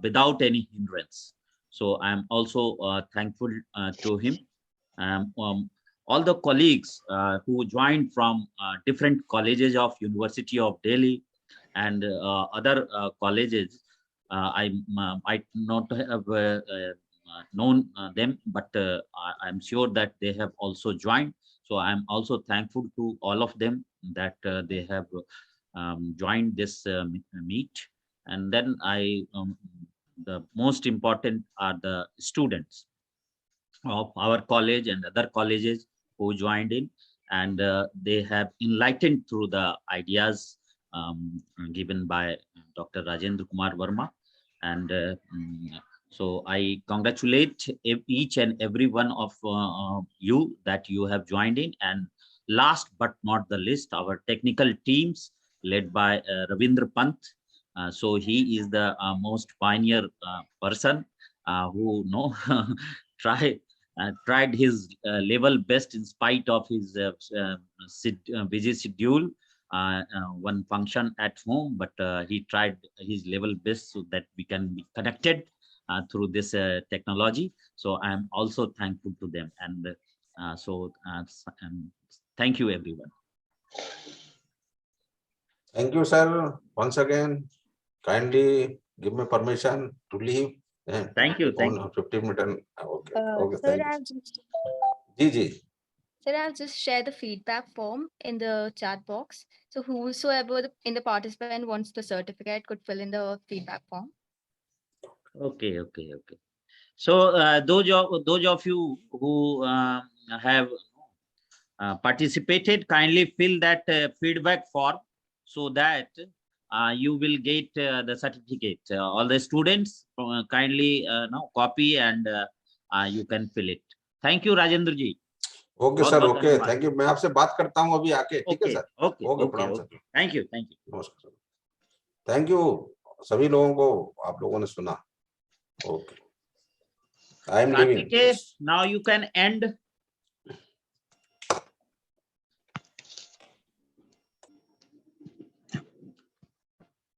without any hindrance. So I'm also thankful to him. All the colleagues who joined from different colleges of University of Delhi and other colleges, I might not have known them, but I'm sure that they have also joined. So I'm also thankful to all of them that they have joined this meet. And then the most important are the students of our college and other colleges who joined in, and they have enlightened through the ideas given by Dr. Rajendra Kumar Verma. And so I congratulate each and every one of you that you have joined in. And last but not the least, our technical teams led by Ravindra Pant. So he is the most pioneer person who tried his level best in spite of his busy schedule, one function at home, but he tried his level best so that we can be connected through this technology. So I am also thankful to them. And thank you, everyone. Thank you, sir. Once again, kindly give me permission to leave. Thank you. Thank you. 15 minutes. Okay. Okay. Sir, Thank you. Ji. Sir, I'll just share the feedback form in the chat box. So whosoever in the participant wants the certificate could fill in the feedback form. Okay. So those of you who have participated, kindly fill that feedback form so that you will get the certificate. All the students kindly copy and you can fill it. Thank you, Rajendra ji. Okay, sir. Okay, thank you. मैं आपसे बात करता हूँ अभी आके, ठीक है sir? Okay. प्रणाम सर. Thank you. नमस्कार सर. Thank you सभी लोगों को, आप लोगों ने सुना. Okay. I am leaving. Okay, now you can end